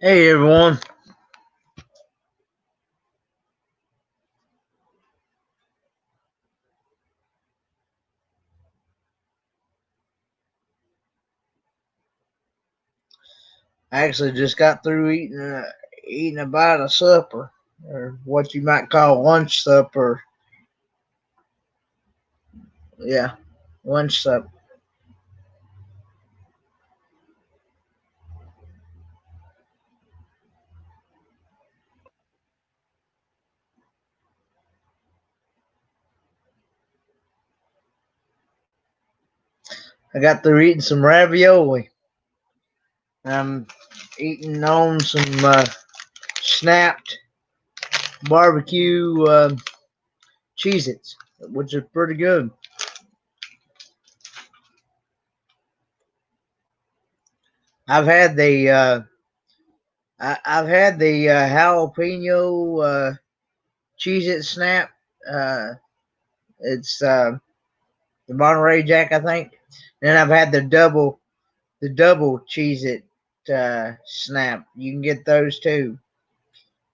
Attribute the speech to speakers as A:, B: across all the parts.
A: Hey everyone. I actually just got through eating a bite of supper, or what you might call lunch supper. Yeah, lunch supper. I got through eating some ravioli. I'm eating on some snapped barbecue Cheez-Its, which is pretty good. I've had the I've had the jalapeno Cheez-It snap. Uh, it's the Monterey Jack, I think. And I've had the double Cheez It snap. You can get those too,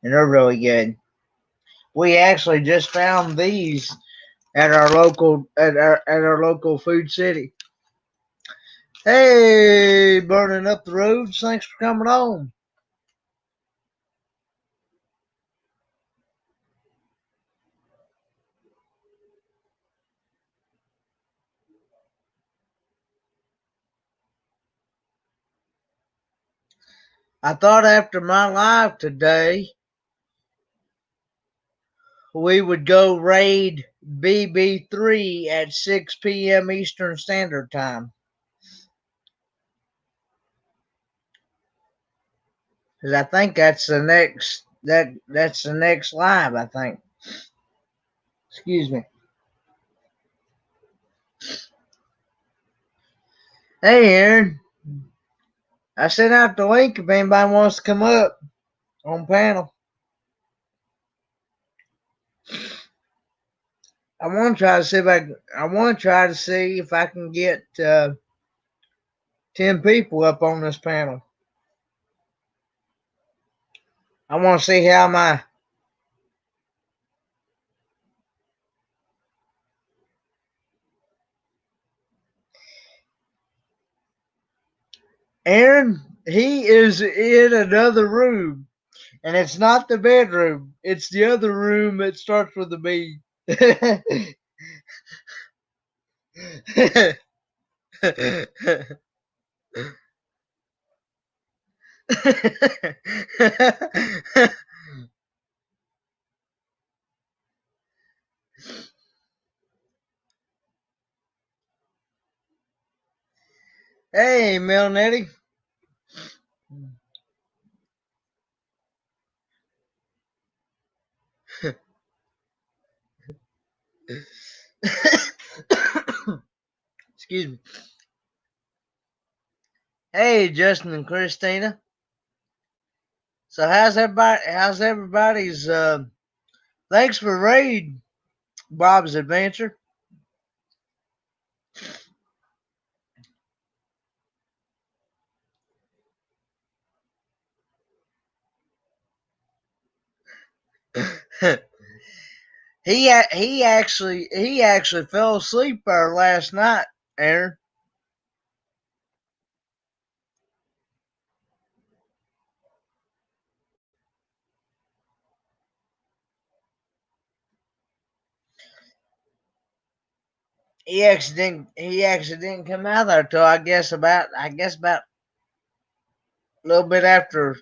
A: and they're really good. We actually just found these at our local food city. Hey, burning up the roads. Thanks for coming on. I thought after my live today, we would go raid BB3 at 6 p.m. Eastern Standard Time. Because I think that's the next live, I think. Excuse me. Hey Aaron, I sent out the link if anybody wants to come up on panel. I want to try to see if I can get 10 people up on this panel. I want to see how my Aaron, he is in another room, and it's not the bedroom. It's the other room that starts with a B. Hey, Melnetti. Excuse me. Hey, Justin and Christina. So how's everybody? How's everybody's? Thanks for raid, Bob's Adventure. he actually fell asleep there last night, Aaron. He actually didn't come out there till I guess about a little bit after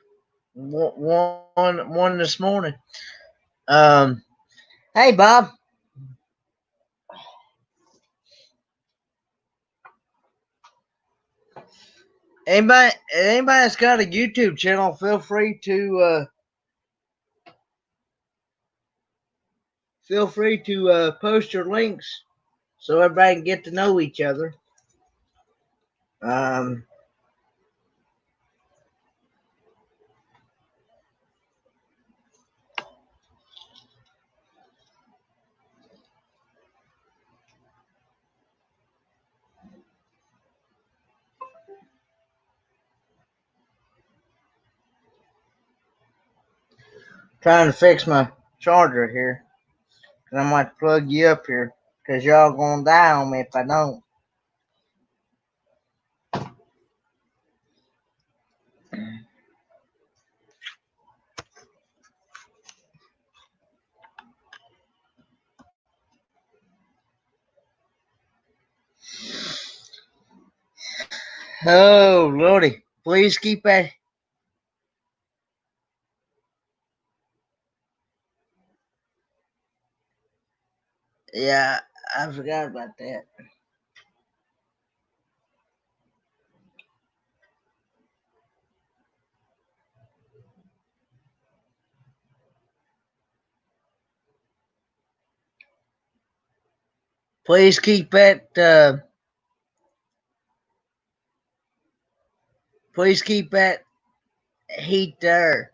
A: one this morning. Um, hey Bob, anybody that's got a YouTube channel, feel free to post your links so everybody can get to know each other. Um, Trying to fix my charger here. And I might plug you up here. Because y'all gonna die on me if I don't. Oh, Lordy. Please keep that. Yeah, I forgot about that. Please keep that. Please keep that heat there.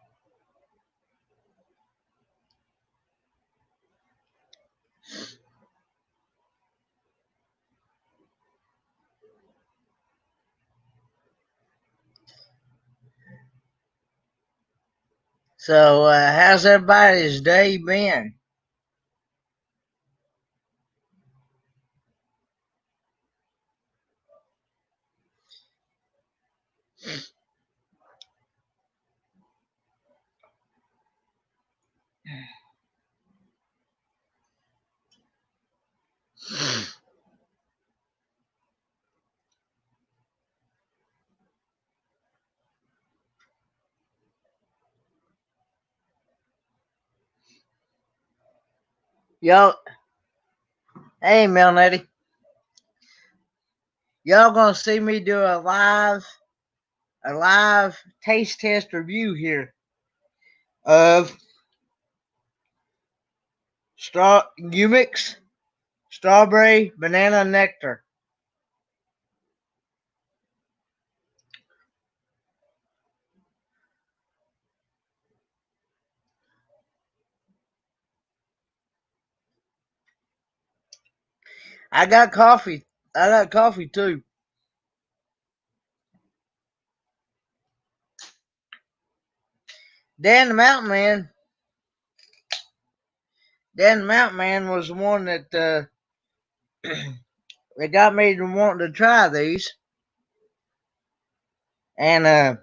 A: So, how's everybody's day been? Y'all, hey, Melnetty. Y'all gonna see me do a live taste test review here of Umix strawberry banana nectar. I got coffee. I got coffee too. Dan the Mountain Man. Dan the Mountain Man was the one that that got me to want to try these. And uh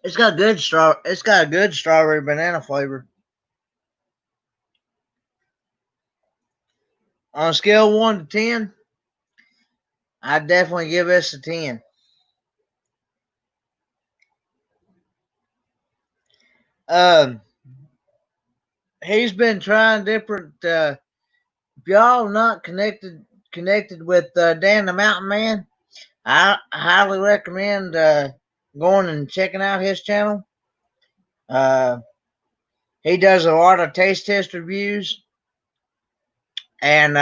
A: it's got a good strawberry banana flavor. On a scale of 1 to 10, I'd definitely give this a 10. Um, he's been trying different. If y'all not connected with Dan the Mountain Man, I highly recommend going and checking out his channel. Uh, he does a lot of taste test reviews and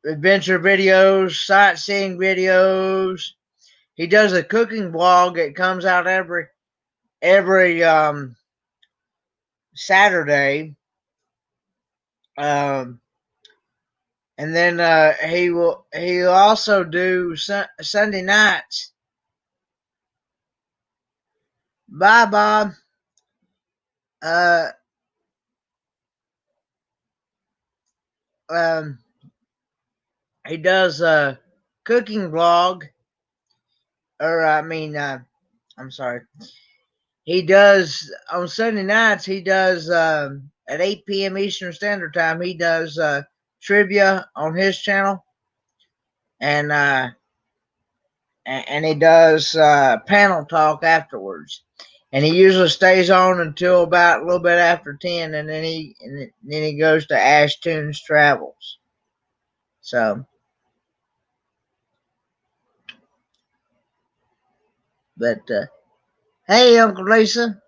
A: adventure videos, sightseeing videos. He does a cooking vlog that comes out every Saturday. Um, and then he'll also do Sunday nights. Bye, Bob. Uh, um, he does a cooking vlog, or I'm sorry. He does on Sunday nights. He does at 8 p.m. Eastern Standard Time. He does trivia on his channel, and he does panel talk afterwards. And he usually stays on until about a little bit after 10, and then he goes to Ash Tunes Travels. So, but hey, Uncle Lisa.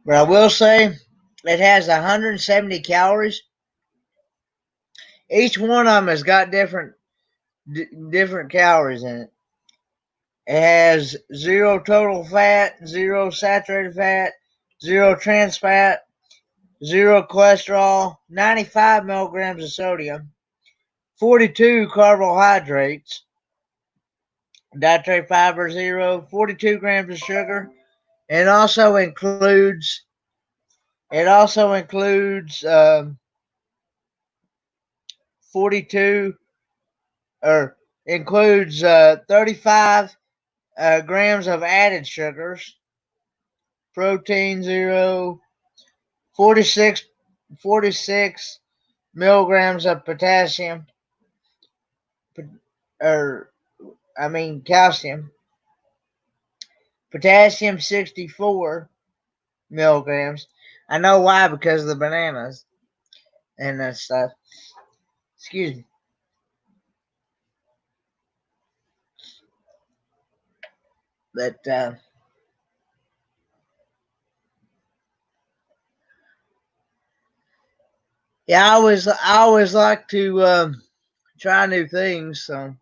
A: But I will say it has 170 calories. Each one of them has got different calories in it. It has 0 total fat, 0 saturated fat, 0 trans fat, 0 cholesterol, 95 milligrams of sodium, 42 carbohydrates, dietary fiber 0, 42 grams of sugar. It also includes 42 or includes 35 grams of added sugars, protein 0, 46 milligrams of potassium, or calcium, potassium 64 milligrams. I know why, because of the bananas and that stuff. Excuse me. But yeah, I always like to try new things. So,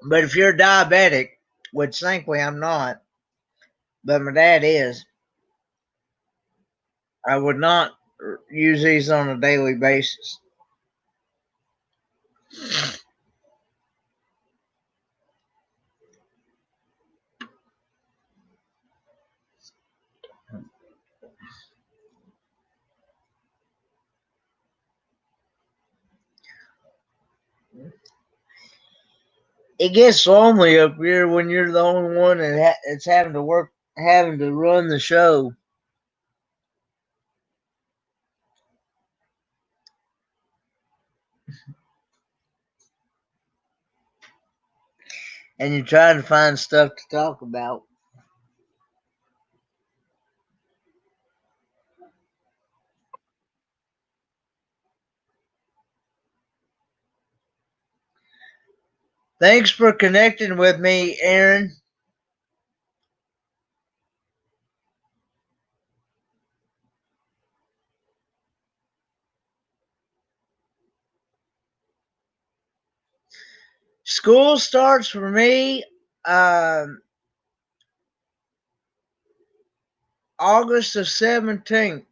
A: but if you're diabetic, which thankfully I'm not, but my dad is, I would not use these on a daily basis. It gets lonely up here when you're the only one that's having to run the show. And you're trying to find stuff to talk about. Thanks for connecting with me, Aaron. School starts for me August the 17th,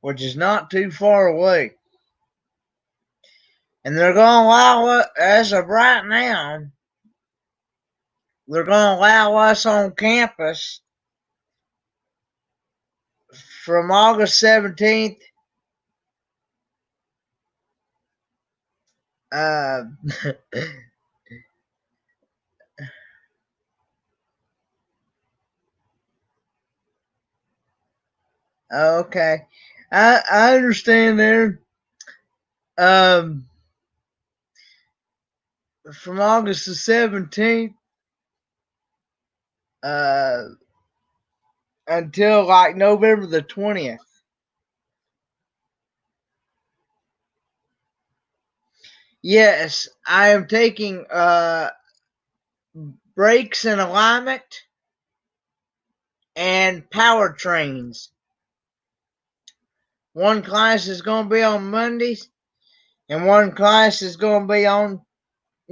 A: which is not too far away. And they're going to allow, as of right now, they're going to allow us on campus from August 17th. Uh, okay. I understand there. From August the 17th uh, until like November the 20th. Yes, I am taking brakes and alignment and powertrains. One class is going to be on Mondays, and one class is going to be on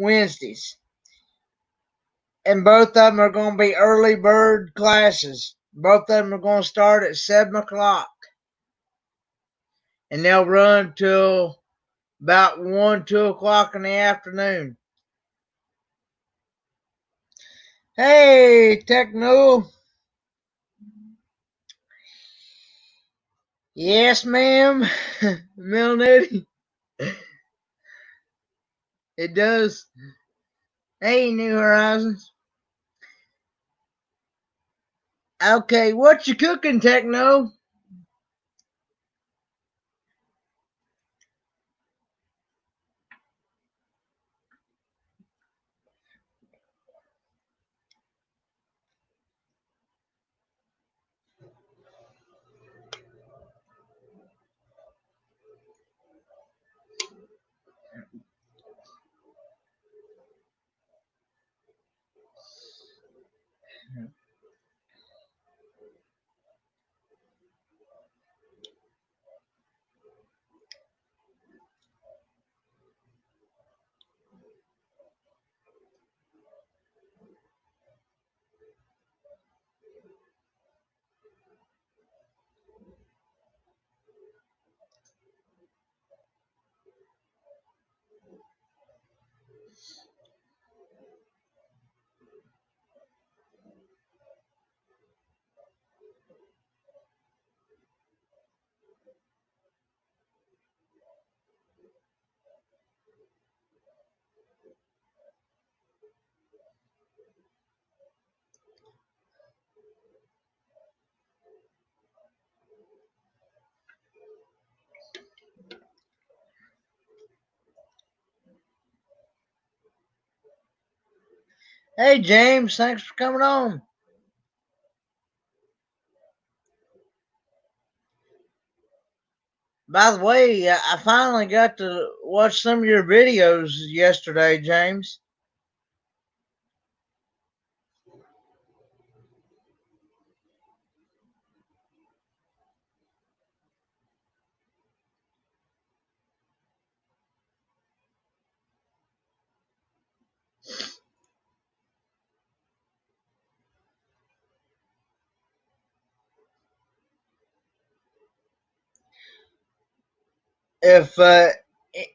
A: Wednesdays. And both of them are going to be early bird classes. Both of them are going to start at 7 o'clock. And they'll run till about 1, 2 o'clock in the afternoon. Hey, Techno. Yes, ma'am. Milnetti. It does. Hey, New Horizons. Okay, what you cooking, Techno? Hey, James, thanks for coming on. By the way, I finally got to watch some of your videos yesterday, James. If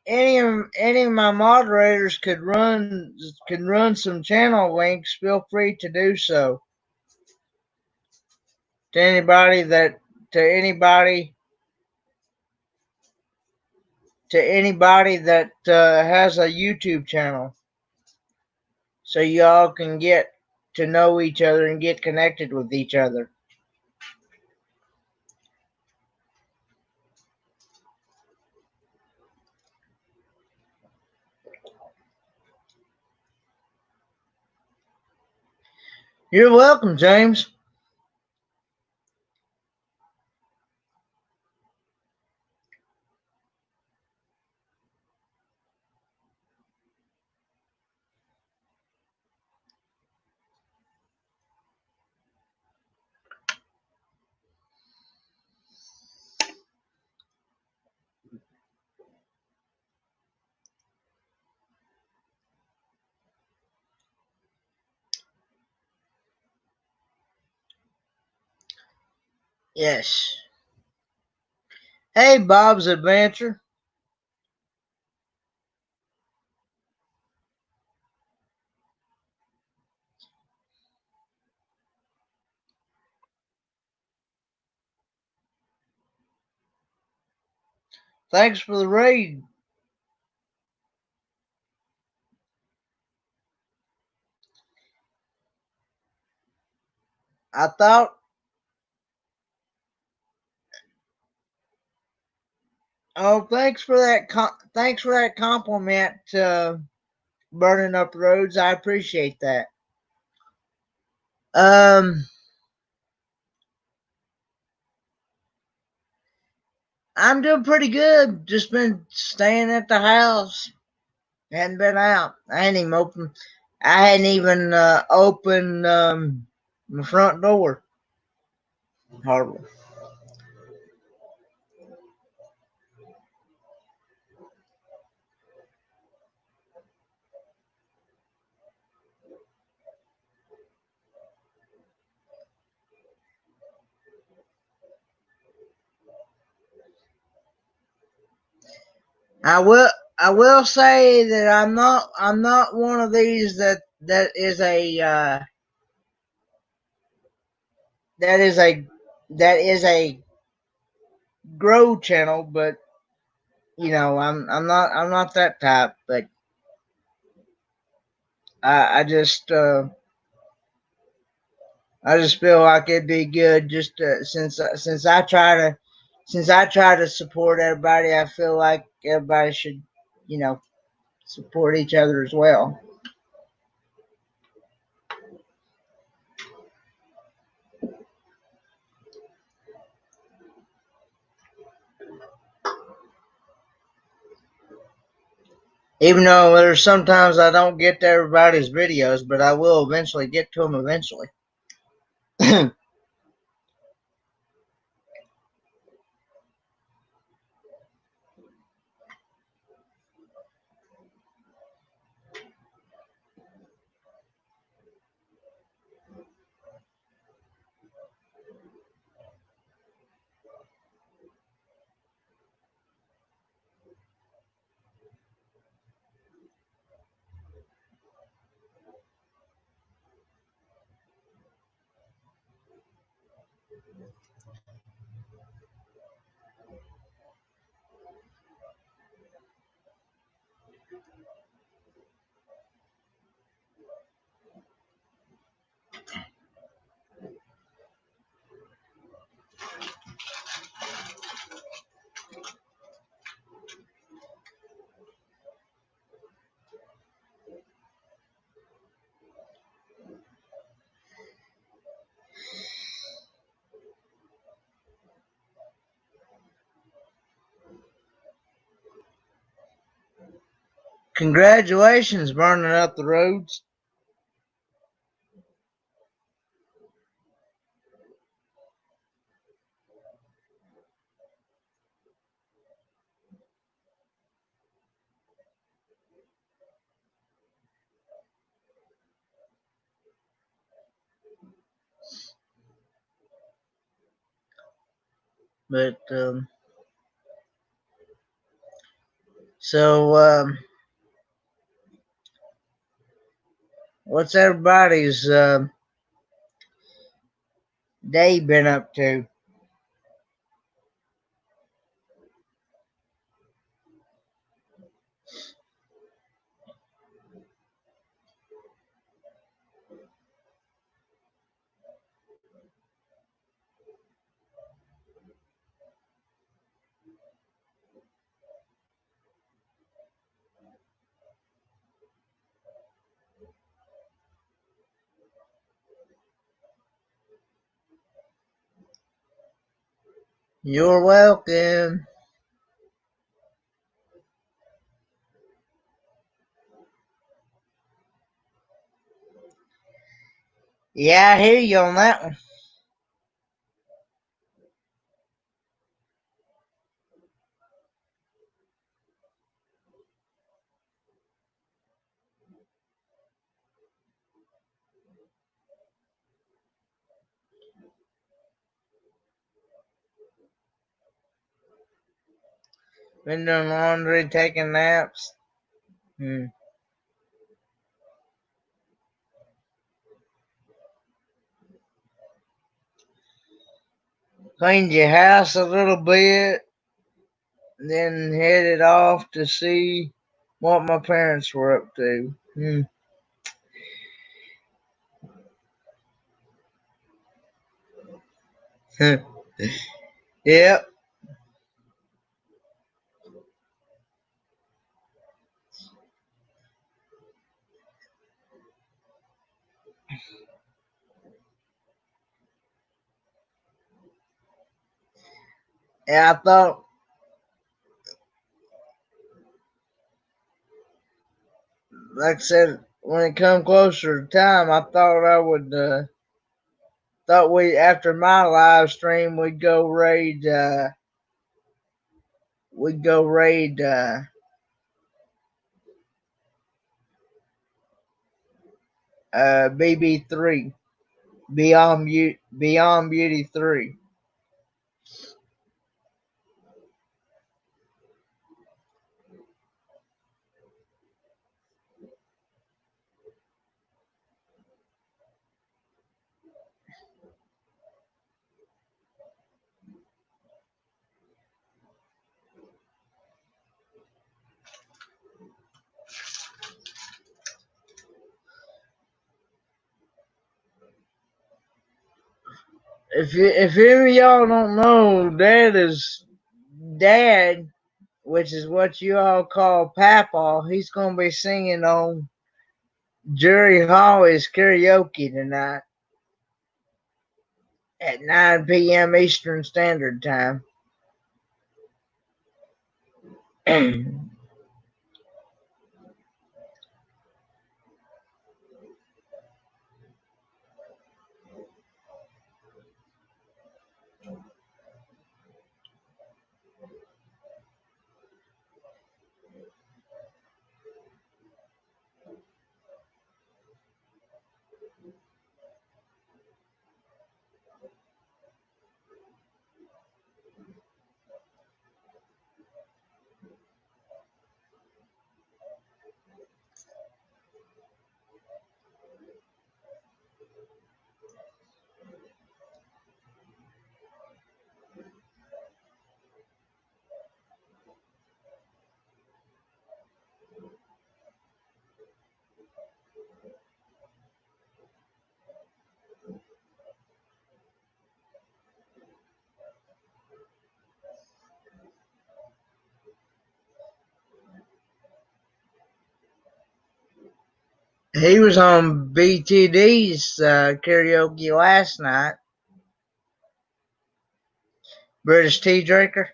A: any of my moderators could run some channel links, feel free to do so to anybody that has a YouTube channel, so y'all can get to know each other and get connected with each other. You're welcome, James. Yes. Hey, Bob's Adventure. Thanks for the raid. I thought. Oh, thanks for that compliment. Burning up roads. I appreciate that. Um, I'm doing pretty good. Just been staying at the house. Hadn't been out. I hadn't even opened my front door. Hardly. I will. I will say that I'm not one of these that is a that is a grow channel, but I'm not that type. But I I just feel like it'd be good just since I try to support everybody. I feel like everybody should you know support each other as well. Even though there's sometimes I don't get to everybody's videos, but I will eventually get to them eventually. Congratulations, burning up the roads. But so what's everybody's day been up to? You're welcome. Yeah, I hear you on that one. Been doing laundry, taking naps. Hmm. Cleaned your house a little bit, then headed off to see what my parents were up to. Hmm. Yep. Yeah, I thought, like I said, when it come closer to time, I thought I would. Thought we after my live stream we'd go raid. We'd go raid BB3, Beyond Beauty 3. If any of y'all don't know, Dad, which is what you all call Papa. He's gonna be singing on Jerry Holly's karaoke tonight at 9 p.m. Eastern Standard Time. He was on BTD's karaoke last night. British tea drinker.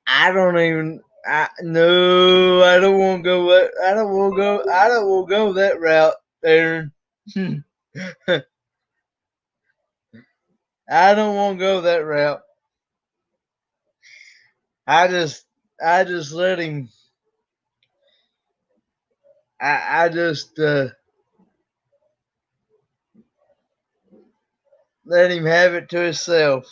A: I don't even. No, I don't want to go. I don't want to go. I don't want to go that route, Aaron. I don't want to go that route. I just, I just let him. I just let him have it to himself.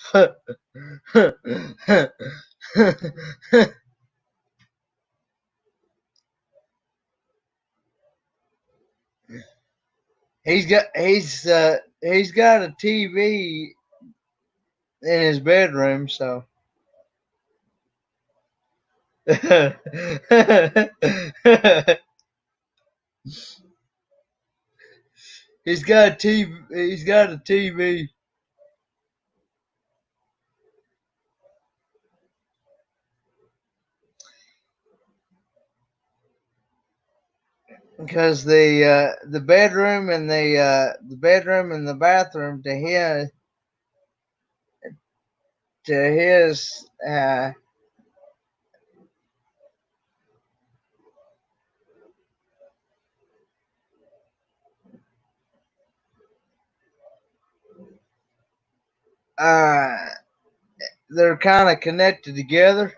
A: He's got a TV in his bedroom, so he's got a TV. He's got a TV because the bedroom and the bedroom and the bathroom to his uh they're kind of connected together.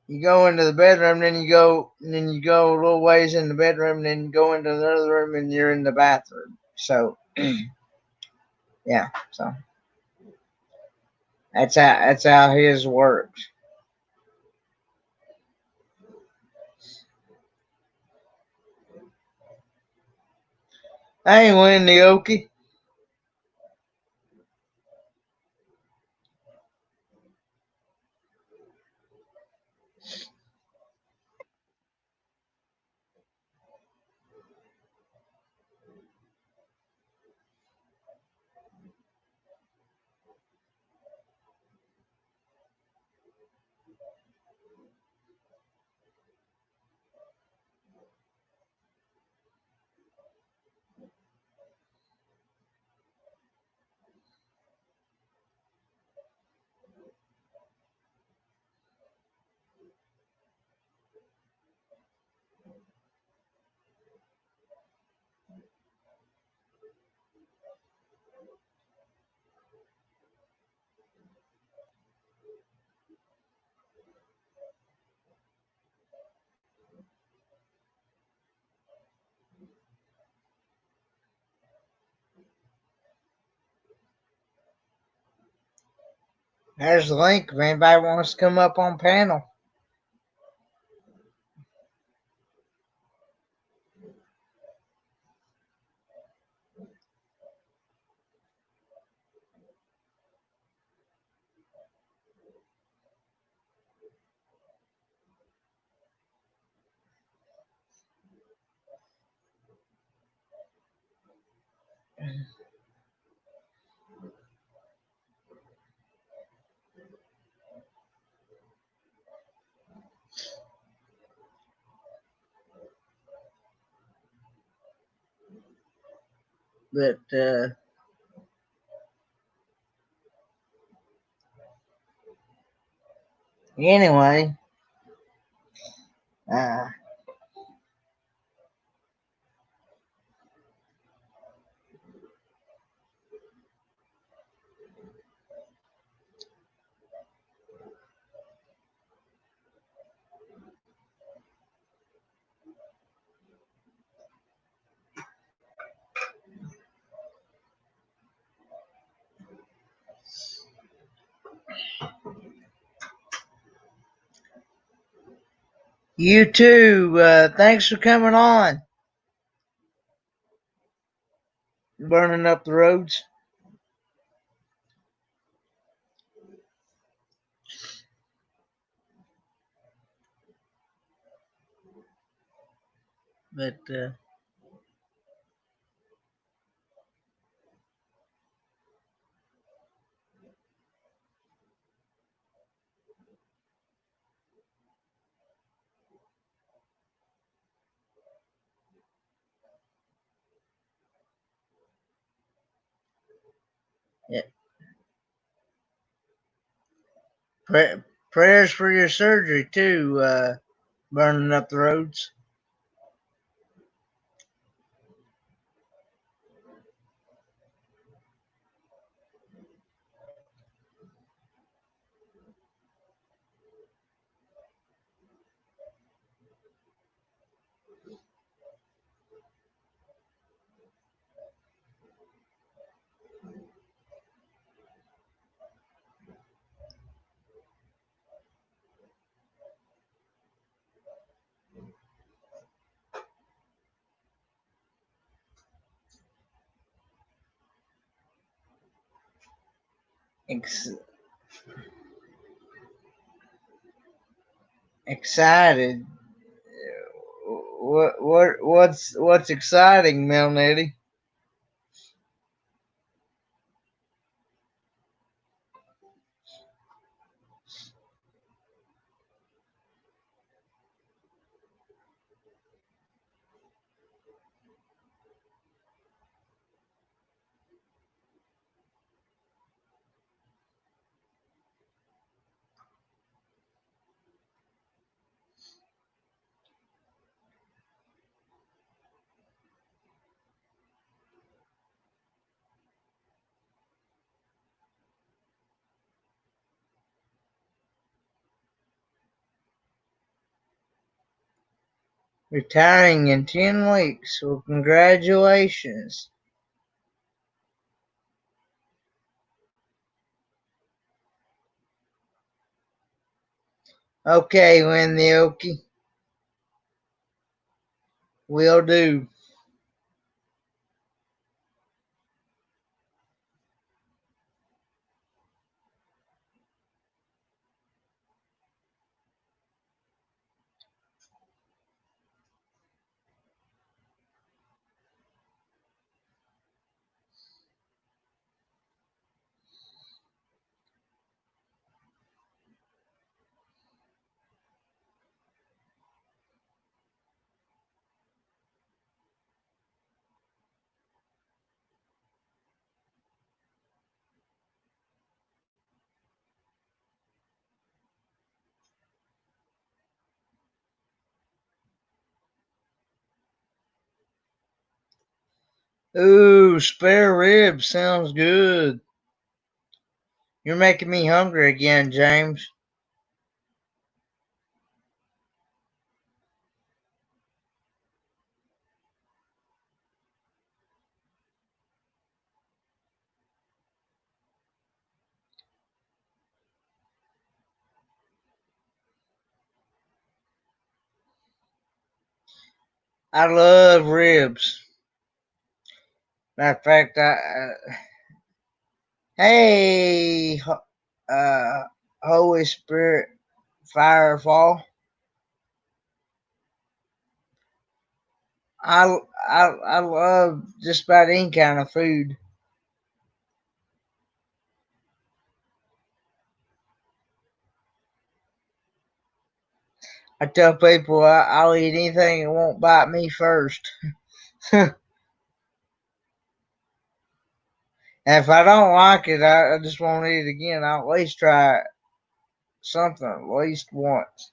A: You go into the bedroom, then you go a little ways in the bedroom, then you go into another room, and you're in the bathroom. So yeah, so that's how his works. Hey, Wendy Okie. There's the link if anybody wants to come up on panel. But anyway, uh, you too. Thanks for coming on. Burning up the roads. But yeah, prayers for your surgery too. Burning up the roads. Ex- Excited. What's exciting, Melnetty? Retiring in 10 weeks. Well, congratulations. Okay, Wendy Okie. Will do. Ooh, spare ribs sounds good. You're making me hungry again, James. I love ribs. Matter of fact, hey, uh, Holy Spirit, Firefall. I love just about any kind of food. I tell people I'll eat anything that won't bite me first. And if I don't like it, I just won't eat it again. I'll at least try something at least once.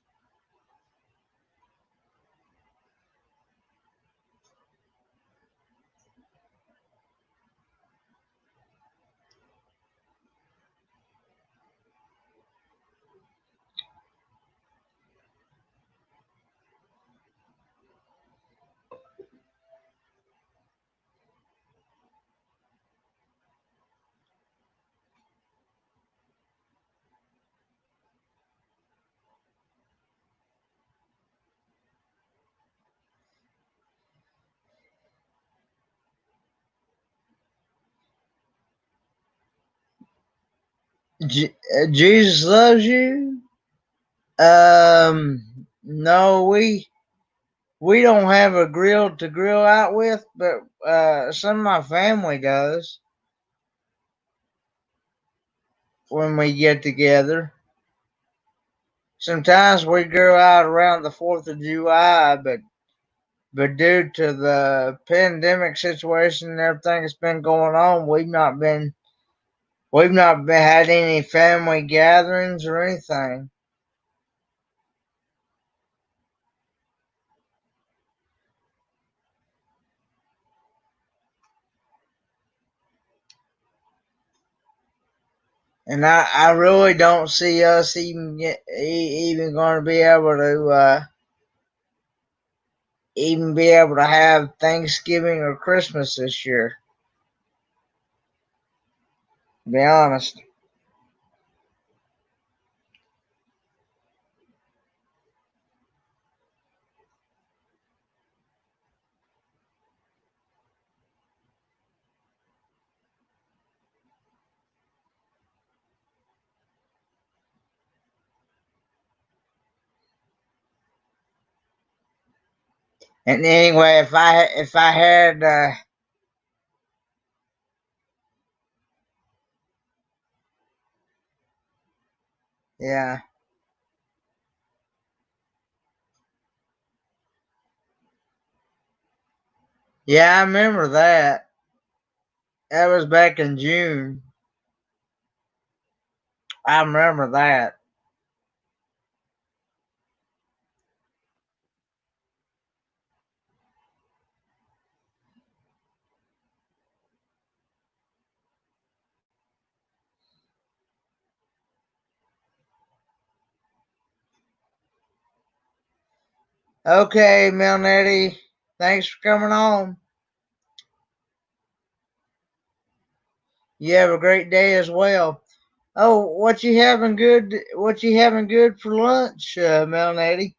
A: Jesus loves you. No, we we don't have a grill to grill out with, but some of my family does when we get together. Sometimes we grill out around the 4th of July, but due to the pandemic situation and everything that's been going on, we've not had any family gatherings or anything. And I really don't see us even going to be able to have Thanksgiving or Christmas this year. To be honest. And anyway, if I had yeah. Yeah, I remember that. That was back in June. I remember that. Okay, Milnetti. Thanks for coming on. You have a great day as well. Oh, what you having good? What you having good for lunch, Milnetti?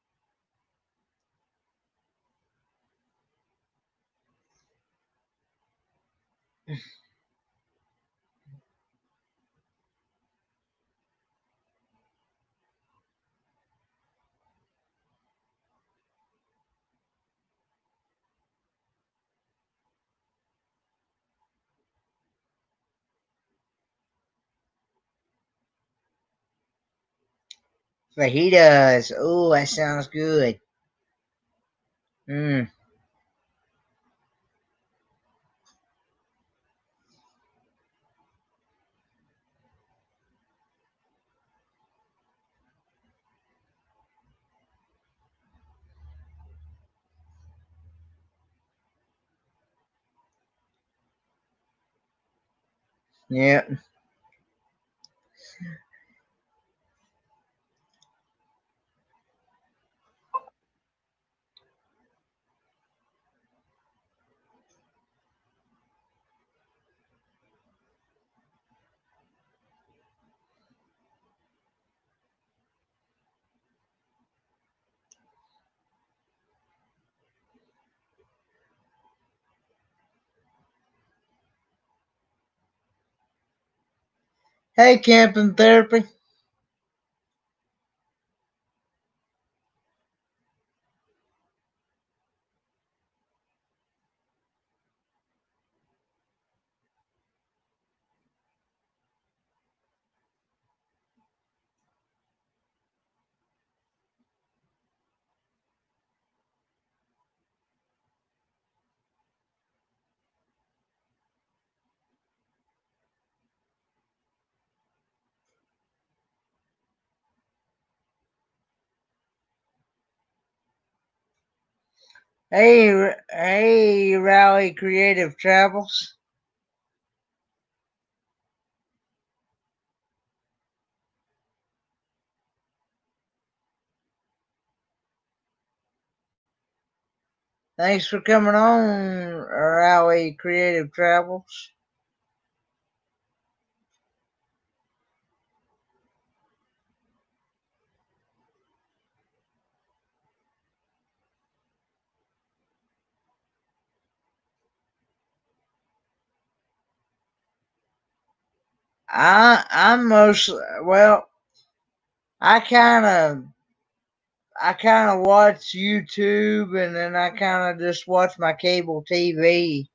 A: Fajitas. Oh, that sounds good. Mm, yeah. Hey, camping therapy. Hey, Rally Creative Travels. Thanks for coming on, Rally Creative Travels. I'm most well. I kind of I kind of watch YouTube, and then I kind of just watch my cable TV.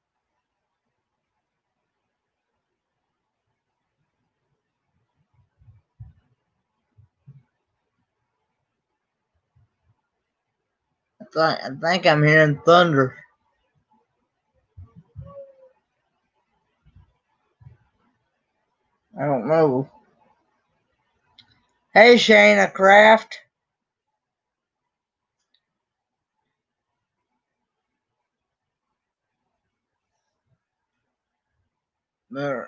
A: I think I'm hearing thunder. I don't know. Hey, Shayna Craft. But,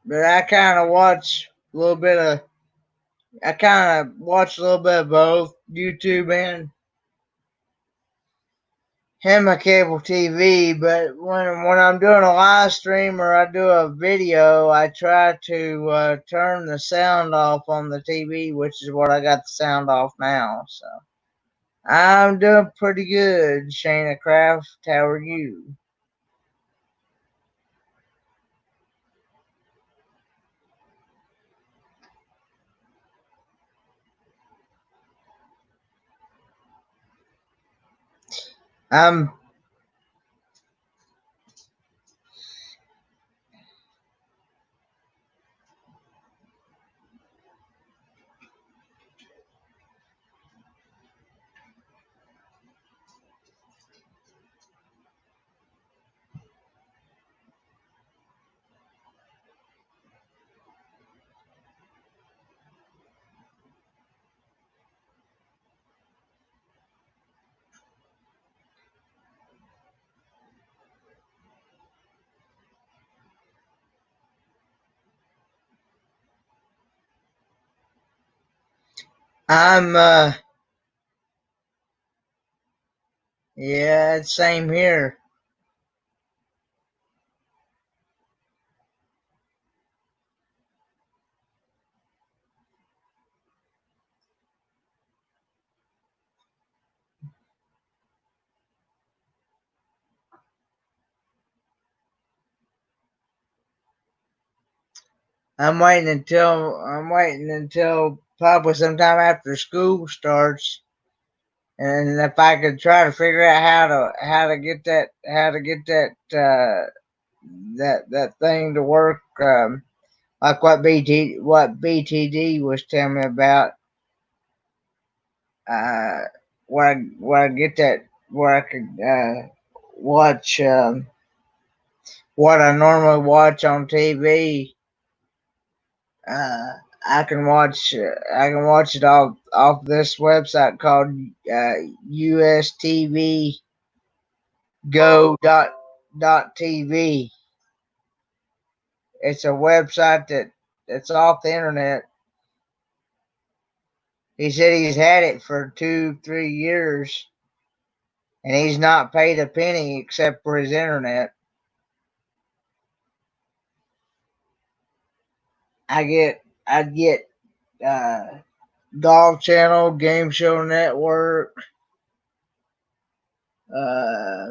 A: but I kind of watch a little bit of. I kind of watch a little bit of both YouTube and my cable TV. But when I'm doing a live stream or I do a video, I try to turn the sound off on the TV, which is what I got the sound off now. So I'm doing pretty good, Shayna Craft. How are you? I'm I'm yeah, same here. I'm waiting until probably sometime after school starts, and if I could try to figure out how to get that thing to work, like what BTD was telling me about, uh, where I get that where I could watch what I normally watch on TV. Uh, I can watch it off this website called USTVGo.TV. It's a website that's off the internet. He said he's had it for 2-3 years, and he's not paid a penny except for his internet. I'd get uh, Golf Channel, Game Show Network, uh,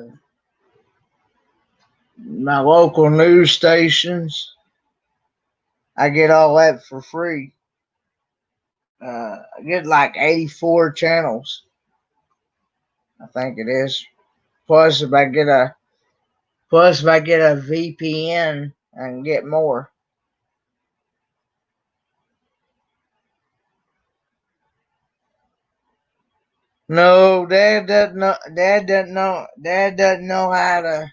A: my local news stations. I get all that for free. I get like 84 channels, I think it is. Plus, if I get a VPN, I can get more. No, Dad doesn't know. Dad doesn't know how to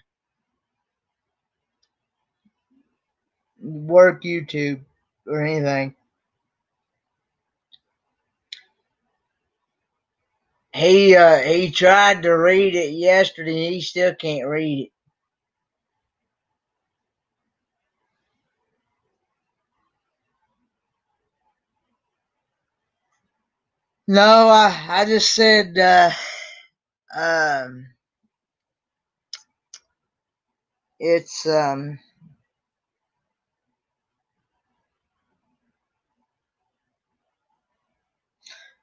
A: work YouTube or anything. He tried to read it yesterday, and he still can't read it. No, I just said um, it's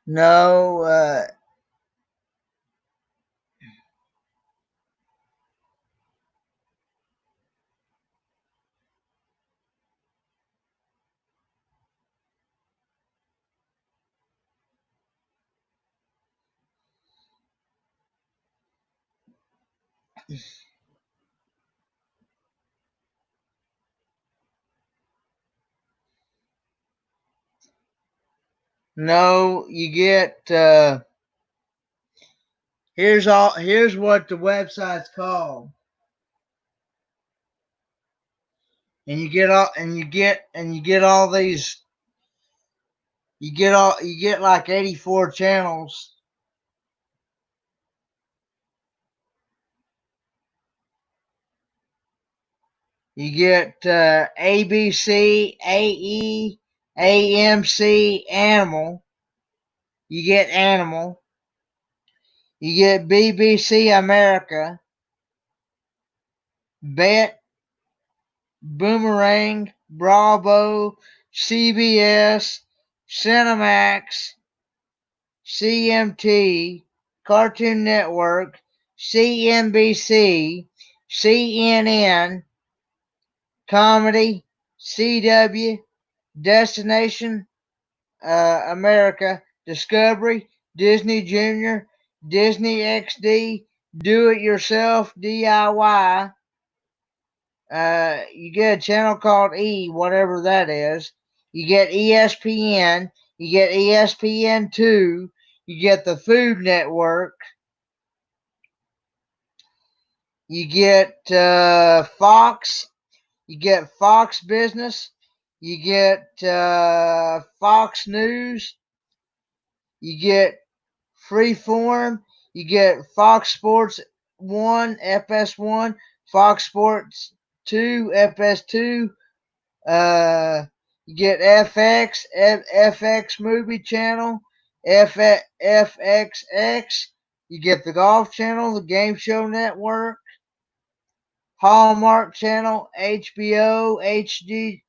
A: no, No, you get here's what the website's called. And you get all these you get like 84 channels. You get ABC, AE, AMC, Animal. You get Animal. You get BBC America, Bet, Boomerang, Bravo, CBS, Cinemax, CMT, Cartoon Network, CNBC, CNN, Comedy, CW, Destination America, Discovery, Disney Junior, Disney XD, Do It Yourself, DIY. You get a channel called E, whatever that is. You get ESPN. You get ESPN2. You get the Food Network. You get Fox. You get Fox Business. You get Fox News. You get Freeform. You get Fox Sports 1, FS1, Fox Sports 2, FS2. You get FX Movie Channel, FXX. You get the Golf Channel, the Game Show Network, Hallmark Channel, HBO,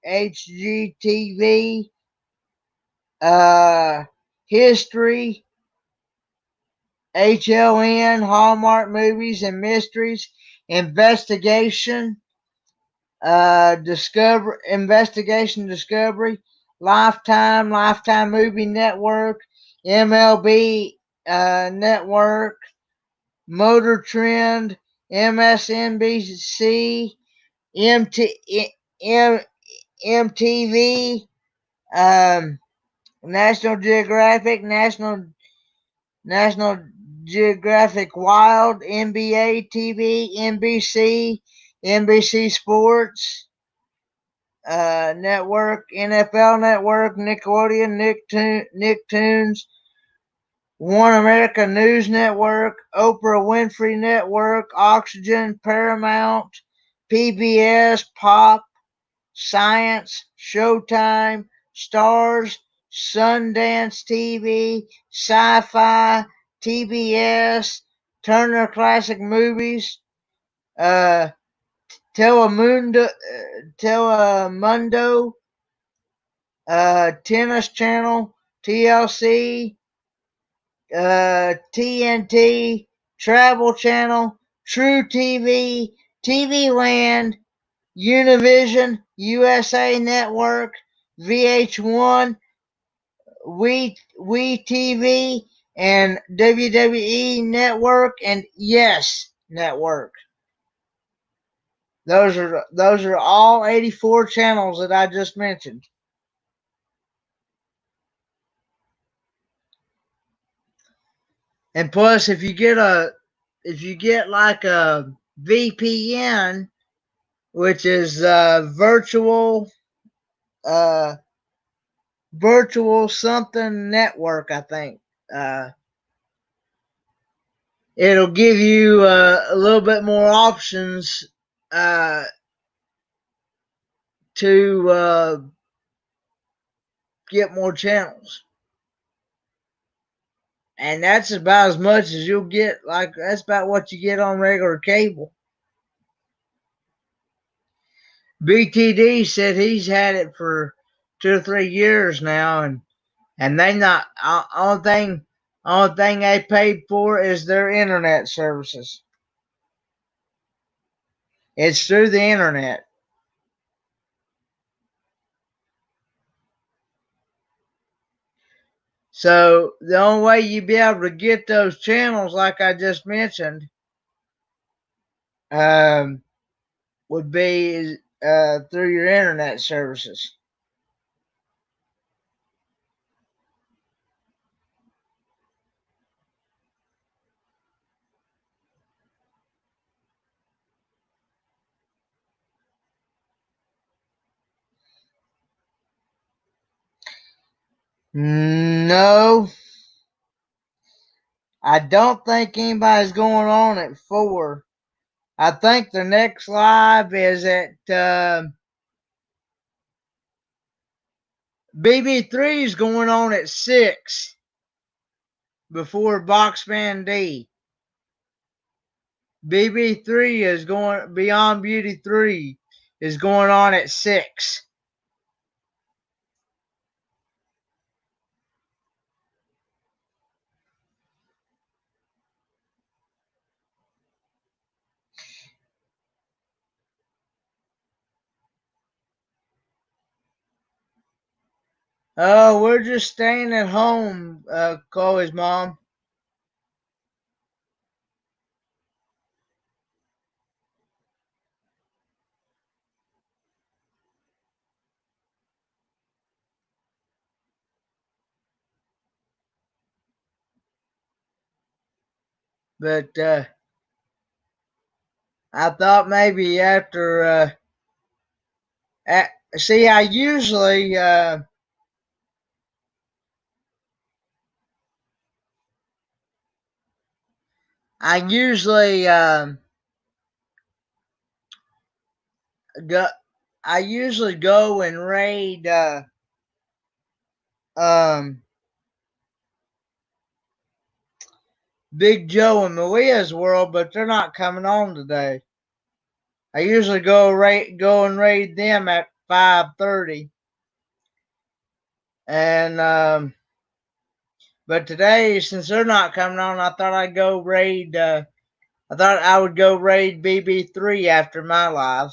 A: HGTV, History, HLN, Hallmark Movies and Mysteries, Investigation, Discovery, Lifetime Movie Network, MLB Network, Motor Trend, MSNBC, MTV, National Geographic, National Geographic Wild, NBA TV, NBC Sports Network, NFL Network, Nickelodeon, Nicktoons, One America News Network, Oprah Winfrey Network, Oxygen, Paramount, PBS, Pop, Science, Showtime, Stars, Sundance TV, Sci-Fi, TBS, Turner Classic Movies, uh, Telemundo, Tennis Channel, TLC, TNT, Travel Channel, True TV, TV Land, Univision, USA Network, VH1, We TV, and WWE Network, and Yes Network. Those are all 84 channels that I just mentioned. And plus, if you get like a VPN, which is uh, virtual something network, I think. It'll give you a little bit more options uh, to get more channels. And that's about as much as you'll get. Like, that's about what you get on regular cable. BTD said he's had it for 2 or 3 years now, and they not only thing they paid for is their internet services. It's through the internet. So the only way you'd be able to get those channels, like I just mentioned, um, would be through your internet services. No, I don't think anybody's going on at 4. I think the next live is at BB3 is going on at 6 before Boxman D. BB3 is going Beyond Beauty 3 is going on at 6. Oh, we're just staying at home, Chloe's mom. But I thought maybe after see, I usually go I usually go and raid um Big Joe and Maria's world, but they're not coming on today. I usually go and raid them at 5:30, and but today, since they're not coming on, I thought I'd go raid. I thought I would go raid BB3 after my live.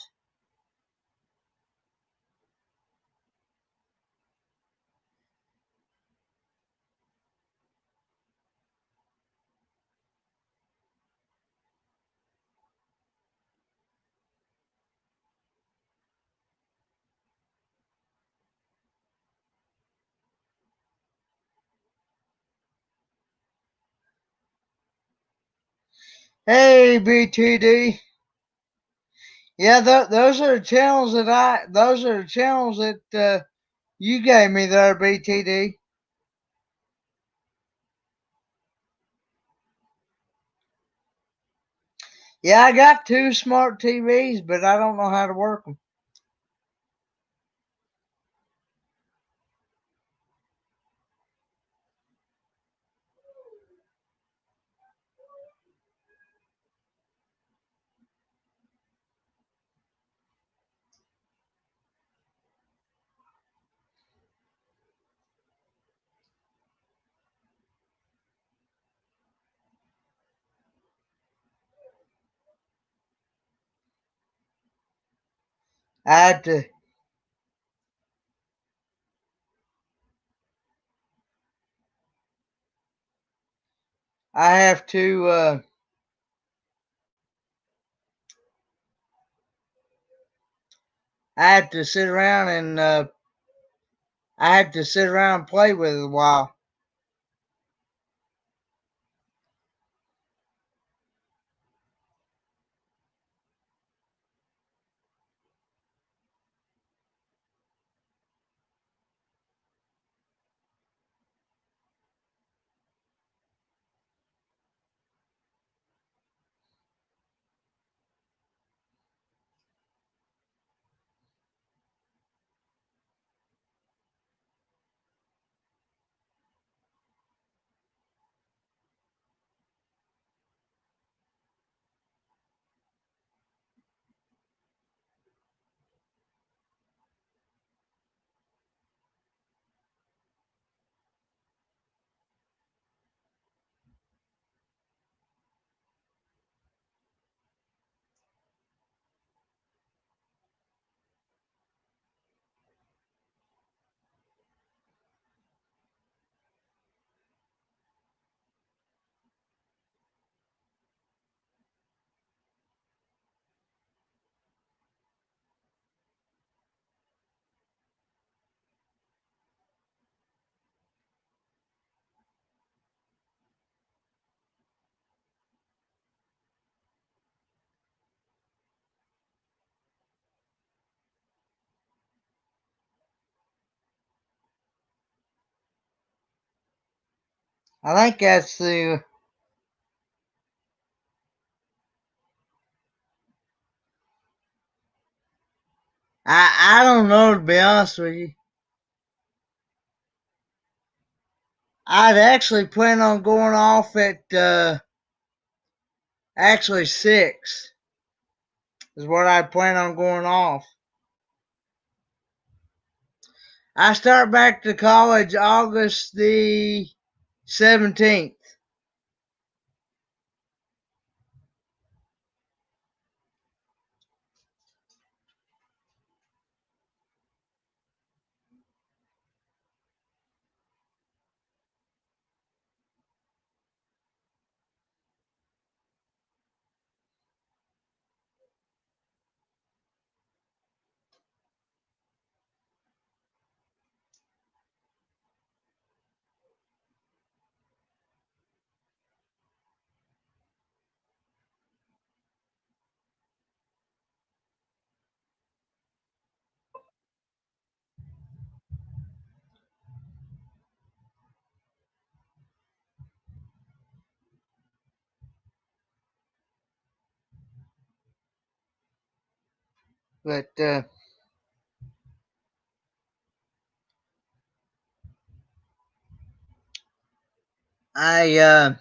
A: Hey BTD, yeah, those are the channels that you gave me there, BTD. Yeah, I got 2 smart TVs, but I don't know how to work them. I have to, I have to, I have to sit around and I have to sit around and play with it a while. I think that's the. I don't know, to be honest with you. I'd actually plan on going off at actually 6 is what I plan on going off. I start back to college August the 17th. But I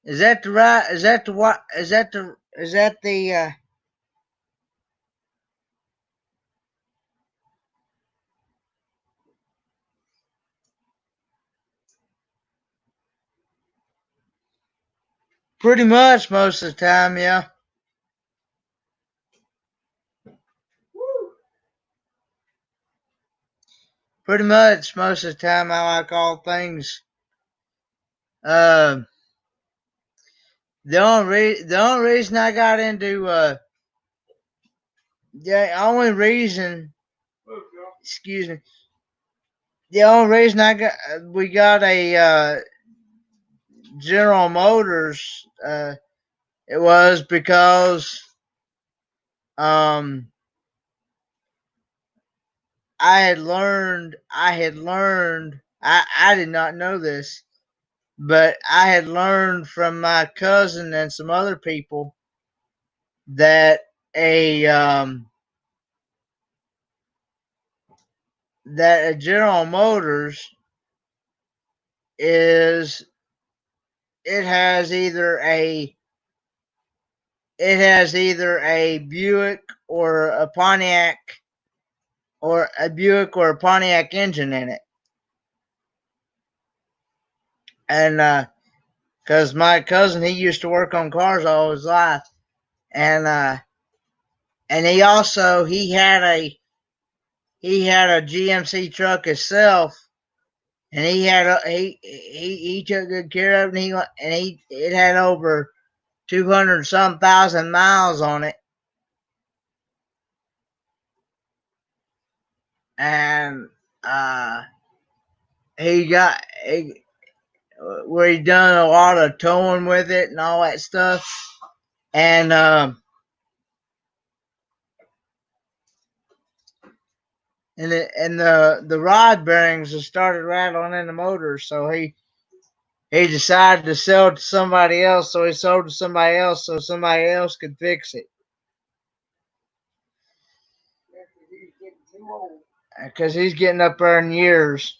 A: is that the right? Is that the what? Is that the? Is that the? Pretty much most of the time, yeah. Pretty much most of the time, I like all things. Uh, the only reason I got into the only reason, excuse me, the only reason I got we got a General Motors, it was because um I did not know this, but I had learned from my cousin and some other people that a that a General Motors is it has either a it has either a Buick or a Pontiac engine in it. And because my cousin, he used to work on cars all his life, and and he had a GMC truck himself, and he took good care of it, and he it had over 200 some thousand miles on it, and uh he got he, where he done a lot of towing with it and all that stuff, and the rod bearings have started rattling in the motor, so he decided to sell it to somebody else. So he sold to somebody else so somebody else could fix it because he's getting up there in years.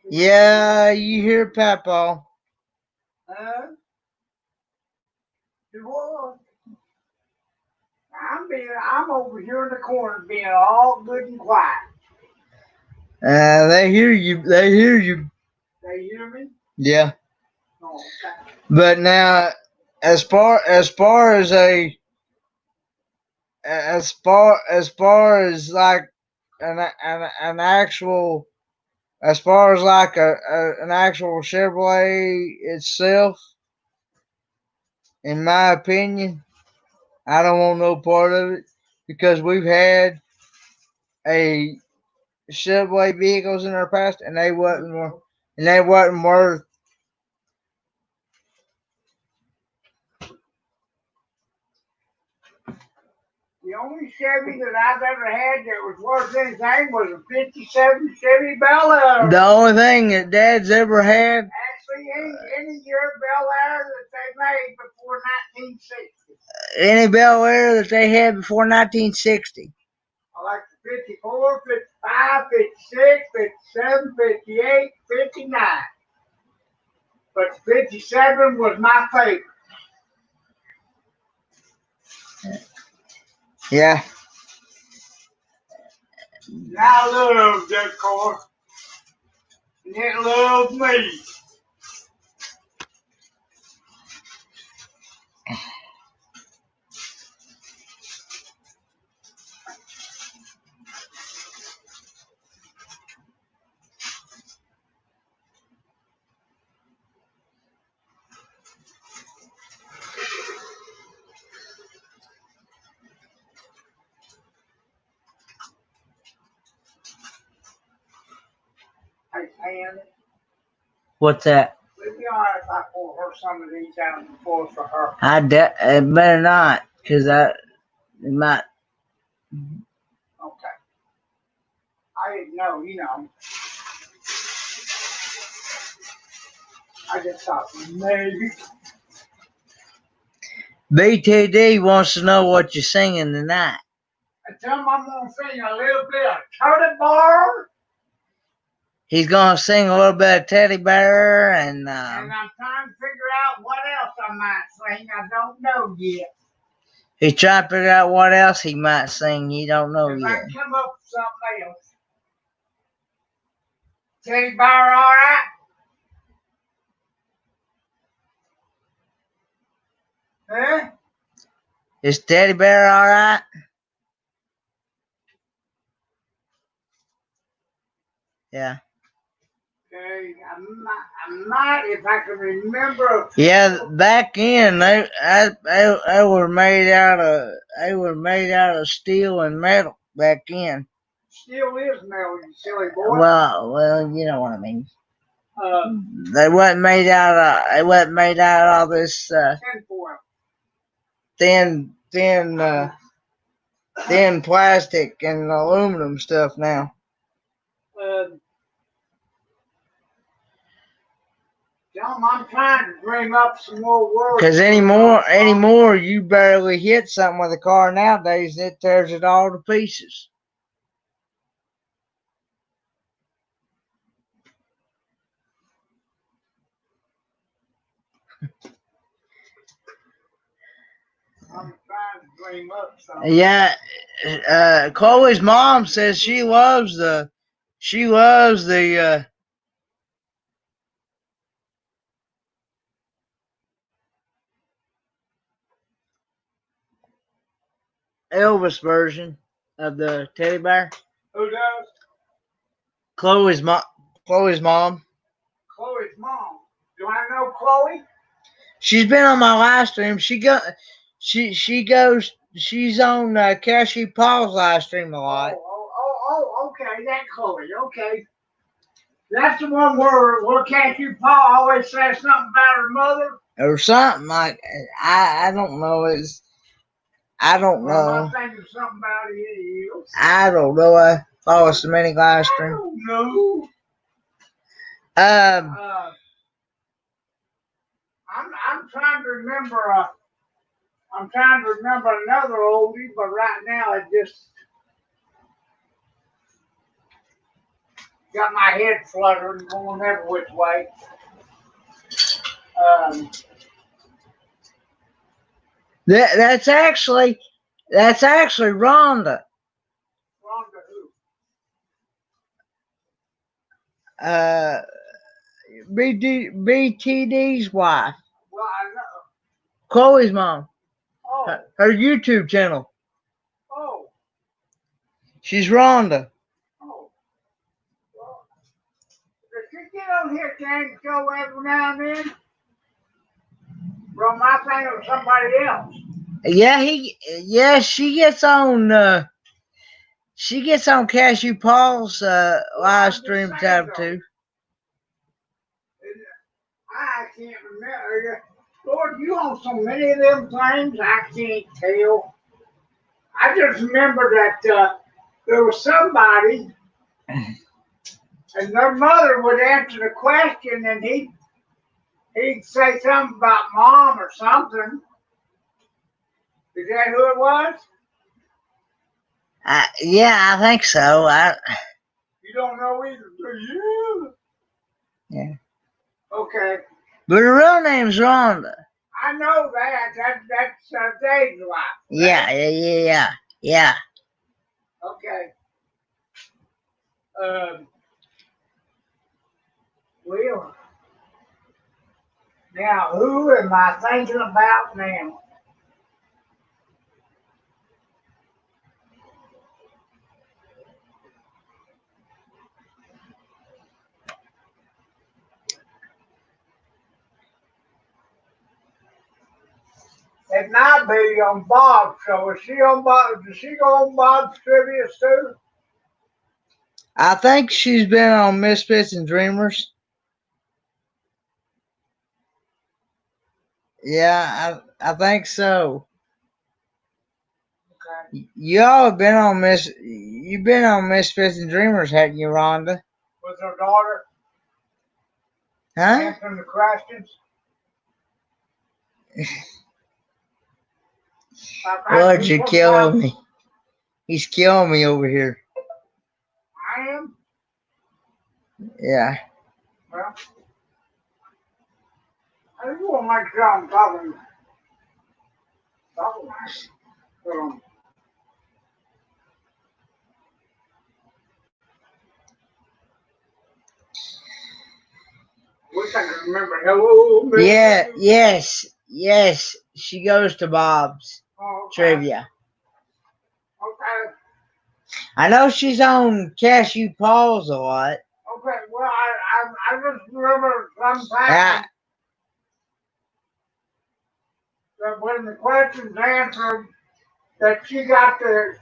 A: Yeah, you hear Papa. I'm over here in the corner being all good and quiet. They hear you. They hear you. They hear me? Yeah. Oh, okay. But now, as far as a as far as like an actual as far as like an actual Chevrolet itself, in my opinion, I don't want no part of it because we've had a Chevrolet vehicles in our past, and they wasn't worth
B: The only Chevy that I've ever had that was worth anything was a 57 Chevy Bel Air.
A: The only thing that Dad's ever had?
B: Actually, any year Bel Air that they made before 1960.
A: Any Bel Air that they had before 1960.
B: I like the 54, 55, 56, 57, 58, 59. But 57 was my favorite.
A: Yeah.
B: And I love that car. And it loved me. Hey, Sam.
A: What's that?
B: It'd be alright if I pour her some of these out before for her.
A: It better not, because it might.
B: Okay. I didn't know, you know. I just thought maybe.
A: BTD wants to know what you're singing tonight.
B: I tell him I'm going to sing a little bit of Teddy Bear.
A: He's going to sing a little bit of Teddy Bear and
B: I'm trying to figure out what else I might sing. I don't know yet.
A: he's trying to figure out what else he might sing. He don't know
B: If
A: yet.
B: I can come up with something else. Teddy Bear, all right? Huh?
A: Is Teddy Bear all right? Yeah.
B: Okay, I might if I can remember.
A: Yeah, back in they were made out of steel and metal back in.
B: Still is metal, you silly boy.
A: Well, you know what I mean. They wasn't made out of all this
B: tinfoil.
A: thin plastic and aluminum stuff now.
B: John, I'm trying to dream up some more words.
A: Because anymore, you barely hit something with a car nowadays, it tears it all to pieces.
B: I'm trying to dream up something.
A: Yeah, Chloe's mom says she loves the Elvis version of the teddy bear.
B: Who does?
A: Chloe's mom.
B: Chloe's mom. Do I know Chloe?
A: She's been on my live stream. She's on Cassie Paul's live stream a lot.
B: Okay, that Chloe, okay. That's the one where Cassie Paul always says something about her mother?
A: Or something like, I don't know. I don't know.
B: I'm thinking something about it.
A: I don't know. I follow so many live streams.
B: I don't know. I'm trying to remember. I'm trying to remember another oldie, but right now it just got my head fluttering, going every which way.
A: That's actually Rhonda.
B: Rhonda who?
A: BTD's wife.
B: Well, I know.
A: Chloe's mom.
B: Oh.
A: Her YouTube channel.
B: Oh.
A: She's Rhonda.
B: Oh. Well, does she get on here and go every now and then? From my thing or somebody else?
A: Yeah, she gets on. She gets on Cashew Paul's live stream time too.
B: I can't remember. Lord, you on so many of them things, I can't tell. I just remember that there was somebody, and their mother would answer the question, and he'd say something about mom or something. Is that who it was?
A: Yeah, I think so.
B: You don't know either, do you?
A: Yeah.
B: Okay.
A: But her real name's Rhonda.
B: I know that. That's Dave's wife.
A: Yeah,
B: Right?
A: yeah.
B: Okay. Well, now who am I thinking about now? It might be on Bob's show. Is she on Bob? Does she go on Bob's trivia too?
A: I think she's been on Misfits and Dreamers. Yeah, I think so.
B: Okay.
A: Y'all have been on You've been on Misfits and Dreamers, haven't you, Rhonda?
B: Was her daughter
A: Huh?
B: answering the questions?
A: Lord, you're killing me. He's killing me over here.
B: I am?
A: Yeah.
B: Well, I just want to make sure I'm talking. Um, wish I could remember. Hello, Miss.
A: Yeah, yes. She goes to Bob's
B: Oh, okay.
A: Trivia.
B: Okay.
A: I know she's on Cashew Paws a lot.
B: Okay. Well, I just remember sometime
A: Ah,
B: that when the questions answered, that she got the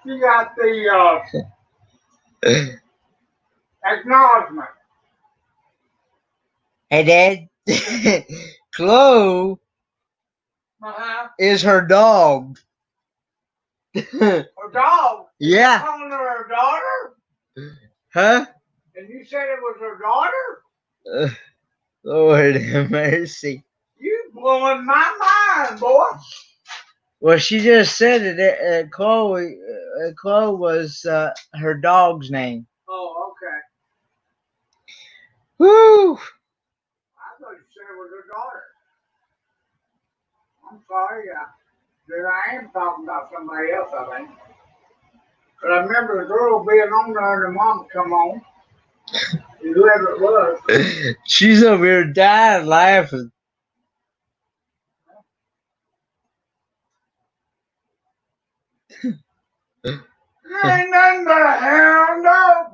B: acknowledgement.
A: hey, Dad. Chloe is her dog.
B: Her dog.
A: Yeah.
B: Calling her daughter.
A: Huh?
B: And you said it was her daughter.
A: Lord have mercy.
B: You blowing my mind, boy.
A: Well, she just said it. Chloe was her dog's name.
B: Oh, okay.
A: Woo!
B: I thought you said it was her daughter. I'm sorry. Then I am talking about somebody else, I think. But I remember the girl being on there and the mom come on. Whoever it was.
A: She's over here dying laughing.
B: Ain't nothing but a hound dog.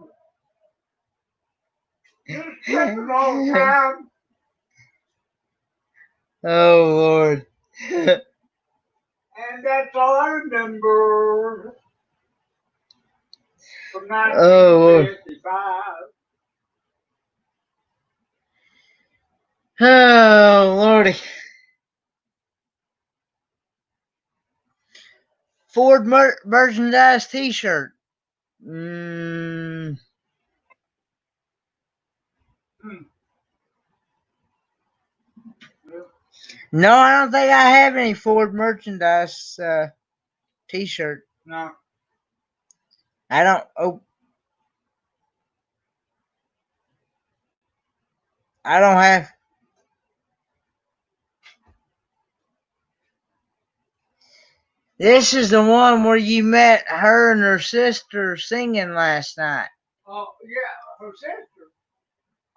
B: Just tripping all the time.
A: Oh, Lord.
B: And that's all I remember from
A: Oh, Lord.
B: 1955.
A: Oh, Lordy. Ford merchandise t-shirt. Mm, no, I don't think I have any Ford merchandise t-shirt.
B: No.
A: I don't. Oh, I don't have. This is the one where you met her and her sister singing last night.
B: Oh, yeah, her sister.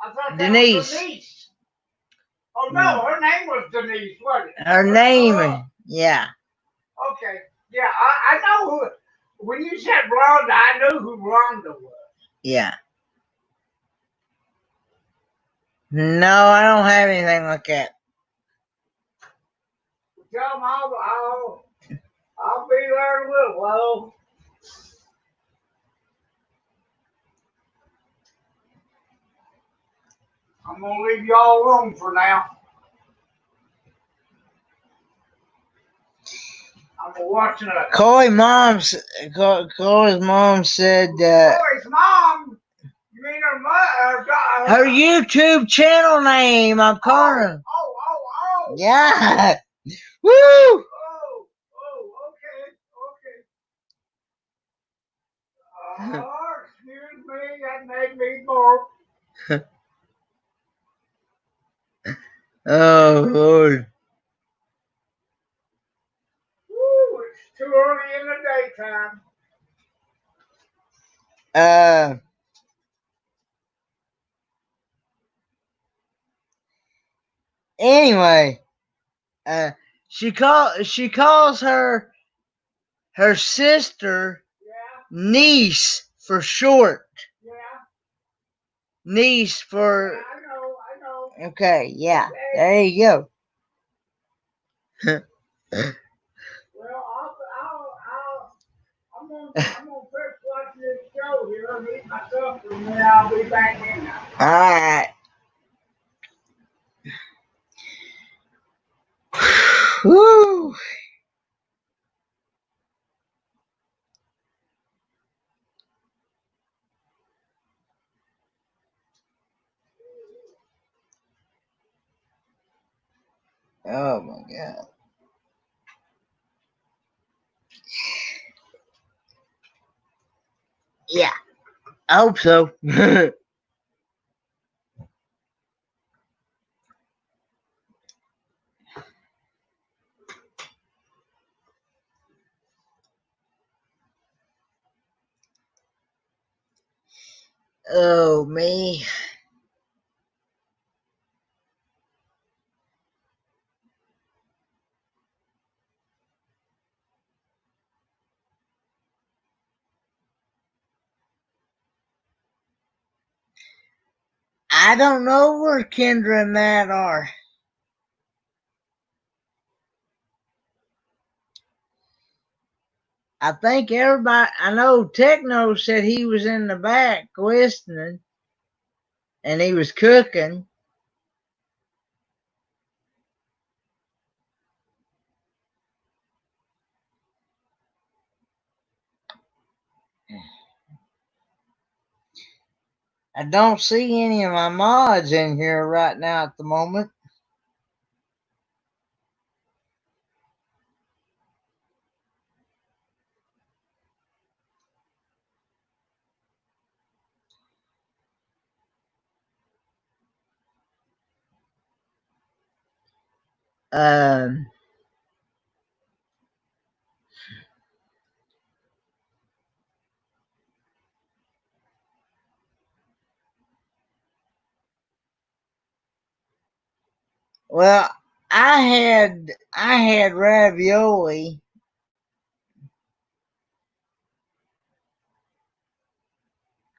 B: I thought that
A: Denise.
B: was her niece. Oh, no, her name was Denise, wasn't it?
A: Her name, yeah.
B: Okay, yeah, I know who. When you said Rhonda, I knew who Rhonda was.
A: Yeah. No, I don't have anything like that.
B: Tell them I'll be there in a little while. I'm gonna leave y'all alone for now. I'm watching a.
A: Corey's mom said.
B: Corey's mom. You mean her mother?
A: Her YouTube channel name. I'm calling her.
B: Oh.
A: Yeah. Woo.
B: Oh, okay. Excuse me, that made me bark.
A: Oh Lord.
B: Woo, it's too early in the daytime.
A: Anyway, she calls her sister niece for short.
B: Yeah.
A: Niece for.
B: I know.
A: Okay, yeah. There you go.
B: Well, I'm gonna finish watching this show here and eat my supper, and then I'll be back in now.
A: All right. Woo. Oh my God. Yeah, I hope so. Oh me. I don't know where Kendra and Matt are. I think everybody. I know Techno said he was in the back listening, and he was cooking. I don't see any of my mods in here right now at the moment. Um, well, I had ravioli.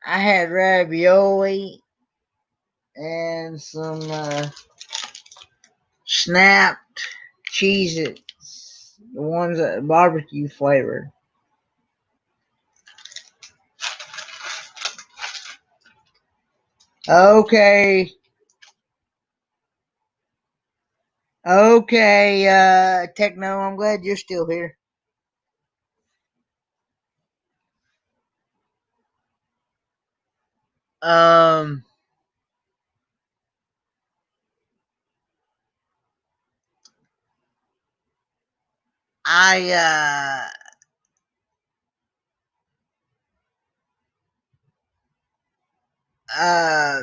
A: I had ravioli and some snapped Cheez-Its, the ones that barbecue flavored. Okay. Okay, Techno, I'm glad you're still here. Um, I uh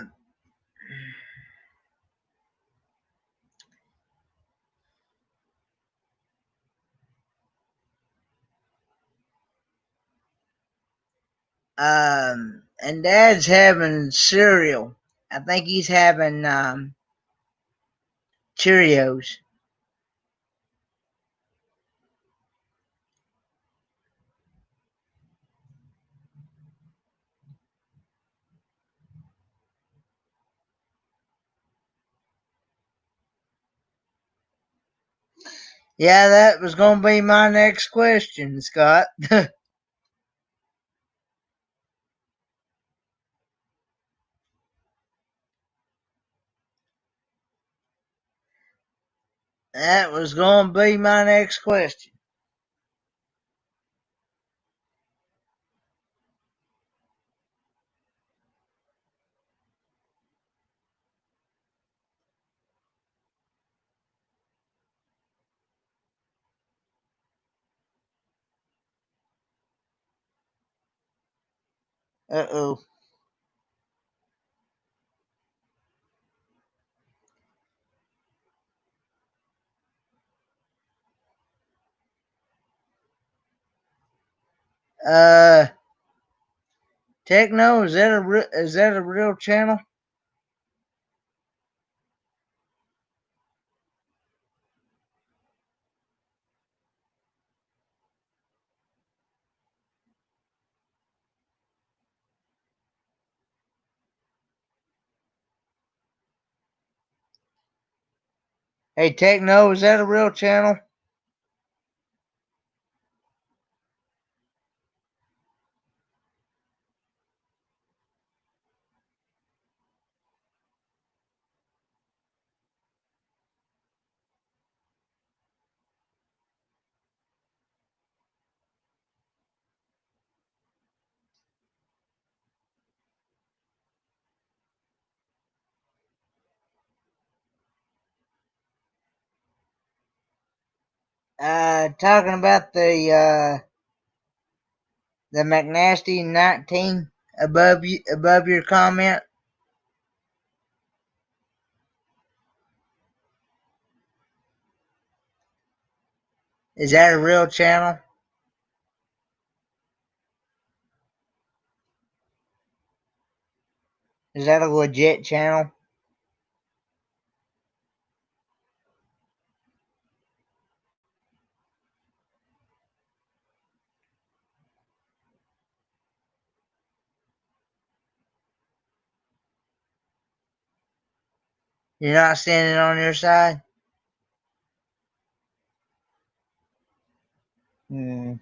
A: and Dad's having cereal. I think he's having Cheerios. Yeah, that was going to be my next question, Scott. That was going to be my next question. Uh-oh. Uh, Techno, is that a real channel? Hey, Techno, is that a real channel? Talking about the McNasty 19 above your comment. Is that a real channel? Is that a legit channel? You're not standing on your side? Hmm.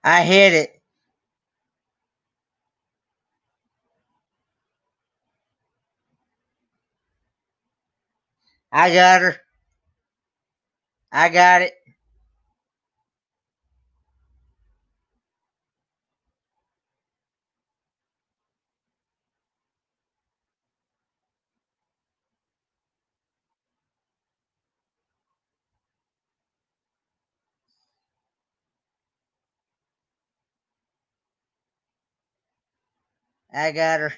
A: I hit it. I got her. I got it. I got her.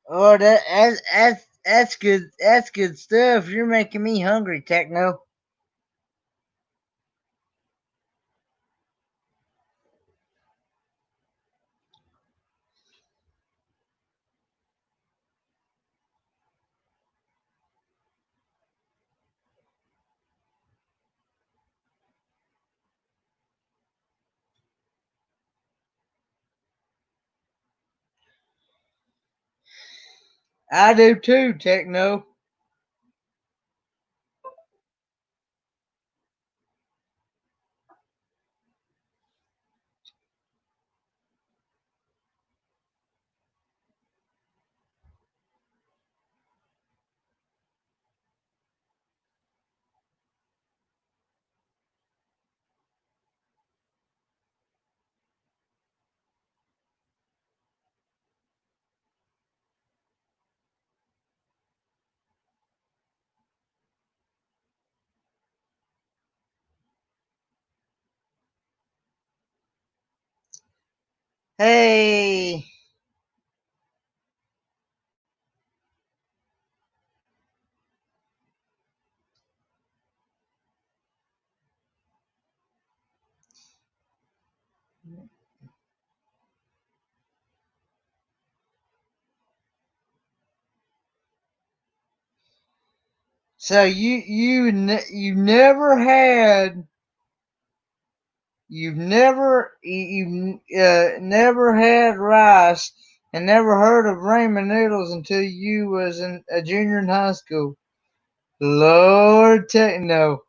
A: Oh, that's good. That's good stuff. You're making me hungry, Techno. I do too, Techno. Hey, So you've never had rice and never heard of ramen noodles until you was a junior in high school. Lord, no.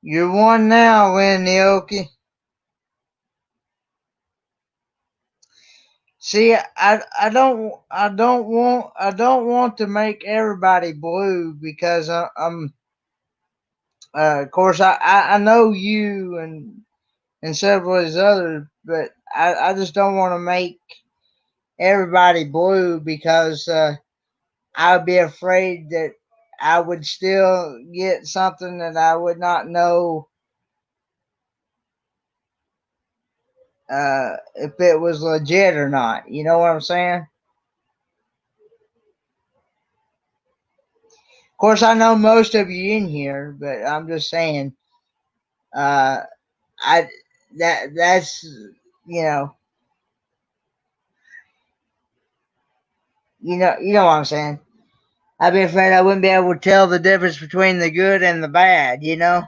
A: You're one now, Lynn Neoki. See, I don't want to make everybody blue because I'm of course I know you and several of these others, but I just don't want to make everybody blue because I'd be afraid that I would still get something that I would not know if it was legit or not. You know what I'm saying? Of course, I know most of you in here, but I'm just saying, uh, I that's you know you know what I'm saying. I'd be afraid I wouldn't be able to tell the difference between the good and the bad. You know.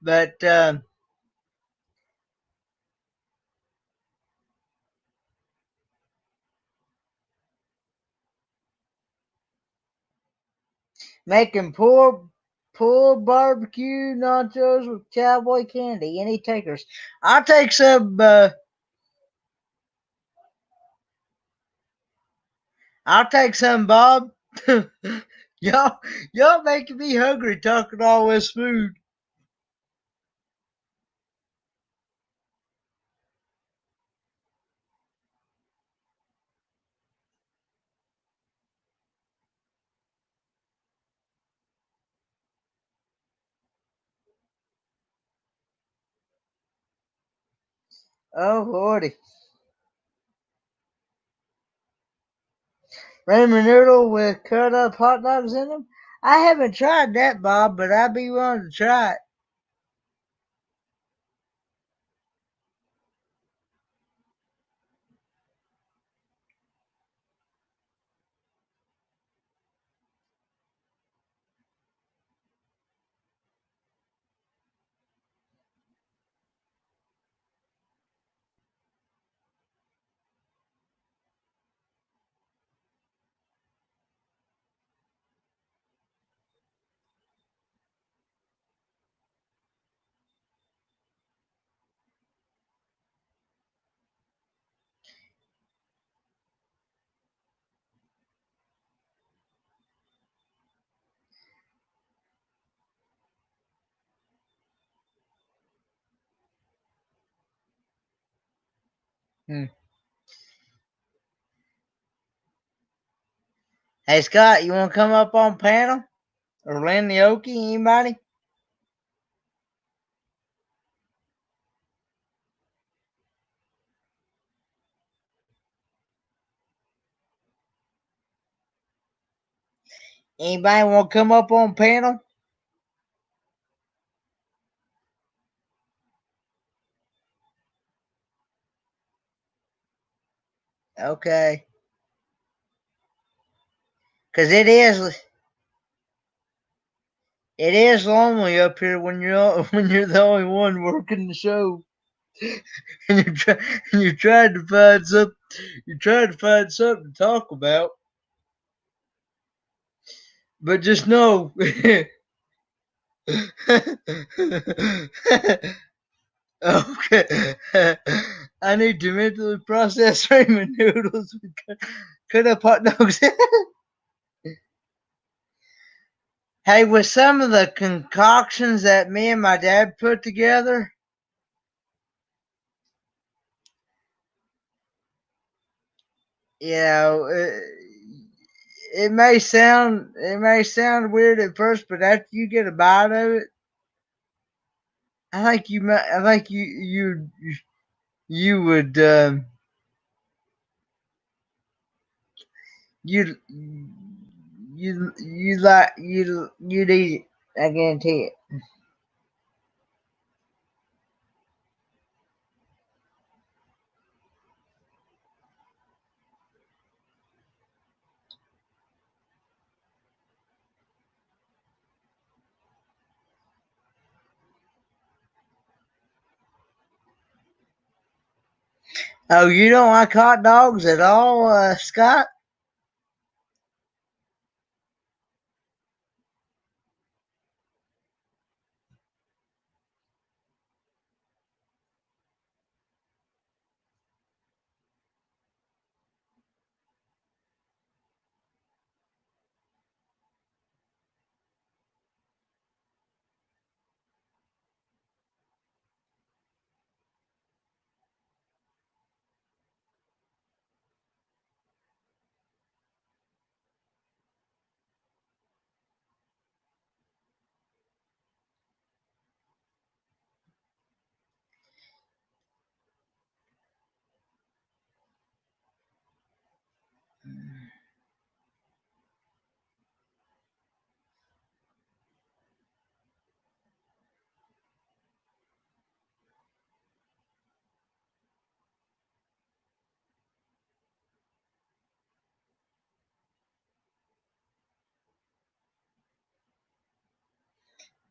A: But making pulled barbecue nachos with cowboy candy. Any takers? I'll take some. I'll take some, Bob. y'all, y'all making me hungry talking all this food. Oh lordy, ramen noodle with cut up hot dogs in them. I haven't tried that, Bob, but I'd be willing to try it. Hmm. Hey Scott, you want to come up on panel or Lynn the Okie? Anybody? Anybody want to come up on panel? Okay. Because it is lonely up here when you're the only one working the show, and you're trying to find something to talk about. But just know, okay, I need to mentally process ramen noodles with cut up hot dogs. Hey, with some of the concoctions that me and my dad put together, you know, it may sound weird at first, but after you get a bite of it, I think you would you you'd eat it. I guarantee it. Oh, you don't like hot dogs at all, Scott?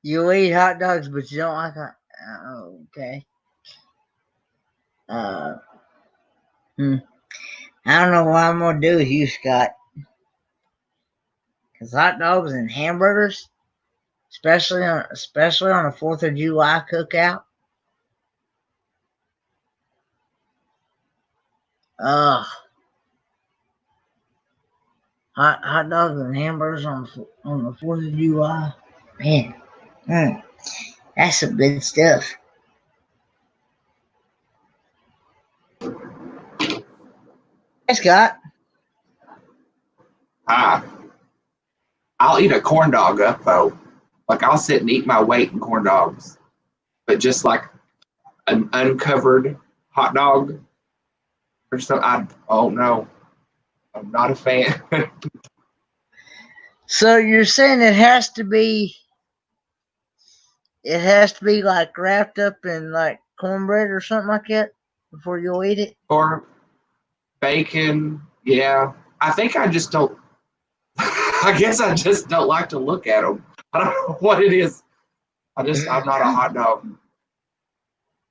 A: You eat hot dogs, but you don't like hot. Oh, okay. Uh, hmm. I don't know what I'm gonna do with you, Scott. Cause hot dogs and hamburgers, especially on the 4th of July cookout. Ugh, hot dogs and hamburgers on the 4th of July. Man, that's some good stuff. Hey, Scott.
C: Ah, I'll eat a corn dog up though. Like I'll sit and eat my weight in corn dogs, but just like an uncovered hot dog or something. Oh no, I'm not a fan.
A: So you're saying it has to be like wrapped up in like cornbread or something like that before you'll eat it?
C: Or bacon, yeah. I think I just don't. I guess I just don't like to look at them. I don't know what it is. I'm not a hot dog.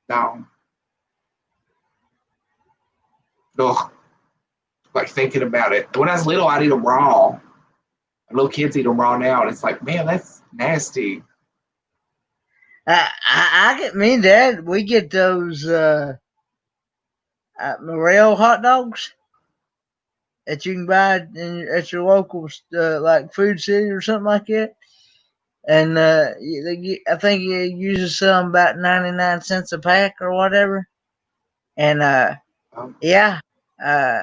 C: No. Ugh. Like thinking about it. When I was little, I'd eat them raw. Little kids eat them raw now, and it's like, man, that's nasty.
A: I get me and Dad. We get those Morel hot dogs that you can buy at your local like Food City or something like that. And I think it usually sell them about 99 cents a pack or whatever. And
C: Um,
A: yeah, uh,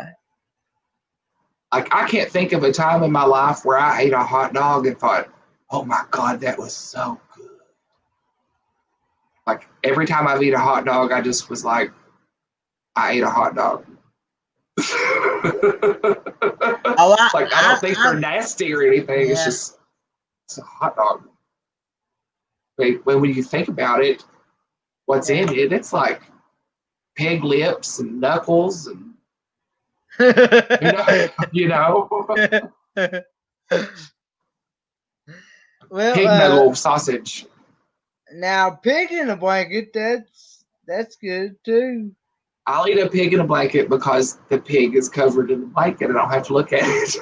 C: like I can't think of a time in my life where I ate a hot dog and thought, "Oh my god, that was so good." Like every time I've eaten a hot dog, I just was like, "I ate a hot dog."
A: oh,
C: Like I don't think they're nasty or anything.
A: yeah,
C: It's a hot dog. But when you think about it, what's
A: yeah.
C: in it? It's like pig lips and knuckles and you know.
A: Well,
C: Pig nugget sausage.
A: now pig in a blanket, that's good too.
C: I'll eat a pig in a blanket because the pig is covered in the blanket and I don't have to look at it.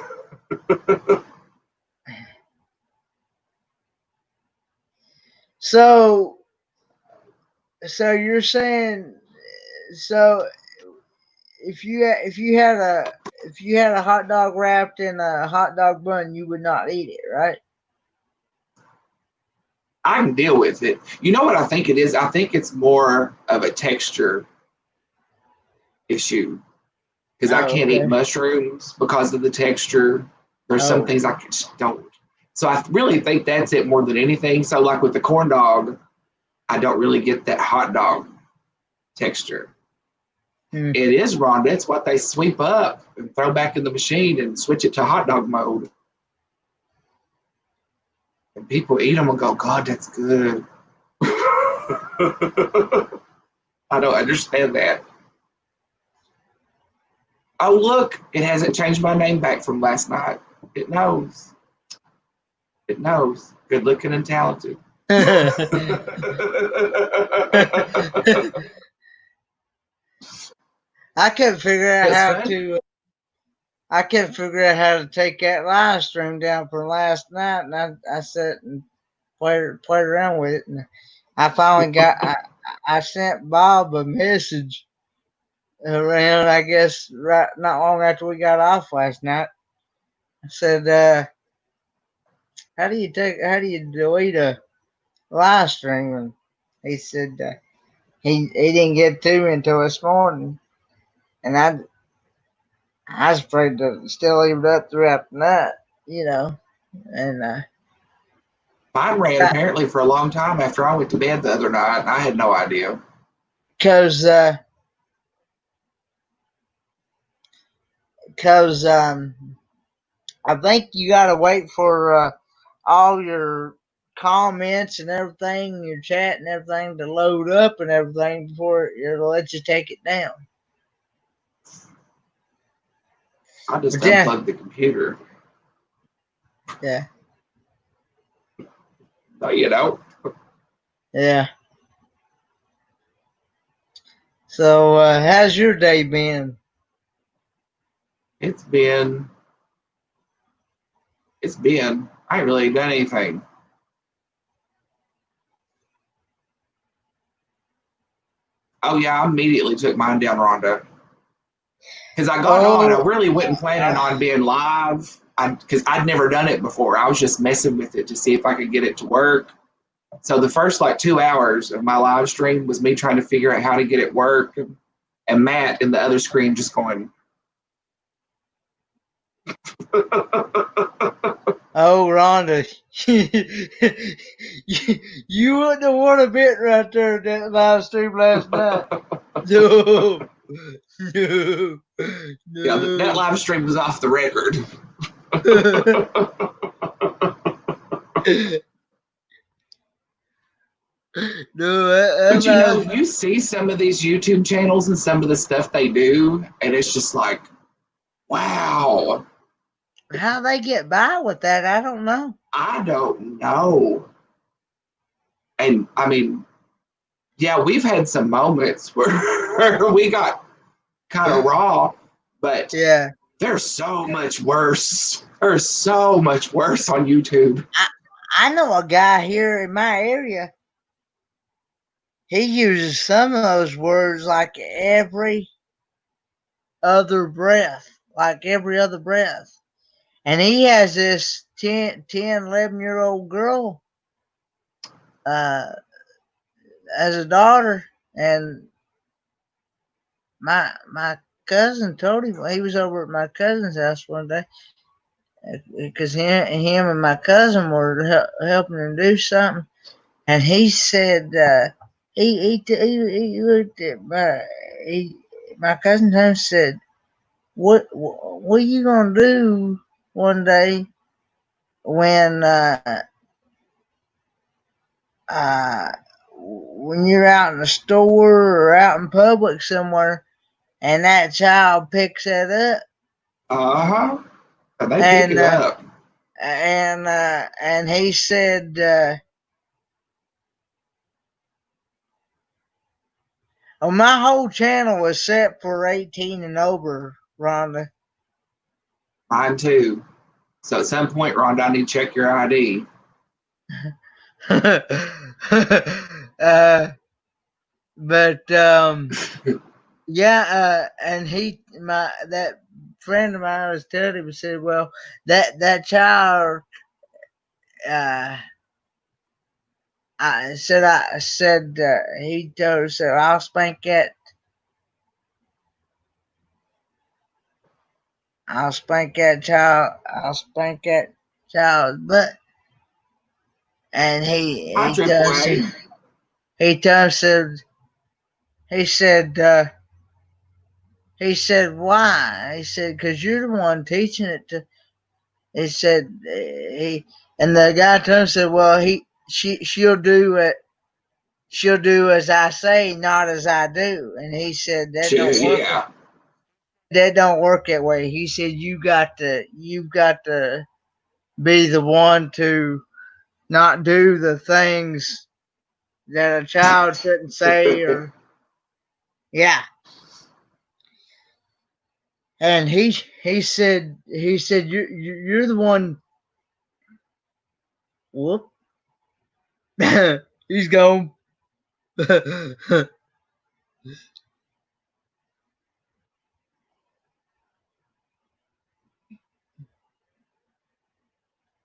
A: So, so you're saying, so if you had a hot dog wrapped in a hot dog bun, you would not eat it, right?
C: I can deal with it. You know what I think it is? I think it's more of a texture issue because I
A: Oh,
C: can't eat
A: okay.
C: mushrooms because of the texture. There's some
A: Oh,
C: things I just don't. So I really think that's it more than anything. So like with the corn dog, I don't really get that hot dog texture.
A: hmm.
C: It is, Rhonda. It's what they sweep up and throw back in the machine and switch it to hot dog mode. And people eat them and go, God, that's good. I don't understand that. Oh, look, it hasn't changed my name back from last night. It knows. It knows. Good looking and talented.
A: I couldn't figure out
C: It's
A: how
C: fun.
A: to. I couldn't figure out how to take that live stream down from last night, and I sat and played around with it, and I finally got. I sent Bob a message around, I guess, right not long after we got off last night. I said, how do you delete a live stream?" And he said he didn't get to me until this morning, and I was afraid to still leave it up throughout the night, you know, and
C: Mine ran apparently for a long time after I went to bed the other night, and I had no idea.
A: because I think you got to wait for all your comments and everything, your chat and everything to load up and everything before it'll let you take it down.
C: I just
A: But yeah,
C: unplugged the computer.
A: yeah,
C: So, you know,
A: yeah. So, how's your day been?
C: it's been, I ain't really done anything. Oh, yeah, I immediately took mine down, Rhonda. Because I got on, I
A: Oh,
C: really wasn't planning on being live because I'd never done it before. I was just messing with it to see if I could get it to work. So the first like 2 hours of my live stream was me trying to figure out how to get it work, and Matt in the other screen just going.
A: oh, Rhonda, you wouldn't have won a bit right there in that live stream last night. No, no,
C: Yeah, that
A: no.
C: live stream was off the record.
A: No,
C: But you know, you see some of these YouTube channels and some of the stuff they do, and it's just like, wow,
A: how they get by with that, I don't know.
C: I don't know. And I mean, yeah, we've had some moments where we got kind of raw, but
A: Yeah,
C: there's so much worse. There's so much worse on YouTube.
A: I know a guy here in my area. He uses some of those words like every other breath. And he has this 11-year-old girl uh, as a daughter. And my cousin told him, he was over at my cousin's house one day, because him and my cousin were helping him do something. And he said, he looked at my cousin and said, what are you gonna do one day when uh, when you're out in the store or out in public somewhere and that child picks that up
C: Uh huh. And they pick
A: and
C: it up.
A: and he said, "Oh, my whole channel was set for 18 and over, Rhonda."
C: Mine too. So at some point, Rhonda, I need to check your ID.
A: But yeah, and that friend of mine was telling him, said, "Well, that child." I said he told her, "So I'll spank that. I'll spank that child. I'll spank that child's butt." And
C: Hi, Triple A.
A: he does he said he said why? He said because you're the one teaching it to. He said he and the guy told him, said, "Well, she'll do it. She'll do as I say, not as I do." And he said that don't work.
C: Yeah.
A: That don't work that way. He said you've got to be the one to not do the things that a child shouldn't say, or yeah. And he said you're the one. Whoop. He's gone.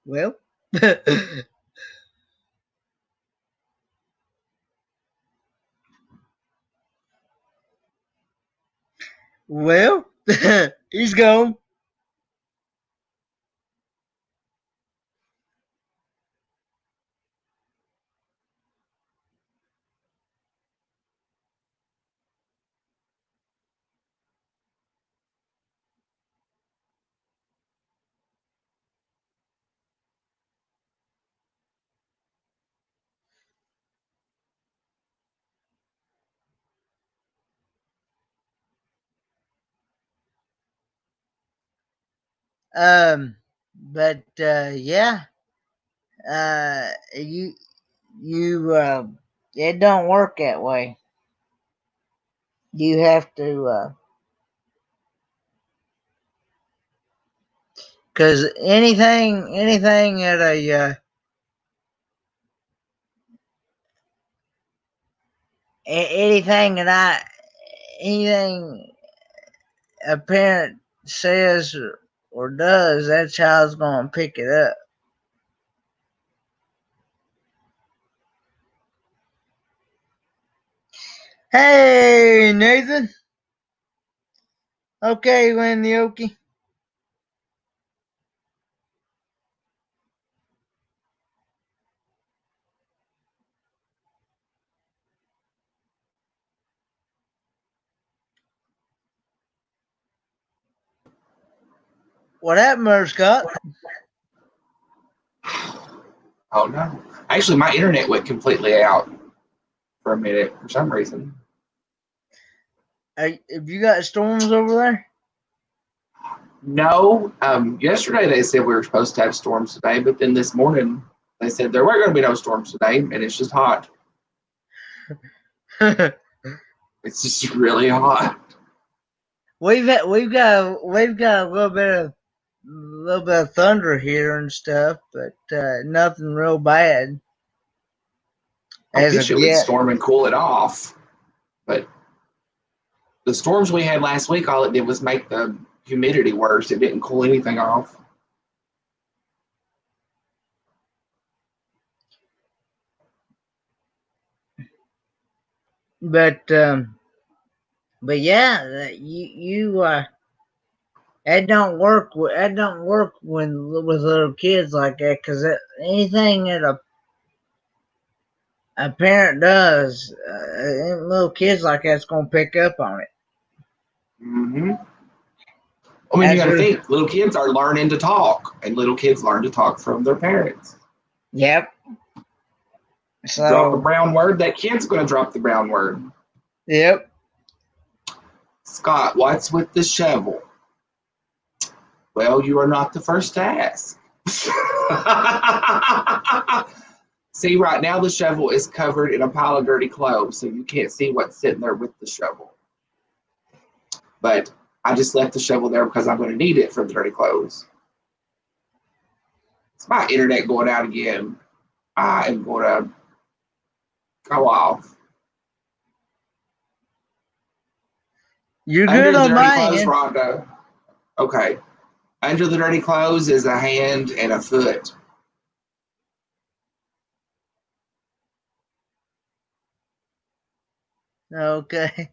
A: Well. Well, he's gone. But yeah, you it don't work that way. You have to, because anything at anything that anything a parent says or does, that child's gonna pick it up. Hey, Nathan. Okay, Wendy Okie. What happened there, Scott?
C: Oh no. Actually, my internet went completely out for a minute for some reason.
A: Have you got storms over there?
C: No. Yesterday they said we were supposed to have storms today, but then this morning they said there weren't going to be no storms today, and it's just hot. It's just really hot.
A: we've got a little bit of thunder here and stuff, but nothing real bad
C: I
A: as
C: wish
A: of
C: it would
A: yet.
C: storm and cool it off, but the storms we had last week, all it did was make the humidity worse. It didn't cool anything off.
A: But yeah, that don't work. That don't work when with little kids like that, because anything that a parent does, little kids like that's gonna pick up on it.
C: Mm-hmm. I mean, you
A: That's
C: got to
A: what.
C: think little kids are learning to talk, and little kids learn to talk from their parents.
A: Yep.
C: You drop a
A: So.
C: brown word, that kid's going to drop the brown word.
A: Yep.
C: Scott, what's with the shovel? Well, you are not the first to ask. See, right now the shovel is covered in a pile of dirty clothes, so you can't see what's sitting there with the shovel. But I just left the shovel there because I'm going to need it for the dirty clothes. It's my internet going out again. I am going to go off.
A: You're
C: Under
A: good
C: the
A: on
C: dirty
A: my
C: clothes,
A: end.
C: Rhonda. Okay. Under the dirty clothes is a hand and a foot.
A: Okay.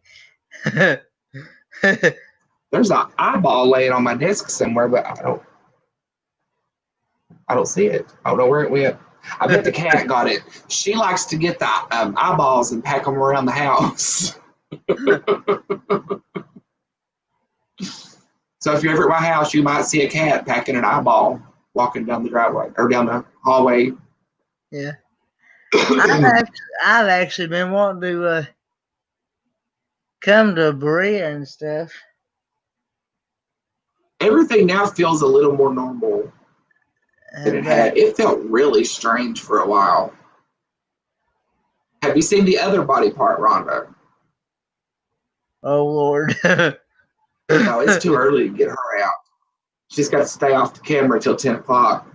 C: There's an eyeball laying on my desk somewhere, but I don't see it. I don't know where it went. I bet the cat got it. She likes to get the eyeballs and pack them around the house. So if you're ever at my house, you might see a cat packing an eyeball walking down the driveway or down the hallway.
A: Yeah. I've actually been wanting to come to Berea and stuff.
C: Everything now feels a little more normal than it had. It felt really strange for a while. Have you seen the other body part, Rhonda?
A: Oh, Lord.
C: No, it's too early to get her out. She's got to stay off the camera till 10 o'clock.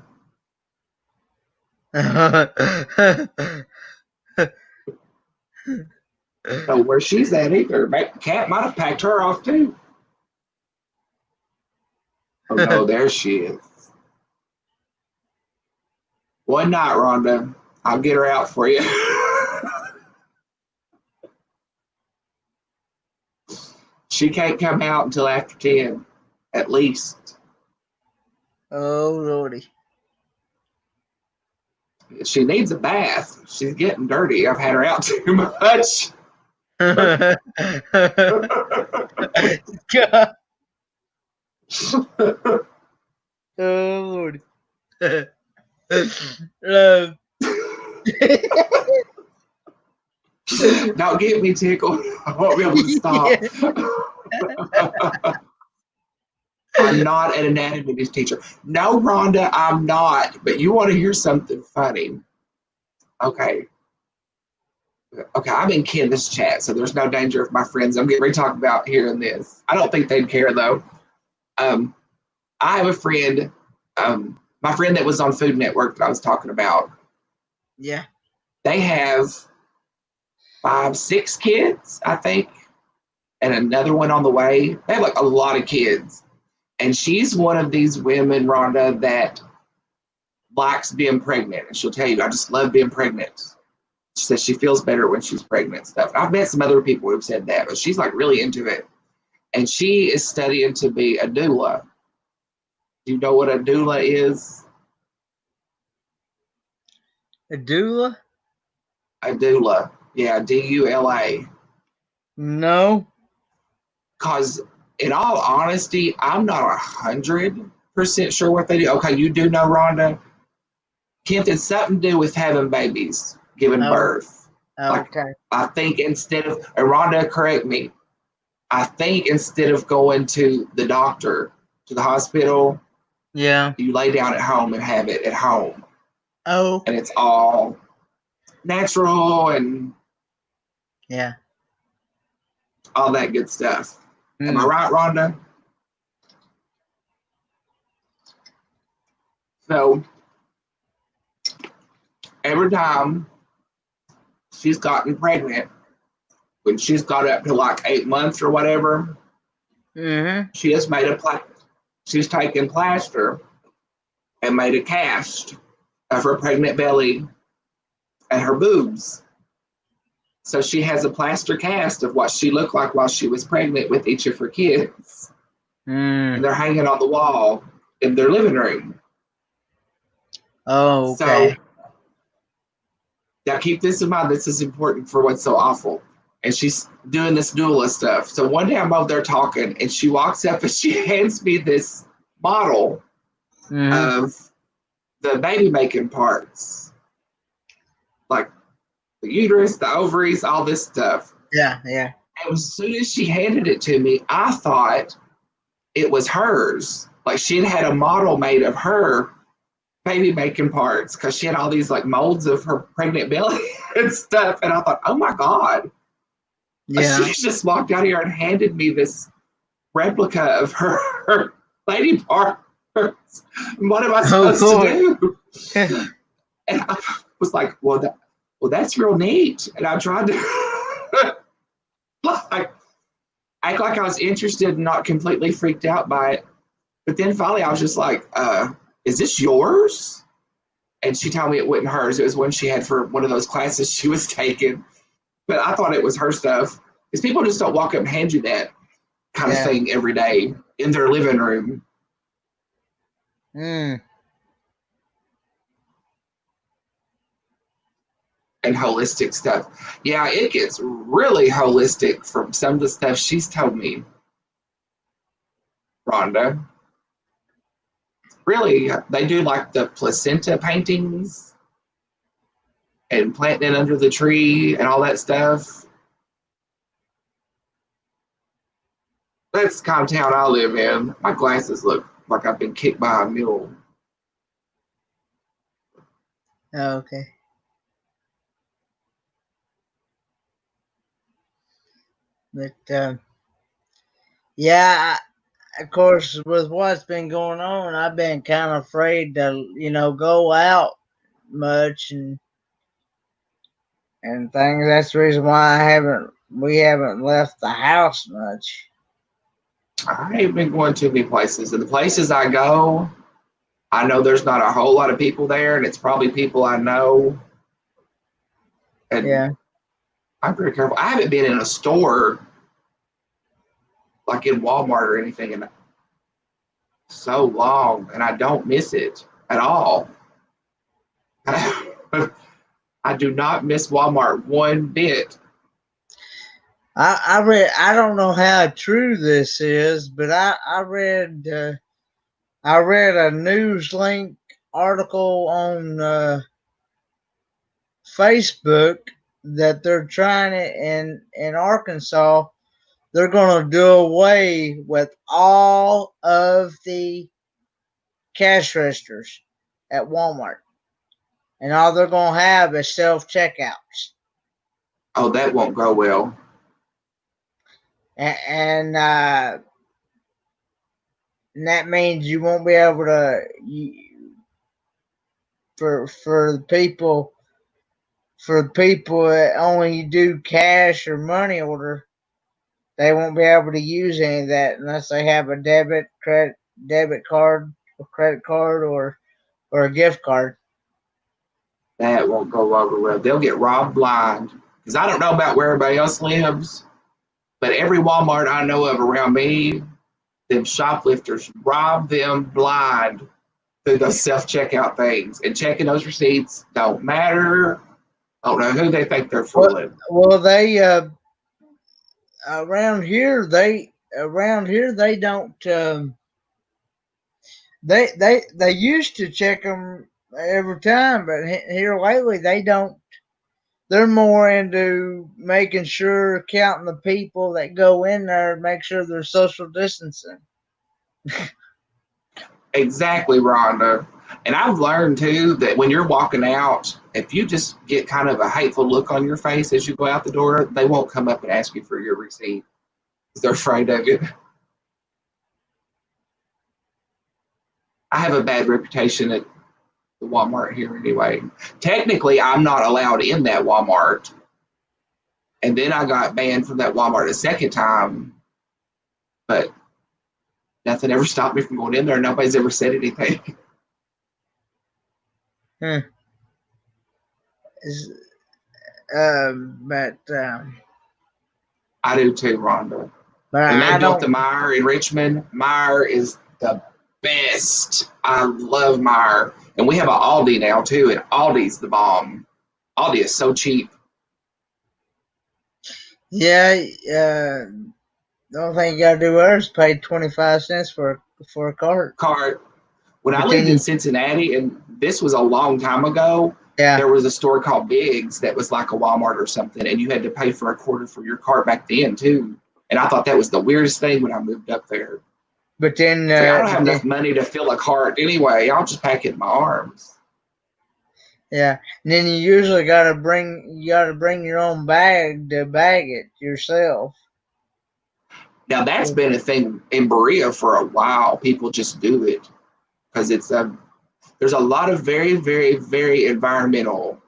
C: So where she's at either. Cat might have packed her off too. Oh no, there she is. One night, Rhonda. I'll get her out for you. She can't come out until after 10, at least.
A: Oh, Lordy.
C: She needs a bath. She's getting dirty. I've had her out too much.
A: God. Oh, Lordy.
C: Don't get me tickled. I won't be able to stop. I'm not an anatomy teacher. No, Rhonda, I'm not. But you want to hear something funny. Okay. Okay, I'm in Candace chat, so there's no danger of my friends I'm getting ready to talk about hearing this. I don't think they'd care, though. I have a friend, my friend that was on Food Network that I was talking about.
A: Yeah.
C: They have 5, 6 kids, I think, and another one on the way. They have like a lot of kids. And she's one of these women, Rhonda, that likes being pregnant. And she'll tell you, I just love being pregnant. She says she feels better when she's pregnant and stuff. I've met some other people who've said that, but she's like really into it. And she is studying to be a doula. Do you know what a doula is?
A: A doula?
C: A doula. Yeah, D-U-L-A.
A: No.
C: Because in all honesty, I'm not 100% sure what they do. Okay, you do know, Rhonda? Kent, it's something to do with having babies, giving birth.
A: Okay.
C: Like, I think instead of, and Rhonda, correct me, I think instead of going to the doctor, to the hospital,
A: Yeah.
C: you lay down at home and have it at home.
A: Oh.
C: And it's all natural and
A: Yeah.
C: all that good stuff. Am I right, Rhonda? So every time she's gotten pregnant, when she's got up to like 8 months or whatever, she has made she's taken plaster and made a cast of her pregnant belly and her boobs. So she has a plaster cast of what she looked like while she was pregnant with each of her kids. And they're hanging on the wall in their living room.
A: Oh, okay.
C: So now keep this in mind. This is important for what's so awful. And she's doing this doula stuff. So one day I'm over there talking, and she walks up and she hands me this model of the baby making parts, like the uterus, the ovaries, all this stuff.
A: Yeah, yeah.
C: And as soon as she handed it to me, I thought it was hers. Like she had a model made of her baby making parts because she had all these like molds of her pregnant belly and stuff. And I thought, oh my God.
A: Yeah.
C: She just walked out here and handed me this replica of her lady parts. What am I
A: Oh,
C: supposed to
A: boy.
C: do? And I was like, well, that's real neat. And I tried to like act like I was interested and not completely freaked out by it. But then finally I was just like, is this yours? And she told me it wasn't hers. It was one she had for one of those classes she was taking. But I thought it was her stuff. Because people just don't walk up and hand you that kind of
A: Yeah.
C: thing every day in their living room.
A: Mm.
C: And holistic stuff. Yeah, it gets really holistic from some of the stuff she's told me, Rhonda. Really, they do like the placenta paintings and planting it under the tree and all that stuff. That's the kind of town I live in. My glasses look like I've been kicked by a mule.
A: Okay. But yeah, of course, with what's been going on, I've been kind of afraid to, go out much and things. That's the reason why we haven't left the house much.
C: I ain't been going to many places, and the places I go, I know there's not a whole lot of people there, and it's probably people I know. And
A: Yeah.
C: I'm very careful. I haven't been in a store like in Walmart or anything in so long, and I don't miss it at all. I do not miss Walmart one bit.
A: I read. I don't know how true this is, but I read. I read a news link article on Facebook that they're trying it in Arkansas. They're going to do away with all of the cash registers at Walmart, and all they're going to have is self checkouts.
C: Oh, that won't go well.
A: And that means you won't be able to for people that only do cash or money order. They won't be able to use any of that unless they have a debit card, or credit card, or a gift card.
C: That won't go over well. They'll get robbed blind. Because I don't know about where everybody else lives, but every Walmart I know of around me, them shoplifters rob them blind through those self checkout things. And checking those receipts don't matter. I don't know who they think they're fooling.
A: Well, they around here they don't. They used to check them every time, but here lately they don't. They're more into making sure, counting the people that go in there, make sure they're social distancing.
C: Exactly, Rhonda. And I've learned too that when you're walking out, if you just get kind of a hateful look on your face as you go out the door, they won't come up and ask you for your receipt because they're afraid of you. I have a bad reputation at the Walmart here anyway. Technically, I'm not allowed in that Walmart. And then I got banned from that Walmart a second time, but nothing ever stopped me from going in there. Nobody's ever said anything.
A: Hmm. But
C: I do too, Rhonda.
A: but
C: And they
A: I
C: built the
A: don't.
C: Meijer in Richmond. Meijer is the best. I love Meijer. And we have an Aldi now too, and Aldi's the bomb. Aldi is so cheap.
A: Yeah. The only thing you gotta do there is pay 25 cents for a cart.
C: Cart. When I
A: But then
C: lived in Cincinnati, and this was a long time ago,
A: yeah.
C: there was a store called Biggs that was like a Walmart or something, and you had to pay for a quarter for your cart back then too. And I thought that was the weirdest thing when I moved up there.
A: But then,
C: See, I don't have enough money to fill a cart anyway. I'll just pack it in my arms.
A: yeah. And then you usually gotta bring your own bag to bag it yourself.
C: Now that's been a thing in Berea for a while. People just do it because there's a lot of very, very, very environmental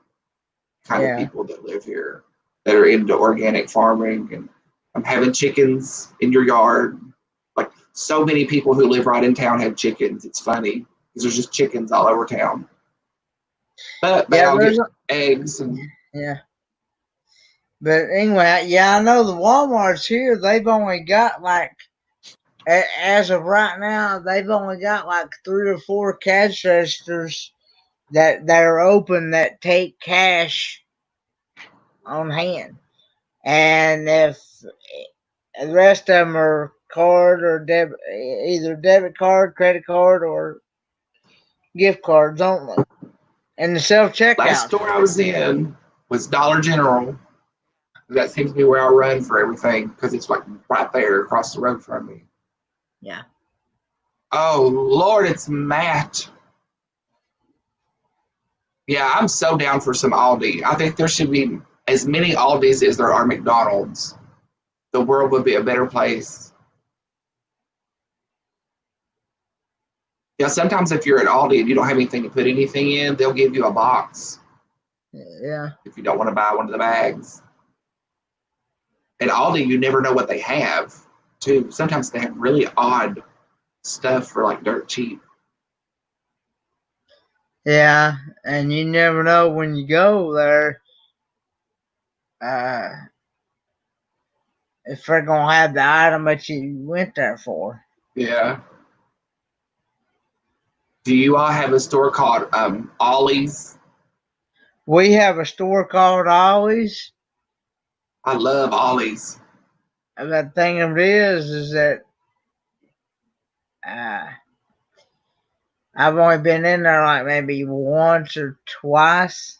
C: kind of people that live here that are into organic farming and having chickens in your yard. Like so many people who live right in town have chickens. It's funny because there's just chickens all over town. But they all get eggs and
A: yeah. But anyway, yeah, I know the Walmarts here. They've only got like, as of right now, they've only got like 3 or 4 cash registers that are open that take cash on hand, and if the rest of them are card or debit, either debit card, credit card, or gift cards only, and the self checkout.
C: Last store I was in was Dollar General. That seems to be where I run for everything because it's like right there across the road from me.
A: Yeah.
C: Oh Lord, it's Matt. Yeah, I'm so down for some Aldi. I think there should be as many Aldis as there are McDonald's. The world would be a better place. Yeah, sometimes if you're at Aldi and you don't have anything to put anything in, they'll give you a box.
A: Yeah.
C: If you don't want to buy one of the bags. At Aldi, you never know what they have, too. Sometimes they have really odd stuff for like dirt cheap.
A: Yeah, and you never know when you go there if they're gonna have the item that you went there for.
C: Yeah. Do you all have a store called Ollie's?
A: We have a store called Ollie's.
C: I love Ollie's.
A: And the thing of it is that I've only been in there like maybe once or twice.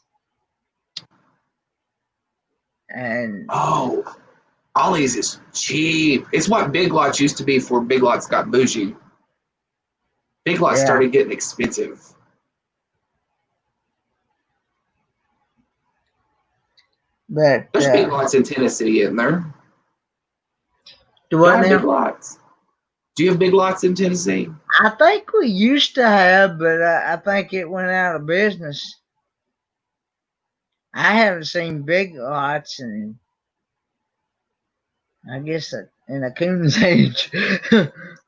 A: And
C: Ollie's is cheap. It's what Big Lots used to be before Big Lots got bougie. Big Lots started getting expensive.
A: But
C: there's Big Lots in Tennessee, isn't there?
A: Do what now?
C: Big Lots. Do you have Big Lots in Tennessee?
A: I think we used to have, but I think it went out of business. I haven't seen Big Lots in, I guess, in a coon's age.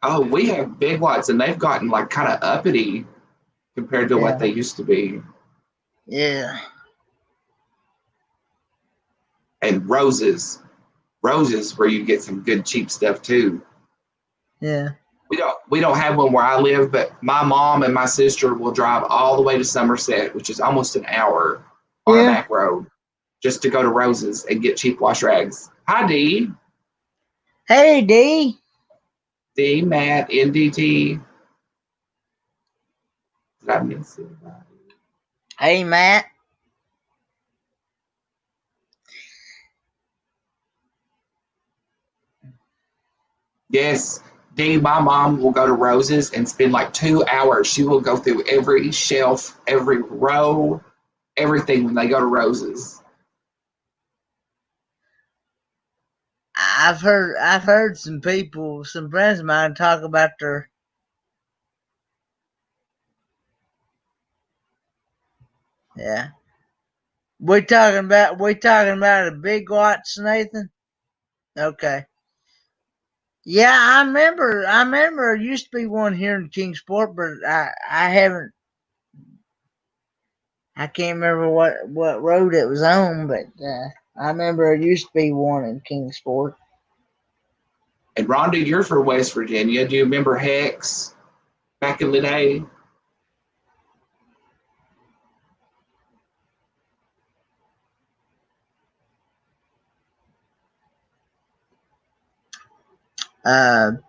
C: Oh, we have Big Lots, and they've gotten like kind of uppity compared to what they used to be.
A: Yeah.
C: And Roses, where you get some good cheap stuff too.
A: Yeah.
C: We don't have one where I live, but my mom and my sister will drive all the way to Somerset, which is almost an hour on a back road, just to go to Roses and get cheap wash rags. Hi, Dee.
A: Hey, Dee.
C: Dee, Matt, NDT. Did I miss it?
A: Hey, Matt.
C: Yes. Dee, my mom will go to Roses and spend like 2 hours. She will go through every shelf, every row, everything when they go to Roses.
A: I've heard some friends of mine talk about their We talking about a Big Lots, Nathan? Okay. Yeah, I remember there used to be one here in Kingsport, but I haven't. I can't remember what road it was on, but I remember there used to be one in Kingsport.
C: And Rhonda, you're from West Virginia. Do you remember Hex back in the day?
A: And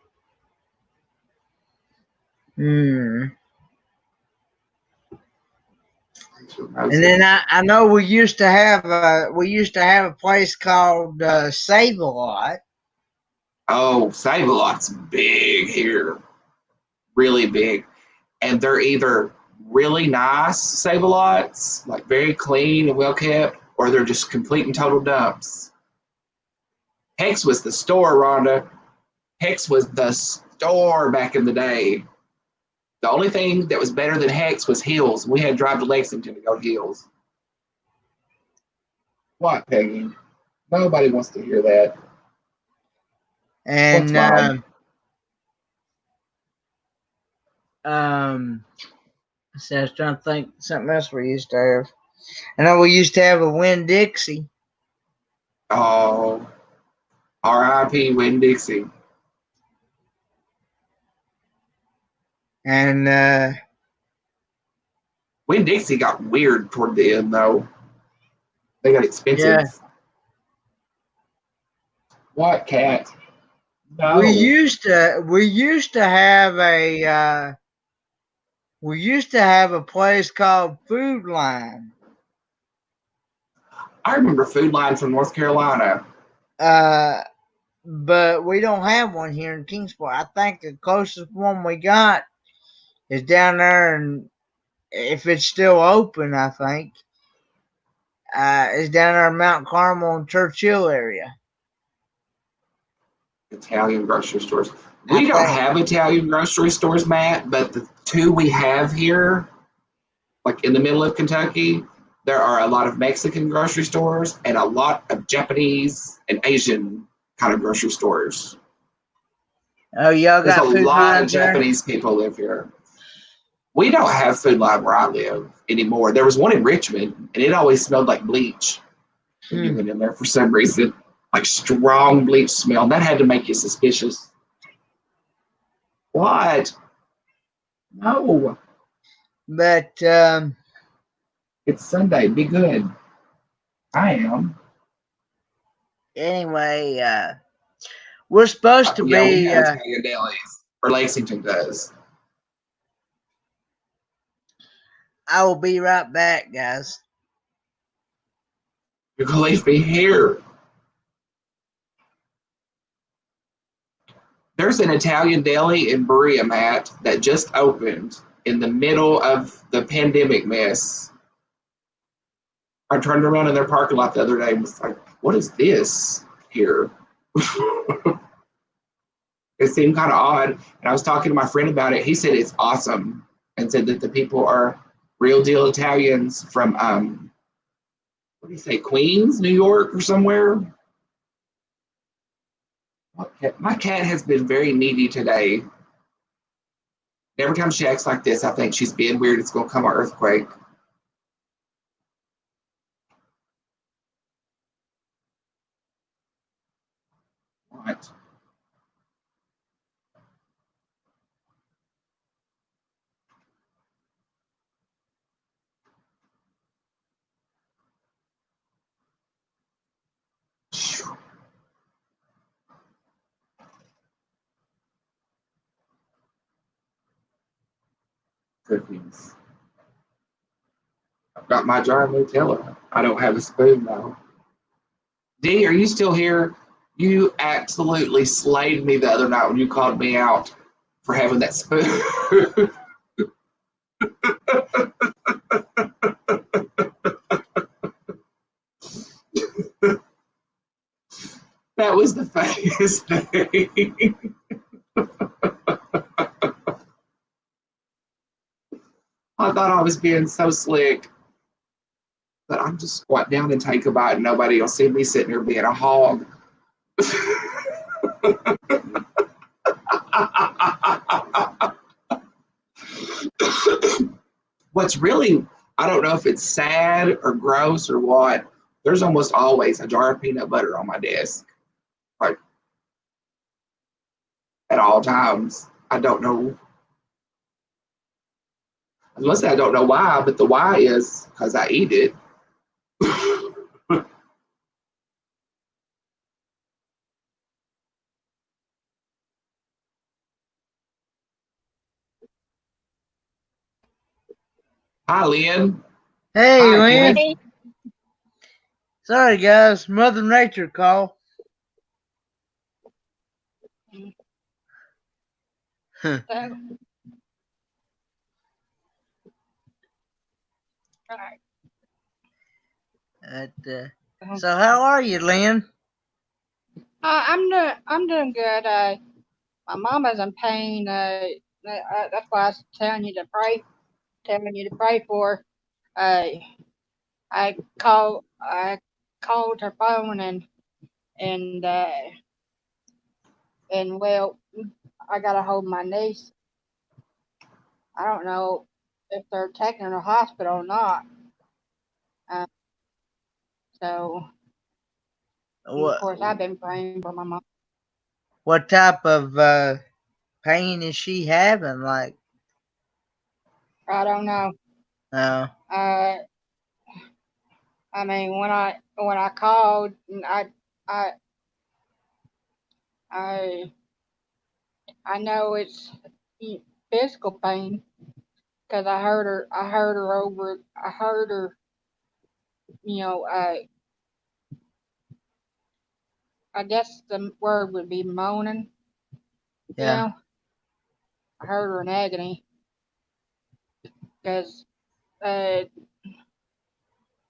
A: then I know we used to have a place called Save a Lot.
C: Oh, Save a Lot's big here. really big. And they're either really nice Save-A-Lots, like very clean and well kept, or they're just complete and total dumps. Hex was the store, Rhonda. Hex was the store back in the day. The only thing that was better than Hex was Hills. We had to drive to Lexington to go to Hills. What, Peggy? Nobody wants to hear that.
A: And
C: What's
A: so I was trying to think something else we used to have. I know we used to have a Winn-Dixie.
C: Oh, R.I.P. Winn-Dixie.
A: And
C: Winn-Dixie got weird toward the end, though. They got expensive.
A: yeah,
C: What, Cat? No.
A: we used to have a place called Food Line.
C: I remember Food Line from North Carolina.
A: But we don't have one here in Kingsport. I think the closest one we got is down there, and if it's still open, I think it's down there in Mount Carmel and Churchill area.
C: Italian grocery stores. We don't have Italian grocery stores, Matt, but the two we have here, like in the middle of Kentucky, there are a lot of Mexican grocery stores and a lot of Japanese and Asian kind of grocery stores.
A: Oh, y'all
C: There's
A: got
C: a
A: Food
C: lot
A: Line
C: of Japanese people live here. We don't have Food Line where I live anymore. There was one in Richmond, and it always smelled like bleach when you went in there for some reason. Like strong bleach smell. And that had to make you suspicious. What? No.
A: But
C: It's Sunday. Be good. I am.
A: anyway, we're supposed to
C: Yeah, we
A: be.
C: have Italian delis. Or Lexington does.
A: I will be right back, guys.
C: You're going to leave me here. There's an Italian deli in Berea, Matt, that just opened in the middle of the pandemic mess. I turned around in their parking lot the other day and was like, what is this here? It seemed kind of odd. And I was talking to my friend about it. He said it's awesome and said that the people are real deal Italians from, what do you say, Queens, New York or somewhere? My cat has been very needy today. Every time she acts like this, I think she's being weird. It's going to come an earthquake. What? Cookies. I've got my jar of Nutella. I don't have a spoon though. Dee, are you still here? You absolutely slayed me the other night when you called me out for having that spoon. That was the funniest thing. I thought I was being so slick. But I'm just squat down and take a bite and nobody will see me sitting here being a hog. What's really, I don't know if it's sad or gross or what, there's almost always a jar of peanut butter on my desk. Like, at all times. I don't know. I was going to say I don't know why, but the why is because I eat it. Hi, Lynn.
A: Hey,
C: Hi,
A: Lynn.
C: Kenneth.
A: Sorry, guys. Mother Nature call.
D: Right.
A: So how are you, Lynn?
D: I'm doing good. My mama's in pain. That's why I was telling you to pray for. Uh, I called her phone and and well, I got a hold of my niece. I don't know if they're taking her to the hospital or not. Uh, so, and of
A: What
D: course, I've been praying for my mom.
A: what type of pain is she having? Like,
D: I don't know.
A: uh,
D: Uh, I mean, when I called, I I I know it's physical pain because I heard her, you know, I guess the word would be moaning, you
A: yeah,
D: know. I heard her in agony because uh,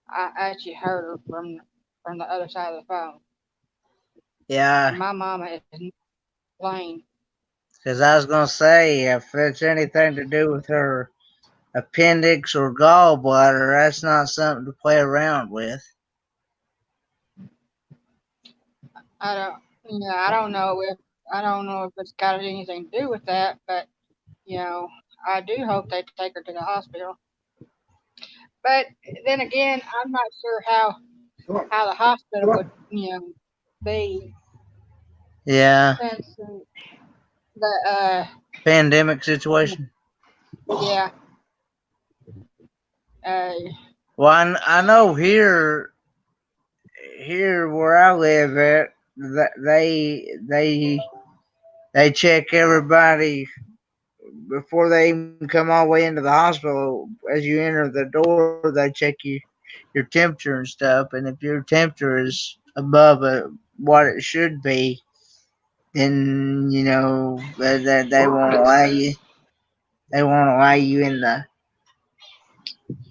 D: I actually heard her from the other side of the phone,
A: yeah.
D: and my mama is playing.
A: Because I was gonna say if it's anything to do with her appendix or gallbladder, that's not something to play around with.
D: I don't, I don't know if it's got anything to do with that, but you know, I do hope they take her to the hospital. But then again, I'm not sure how the hospital would, be
A: Yeah,
D: since the
A: pandemic situation.
D: yeah, uh,
A: Well, I know here where I live at, that they check everybody before they even come all the way into the hospital. As you enter the door, they check your temperature and stuff, and if your temperature is above what it should be, then they won't allow you. They won't allow you in the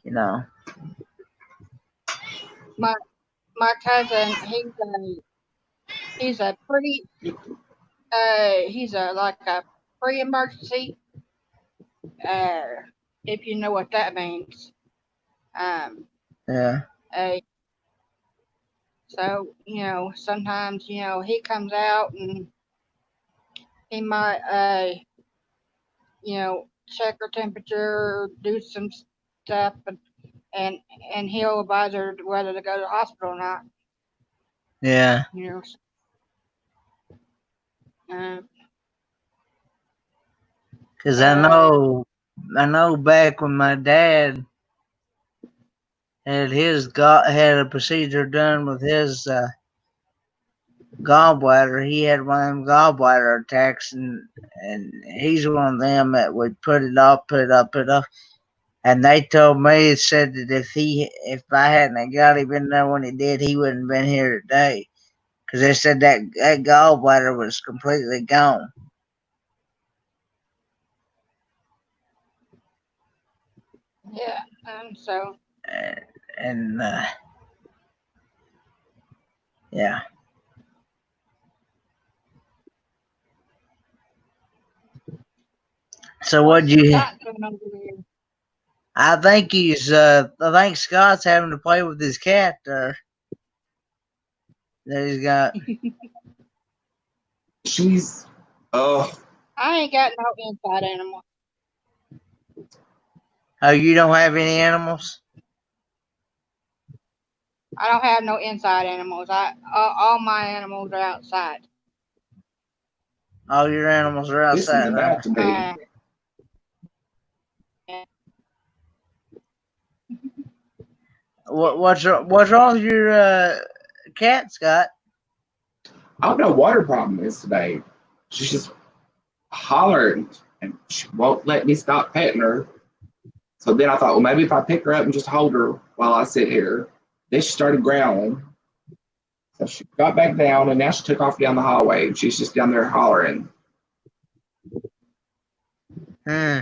A: you know.
D: my my cousin, he's a pretty he's a like a pre-emergency, uh, if you know what that means. Um,
A: Yeah,
D: uh, so sometimes he comes out and he might check her temperature, do some stuff, and and he'll advise her whether to go to the hospital or not.
A: yeah.
D: You know, uh,
A: Because
D: uh,
A: I know back when my dad had a procedure done with his gallbladder. He had one of them gallbladder attacks, and he's one of them that would put it off, put it off, put it off. And they told me, said that if I hadn't got him in there when he did, he wouldn't have been here today. Because they said that gallbladder was completely gone.
D: yeah, so
A: And yeah. So what
D: what's
A: you?
D: Scott doing over there?
A: I think Scott's having to play with his cat there that he's got.
C: She's oh
D: I ain't got no inside animal.
A: Oh, you don't have any animals?
D: I don't have no inside animals. All my animals are outside.
A: All your animals are
C: this one's
A: outside, huh?
C: about to be.
D: Yeah.
A: What's wrong with your cat, Scott?
C: I don't know what her problem is today. She's just hollering and she won't let me stop petting her. So then I thought, well, maybe if I pick her up and just hold her while I sit here. Then she started growling. So she got back down and now she took off down the hallway and she's just down there hollering.
A: Hmm.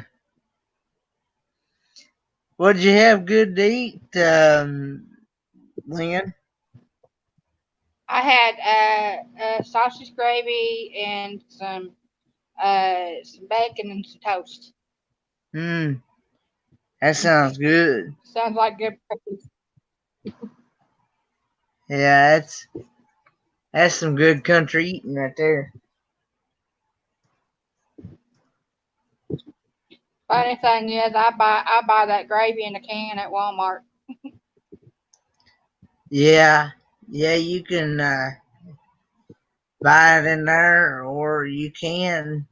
A: What'd you have good to eat, Lynn?
D: I had sausage gravy and some bacon and some toast.
A: Hmm, that sounds good.
D: Sounds like good breakfast.
A: Yeah, that's some good country eating right there.
D: Funny thing is, I buy that gravy in a can at Walmart.
A: Yeah, yeah, you can buy it in there, or you can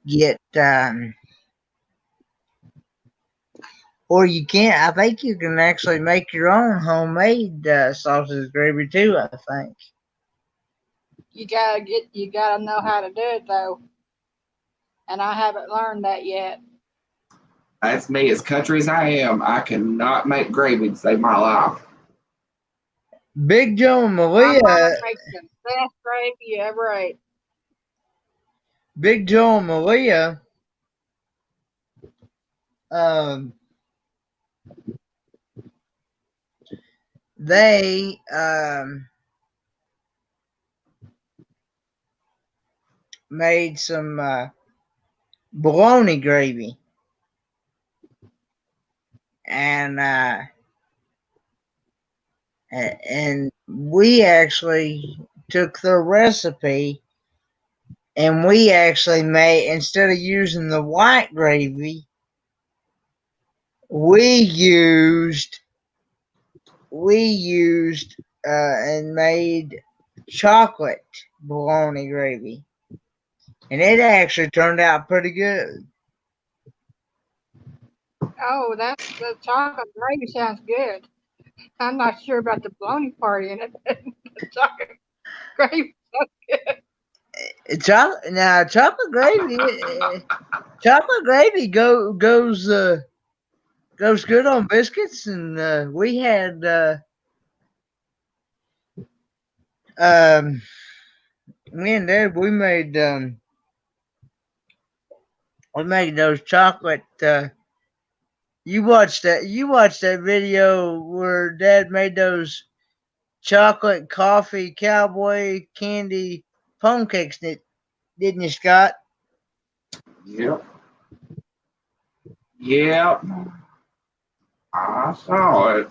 A: get, or you can't. I think you can actually make your own homemade sausage gravy too. I think.
D: You gotta know how to do it though, and I haven't learned that yet.
C: That's me. As country as I am, I cannot make gravy to save my life.
A: Big Joe and
D: My mama
A: Malia,
D: makes the best gravy you ever ate.
A: Big Joe and Malia, um, they made some bologna gravy, and and we actually took their recipe, and we actually made, instead of using the white gravy, we used and made chocolate bologna gravy, and it actually turned out pretty good.
D: Oh, that the chocolate gravy sounds good. I'm not sure about the bologna part in it. The chocolate gravy sounds good.
A: Chocolate gravy, chocolate gravy goes good on biscuits, and we had um, me and Dad, we made those chocolate. You watched that video where Dad made those chocolate coffee cowboy candy pancakes, didn't you, Scott?
C: Yep. Yep. I saw it.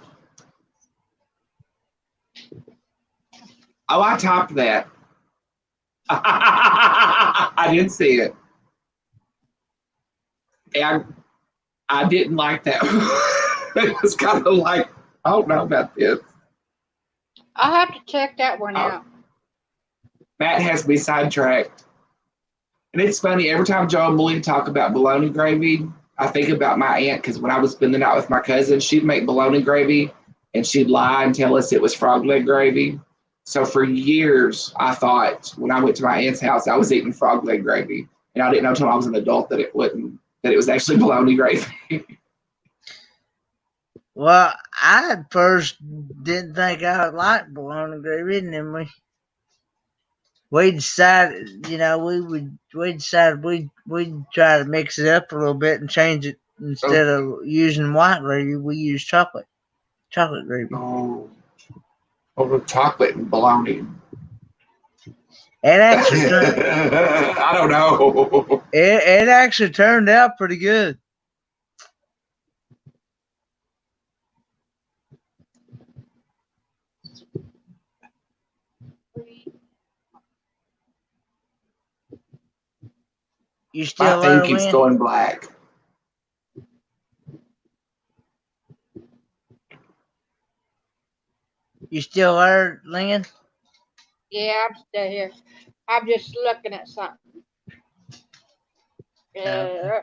C: Oh, I topped that. I did see it. And I didn't like that. It was kind of like, I don't know about this.
D: I'll have to check that one
C: Oh,
D: out.
C: Matt has me sidetracked. And it's funny, every time Joe and Malia talk about bologna gravy, I think about my aunt because when I was spending the night with my cousin, she'd make bologna gravy and she'd lie and tell us it was frog leg gravy. So for years, I thought when I went to my aunt's house, I was eating frog leg gravy. And I didn't know until I was an adult that it was actually bologna gravy.
A: Well, I at first didn't think I would like bologna gravy, and then we decided, we decided we'd try to mix it up a little bit and change it. Instead of using white gravy, we use chocolate gravy.
C: Oh, over chocolate and bologna.
A: It actually
C: I don't know.
A: it actually turned out pretty good. You
C: My
A: still
C: thing
A: there,
C: keeps
A: Lynn?
C: going black.
A: You still there, Lynn?
D: Yeah, I'm still here. I'm just looking at something.
A: Okay.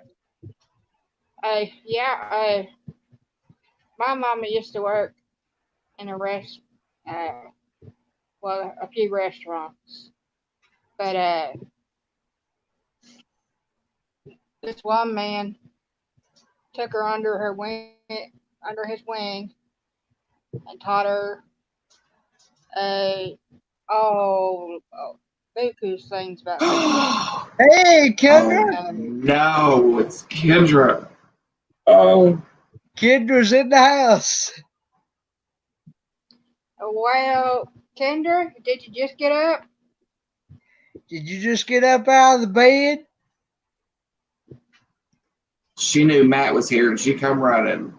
D: Uh, yeah, my mama used to work in uh, a few restaurants, but this one man took her under his wing, and taught her uh, oh, buku things about cooking.
A: Hey,
C: Oh
A: Kendra.
D: Um,
C: no, it's Kendra. Oh,
A: Kendra's in the house.
D: Well, Kendra, did you just get up?
A: Did you just get up out of the bed?
C: she knew Matt was here and she come running.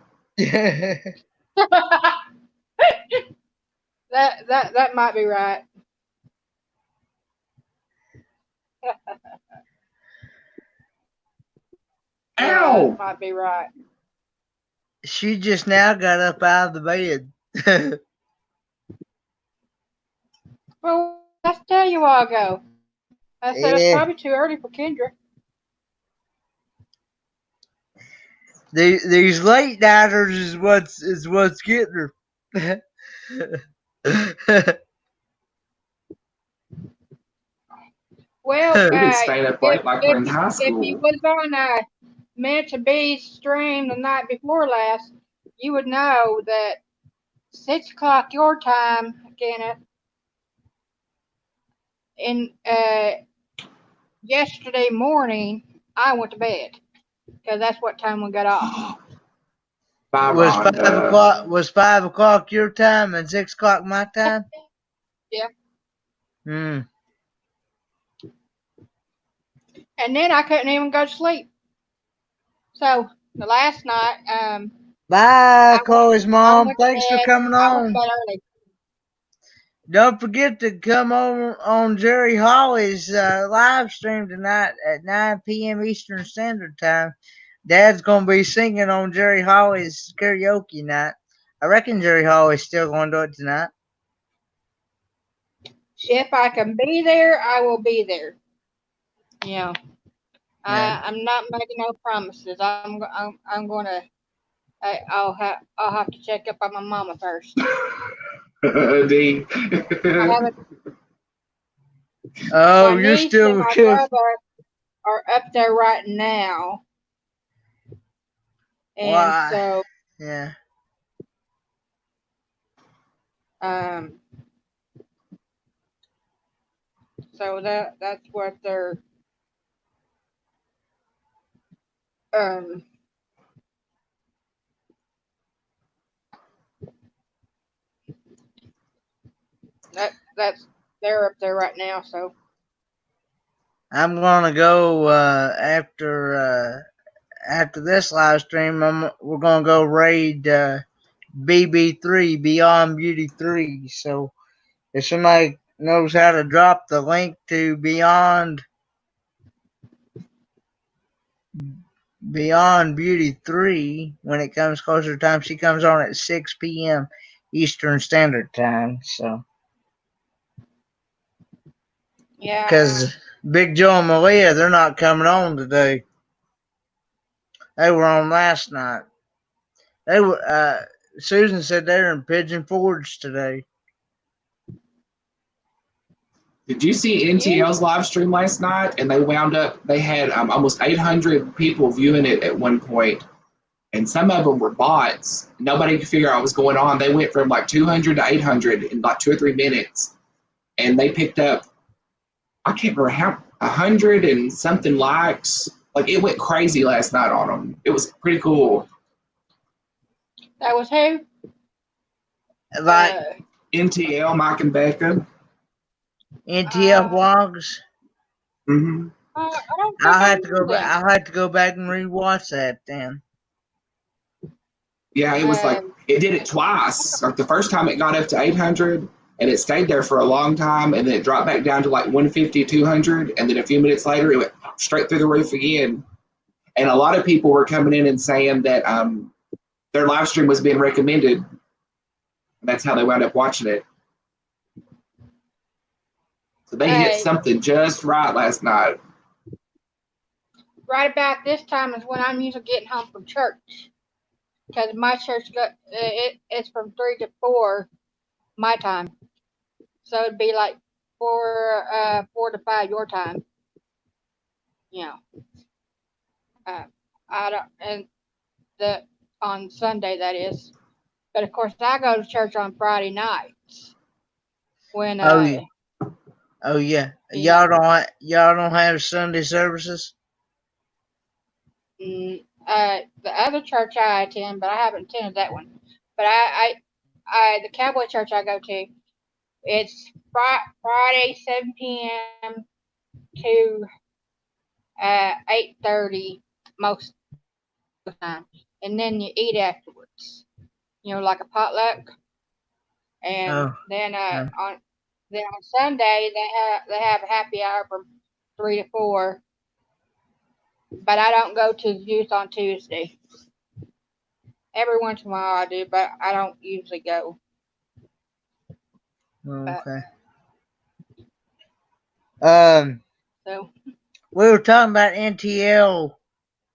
D: That might be right. Yeah,
C: Ow!
D: that might be right.
A: She just now got up out of the bed.
D: Well, let's tell you a while ago. I said it's
A: Yeah.
D: probably too early for Kendra.
A: These late nighters is what's getting her.
D: Well,
C: We've been staying up late like we're in high
D: if you
C: school.
D: was on Mental B's stream the night before last, you would know that 6 o'clock your time, Kenneth, in yesterday morning, I went to bed because that's what time we got off.
C: Bye,
A: was
C: Rhonda.
A: 5 o'clock your time and 6 o'clock my time?
D: Yeah.
A: Hmm.
D: And then I couldn't even go to sleep. So the last night,
A: Bye, Chloe's
D: I
A: mom.
D: went to
A: Thanks for
D: bed.
A: coming
D: I went to
A: on.
D: bed early.
A: Don't forget to come on Jerry Holly's live stream tonight at 9 p.m. Eastern Standard Time. Dad's going to be singing on Jerry Holly's karaoke night. I reckon Jerry Holly's still going to do it tonight.
D: If I can be there, I will be there. You know,
A: Yeah.
D: I'm not making no promises. I'm gonna. I'll have to check up on my mama first.
C: D.
D: I haven't.
A: Oh,
D: My
A: you're
D: niece and
A: still
D: my
A: good.
D: brother are up there right now, and
A: Why?
D: so
A: Yeah.
D: um, so that's what they're um. That's they're up there right now. So
A: I'm going to go after this live stream. We're going to go raid BB3, Beyond Beauty 3. So if somebody knows how to drop the link to Beyond Beauty 3 when it comes closer to time, she comes on at 6 p.m. Eastern Standard Time. So,
D: yeah,
A: because Big Joe and Malia, they're not coming on today. They were on last night. They were. Susan said they're in Pigeon Forge today.
C: Did you see
D: yeah.
C: NTL's live stream last night? And they wound up, they had almost 800 people viewing it at one point, and some of them were bots. Nobody could figure out what was going on. They went from like 200 to 800 in like 2 or 3 minutes, and they picked up, I can't remember how, 100 and something likes. Like it went crazy last night on them. It was pretty cool.
D: That was who?
A: Like
C: NTL, Mike and Becca.
A: NTF Vlogs.
C: Mm-hmm.
D: I don't think I knew them.
A: I'll have to go back and rewatch that then.
C: Yeah, it was like, it did it twice. Like the first time it got up to 800 and it stayed there for a long time, and then it dropped back down to like 150, 200, and then a few minutes later it went straight through the roof again. And a lot of people were coming in and saying that their live stream was being recommended. That's how they wound up watching it. So they hit something just right last night.
D: Right about this time is when I'm usually getting home from church, because my church it's from 3 to 4 my time, so it'd be like 4 to 5 your time. You know, I don't and the on Sunday that is, but of course I go to church on Friday nights when
A: Oh yeah.
D: you know
A: Y'all don't have Sunday services?
D: The other church I attend, but I haven't attended that one. But the Cowboy church I go to, it's Friday 7 p.m. to 8:30 most time, and then you eat afterwards. Like a potluck, and
A: Oh,
D: then
A: no.
D: on Sunday they have happy hour from 3 to 4. But I don't go to the youth on Tuesday. Every once in a while I do, but I don't usually go. But
A: Okay. Um,
D: so
A: we were talking about NTL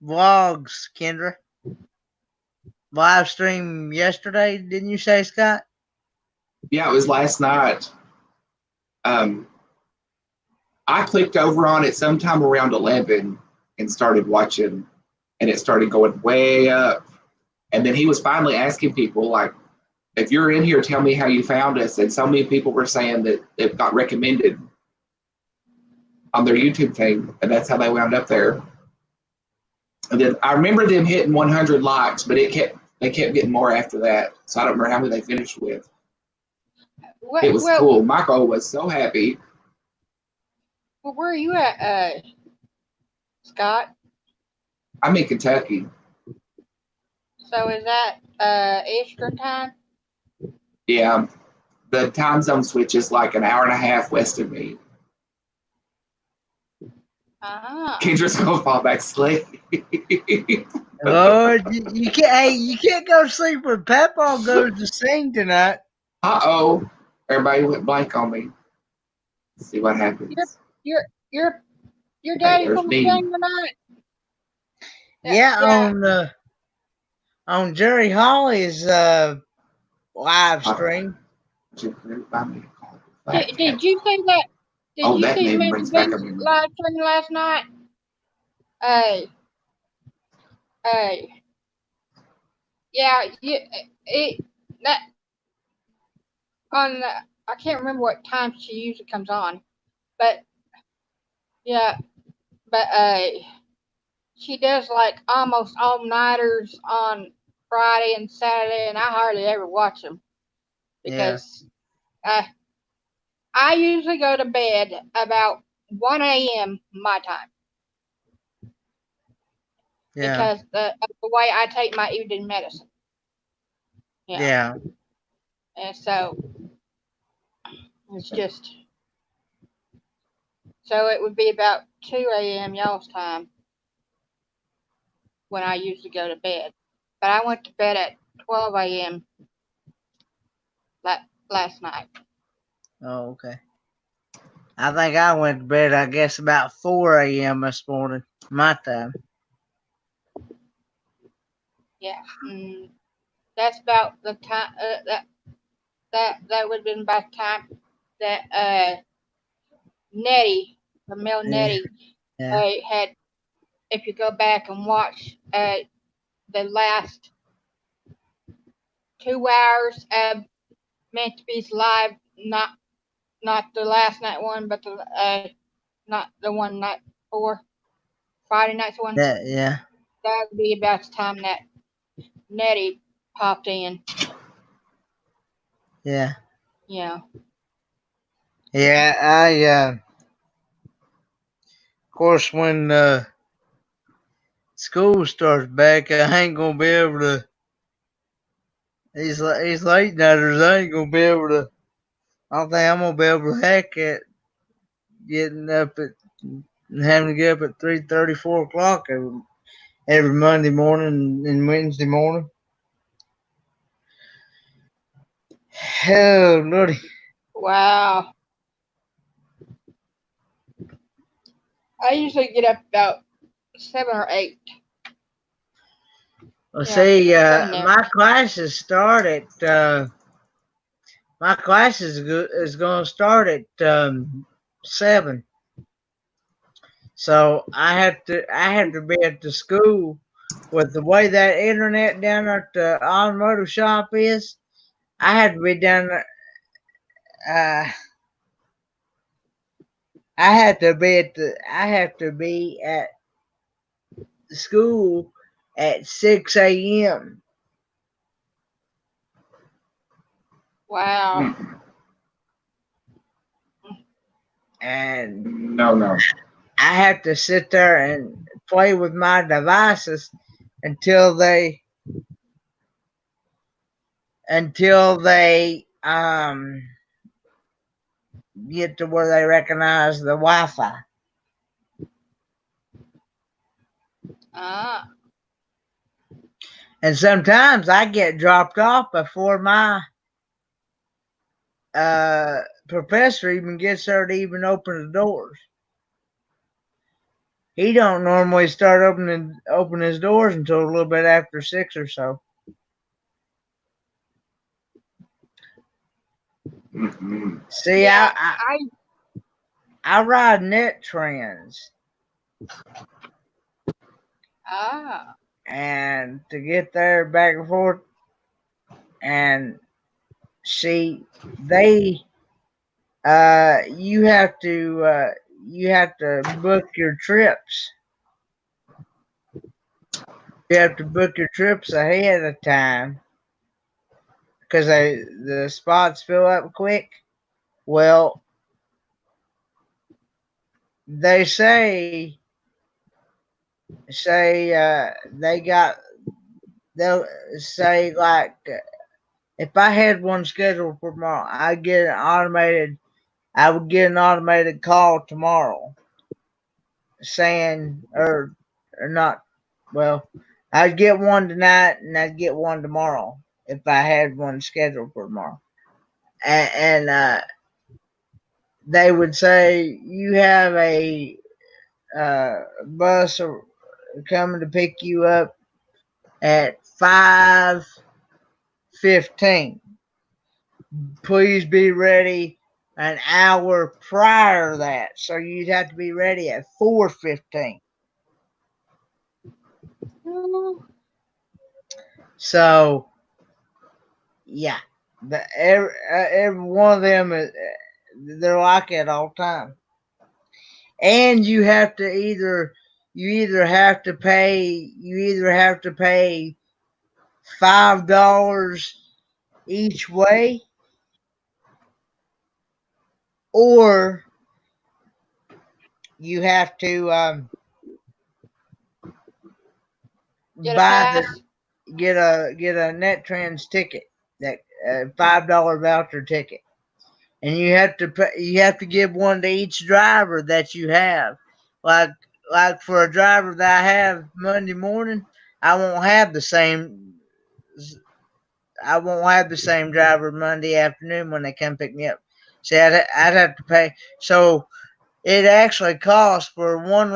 A: vlogs, Kendra. Live stream yesterday, didn't you say, Scott?
C: Yeah, it was last night. Um, I clicked over on it sometime around 11 and started watching, and it started going way up. And then he was finally asking people, like, if you're in here, tell me how you found us. And so many people were saying that it got recommended on their YouTube thing, and that's how they wound up there. And then I remember them hitting 100 likes, but they kept getting more after that. So I don't remember how many they finished with. It was
D: well,
C: cool. Michael was so happy.
D: where are you at, Scott?
C: I'm in Kentucky.
D: So is that Eastern time?
C: Yeah, the time zone switch is like an hour and a half west of me.
D: Ah.
C: Kendra's gonna fall back asleep.
A: Lord, you can't. Hey, you can't go to sleep when Papa goes to sing tonight.
C: Uh-oh. Everybody went blank on me. Let's see what
D: Your
C: happens.
D: your your your
C: Hey,
D: daddy's
C: there's
D: gonna
C: me.
D: sing tonight. Yeah,
A: Yeah,
D: yeah.
A: on Jerry Holly's live
C: Uh,
A: stream.
D: Did you see that? Did
C: Oh,
D: you
C: that
D: see
C: name
D: Mr.
C: brings back a
D: Ben's
C: memory.
D: live stream last night? Hey, hey. Yeah, it that on the, I can't remember what time she usually comes on, but yeah, but she does like almost all nighters on Friday and Saturday, and I hardly ever watch them
A: Yeah,
D: because uh, I usually go to bed about 1 a.m. my time
A: yeah,
D: because of the way I take my evening medicine. Yeah,
A: yeah.
D: and so it's just so it would be about 2 a.m. y'all's time when I usually go to bed. But I went to bed at 12 a.m. Last night.
A: Oh, okay. I think I went to bed, I guess, about 4 a.m. this morning, my time.
D: Yeah, that's about the time that would have been about the time that Nettie, Mel
A: Yeah,
D: Nettie,
A: yeah,
D: had. If you go back and watch the last 2 hours of Meant to Be's live, not the last night one, but the not the one night before Friday night's one.
A: yeah,
D: That would be about the time that Nettie popped in.
A: yeah.
D: Yeah.
A: Yeah, of course, when school starts back, I ain't gonna be able to. These late nighters, I ain't gonna be able to. I don't think I'm gonna be able to hack it getting up at having to get up at 3:30, 4 o'clock every Monday morning and Wednesday morning. Oh lordy.
D: Wow. I usually get up about 7 or 8.
A: Well,
D: Yeah,
A: see,
D: from there.
A: my classes start at my classes is going to start at 7. So I have to be at the school with the way that internet down at the automotive shop is. I have to be down there. I have to be at the school at 6 a.m.
D: Wow.
A: And
C: No.
A: I have to sit there and play with my devices until they get to where they recognize the Wi-Fi.
D: Ah.
A: And sometimes I get dropped off before my professor even gets there to even open the doors. He don't normally start open his doors until a little bit after 6 or so. See,
D: Yeah.
A: I ride net trends,
D: Ah.
A: and to get there back and forth, and see, they you have to book your trips. You have to book your trips ahead of time because the spots fill up quick. Well, they they'll say like if I had one scheduled for tomorrow, I would get an automated call tomorrow saying or not well, I'd get one tonight and I'd get one tomorrow if I had one scheduled for tomorrow. And they would say you have a bus coming to pick you up at 5:15. Please be ready an hour prior to that. So you'd have to be ready at 4:15. So yeah, every one of them they're like that all the time. And you either have to pay $5 each way, or you have to
D: Get a
A: buy
D: pass.
A: get a NetTrans ticket, that $5 voucher ticket, and you have to give one to each driver that you have. Like for a driver that I have Monday morning, I won't have the same. I won't have the same driver Monday afternoon when they come pick me up. See, I'd have to pay. So it actually costs for one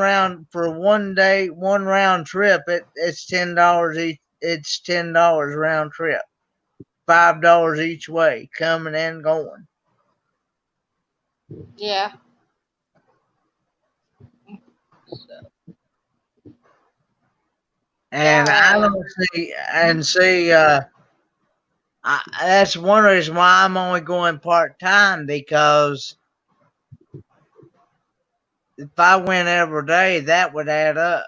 A: day, one round trip. It's $10 each. It's $10 round trip. $5 each way, coming and going.
D: Yeah.
A: And I
D: Yeah.
A: don't see. That's one reason why I'm only going part time, because if I went every day, that would add up.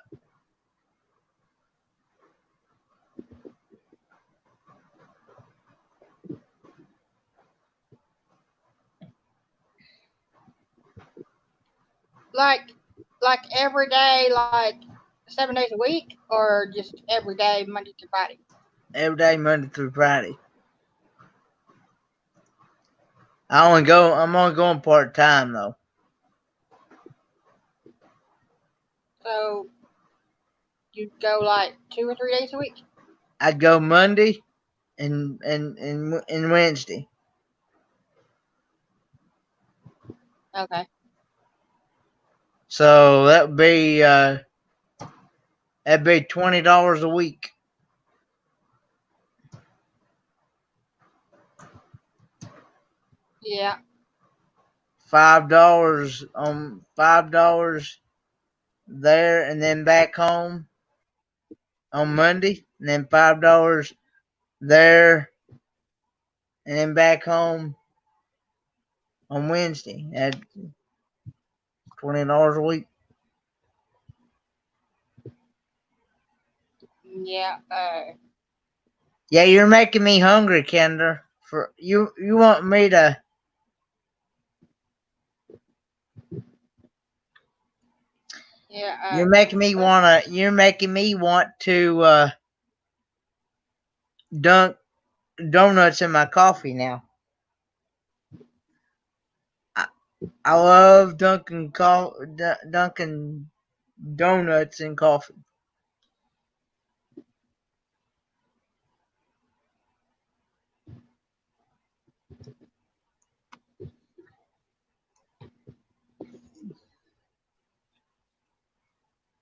D: Like every day, like 7 days a week, or just every day, Monday to Friday.
A: Every day, Monday through Friday. I'm only going part time though.
D: So you go like 2 or 3 days a week.
A: I'd go Monday and Wednesday.
D: Okay.
A: So that'd be $20 a week.
D: Yeah.
A: $5 there and then back home on Monday, and then $5 there and then back home on Wednesday at $20 a week.
D: Yeah.
A: Yeah, you're making me hungry, Kendra. For you want me to?
D: Yeah.
A: You're making me want to dunk donuts in my coffee now. I, I love dunking donuts in coffee.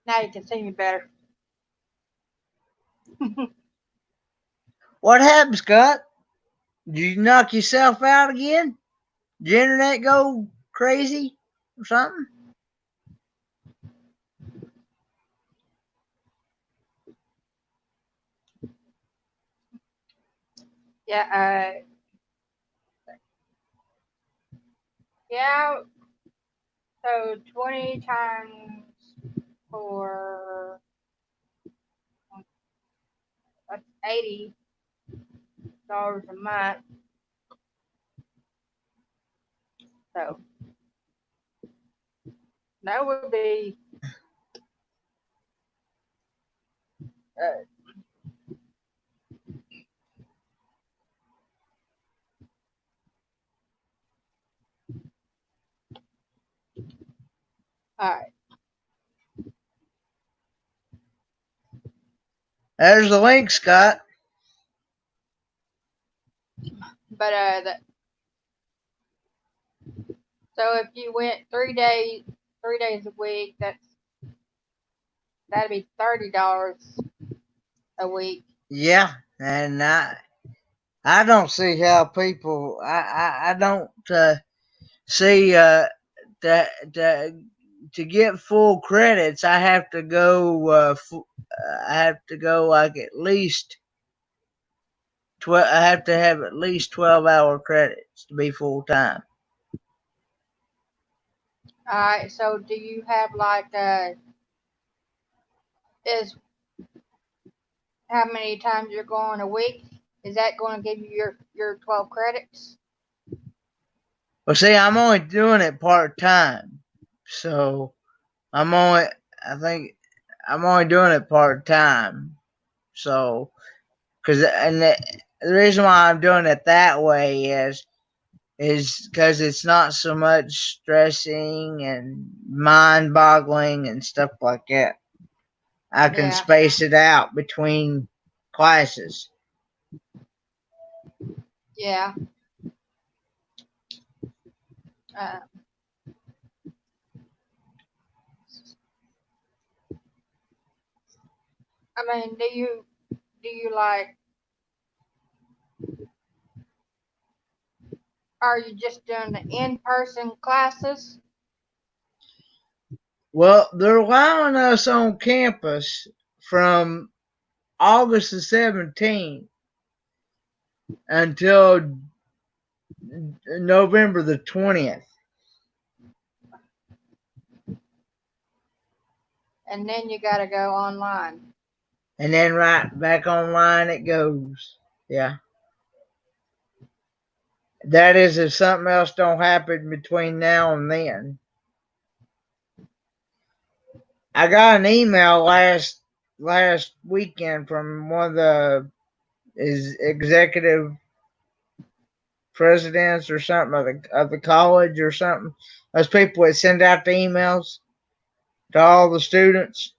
D: Now you can see me better.
A: What happened, Scott? Did you knock yourself out again? Did your internet go crazy or something?
D: Yeah. Yeah. So 20 times for that's $80 a month. So that would be uh, all right.
A: There's the link, Scott.
D: But so if you went 3 days a week, that'd be $30 a week.
A: Yeah, and I don't see how people I don't see that to get full credits I have to go like at least 12. I have to have at least 12-hour credits to be full time.
D: All right. So do you have like is how many times you're going a week? Is that going to give you your 12 credits?
A: Well, see, I'm only doing it part time, so I'm only I think I'm only doing it part time. So, the reason why I'm doing it that way is because it's not so much stressing and mind boggling and stuff like that. I can
D: Yeah.
A: space it out between classes.
D: Yeah. Uh, I mean, do you like? Are you just doing the in-person classes?
A: Well, they're allowing us on campus from August the 17th until November the 20th.
D: And then you got to go online.
A: And then right back online it goes. Yeah. That is if something else don't happen between now and then. I got an email last weekend from one of the his executive presidents or something of the college or something. Those people that send out the emails to all the students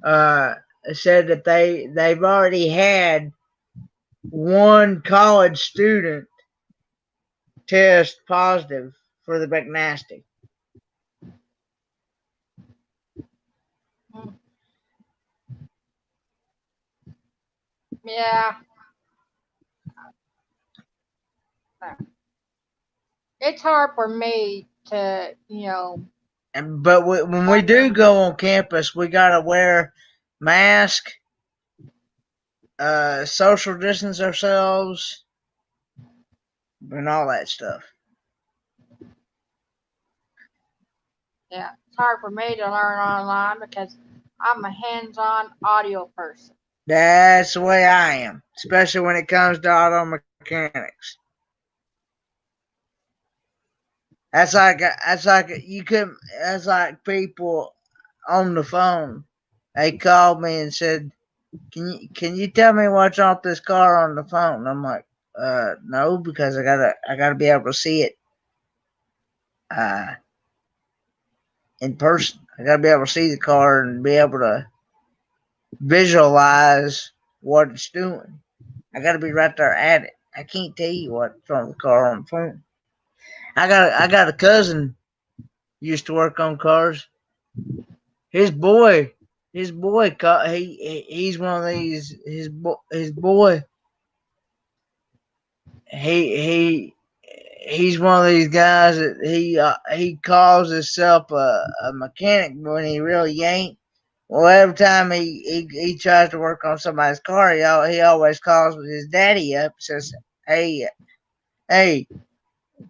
A: uh, said that they've already had one college student test positive for the McNasty.
D: Hmm. Yeah. It's hard for me to,
A: But when we do go on campus, we gotta wear mask, social distance ourselves, and all that stuff.
D: it's hard for me to learn online because I'm a hands-on audio person.
A: That's the way I am, especially when it comes to auto mechanics. That's like you could. That's like people on the phone. They called me and said, "Can you tell me what's off this car on the phone?" I'm like, no, because I gotta be able to see it uh, in person. I gotta be able to see the car and be able to visualize what it's doing. I gotta be right there at it. I can't tell you what's on the car on the phone. I got a cousin used to work on cars. His boy, he's one of these. His boy, he he's one of these guys that he calls himself a mechanic when he really ain't. Well, every time he tries to work on somebody's car, he always calls his daddy up and says, hey,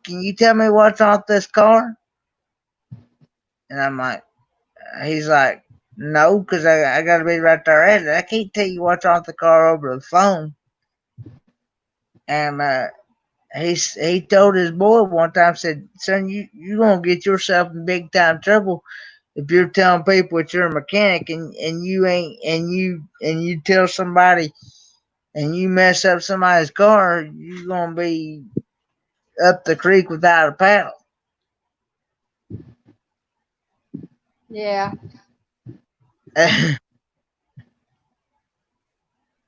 A: can you tell me what's on this car? And he's like, no, because I got to be right there at it. I can't tell you what's on the car over the phone. And he told his boy one time, said, son, you gonna get yourself in big time trouble if you're telling people that you're a mechanic and you ain't and you tell somebody and you mess up somebody's car, you're gonna be up the creek without a paddle.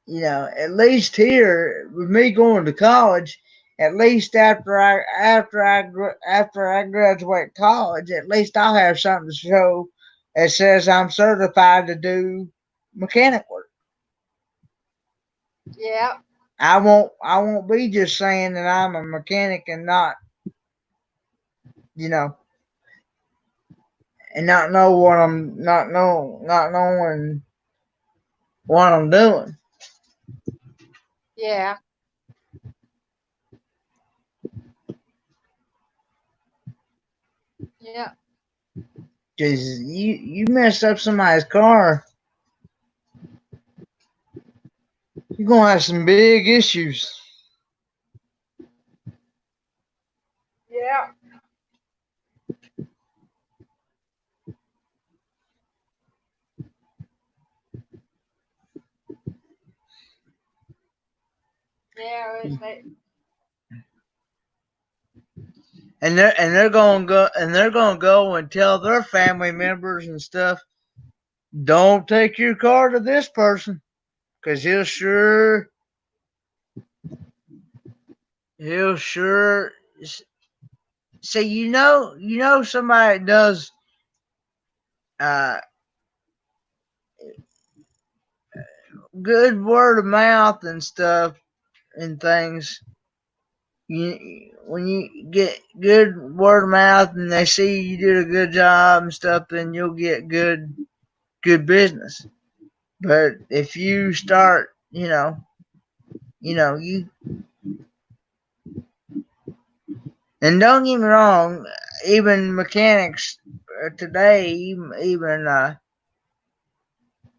D: Yeah.
A: At least here with me going to college, at least after I graduate college, at least I'll have something to show that says I'm certified to do mechanic work.
D: Yeah.
A: I won't be just saying that I'm a mechanic and you know not know what I'm not knowing what I'm doing.
D: Yeah. Yeah.
A: Cause you mess up somebody's car, you're gonna have some big issues.
D: Yeah. Yeah.
A: And they're gonna go and tell their family members and stuff, don't take your car to this person, because he'll sure see, somebody does uh good word of mouth and stuff and things. When you get good word of mouth and they see you did a good job and stuff, then you'll get good business. But if you start, you and don't get me wrong, even mechanics today,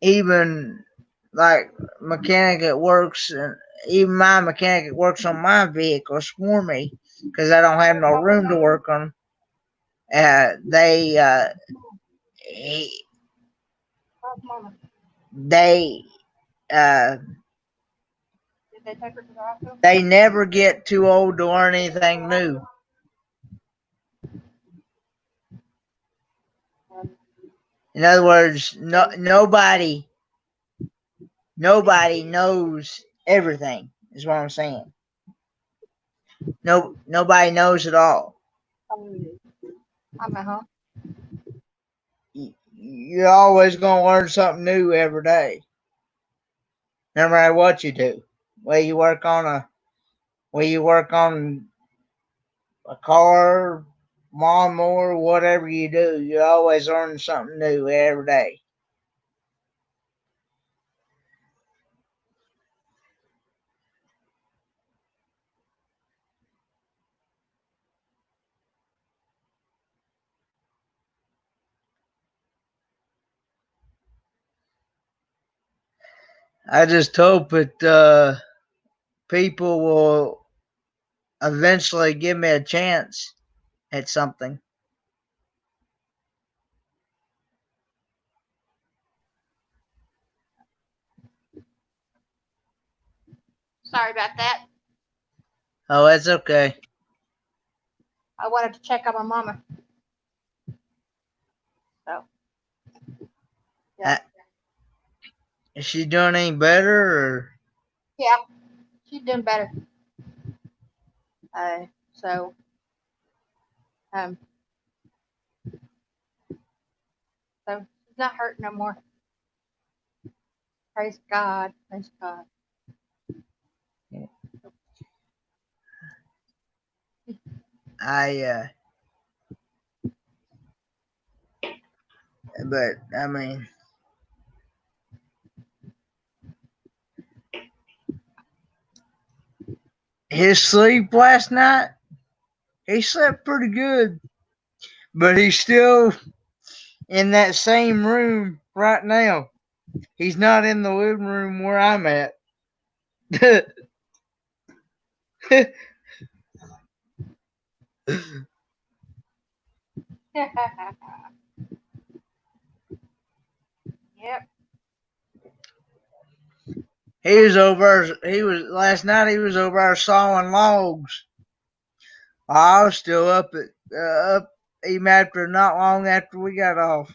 A: even like mechanic that works, and even my mechanic that works on my vehicles for me, because I don't have no room to work on. They he, they uh,
D: Did they take her to the hospital?
A: they never get too old to learn anything new. In other words, nobody knows everything. Is what I'm saying. Nobody knows it all.
D: I'm at home.
A: You're always gonna learn something new every day, no matter what you do. Whether you work on a car, lawnmower, whatever you do, you're always learning something new every day. I just hope that people will eventually give me a chance at something.
D: Sorry about that.
A: Oh, that's okay.
D: I wanted to check on my mama. So, yeah.
A: Is she doing any better? Or?
D: Yeah, she's doing better. So, um, so she's not hurt no more. Praise God. Praise God.
A: I but I mean, his sleep last night, he slept pretty good, but he's still in that same room right now. He's not in the living room where I'm at.
D: Yep.
A: He was over. He was last night. He was over there sawing logs. I was still up even after not long after we got off.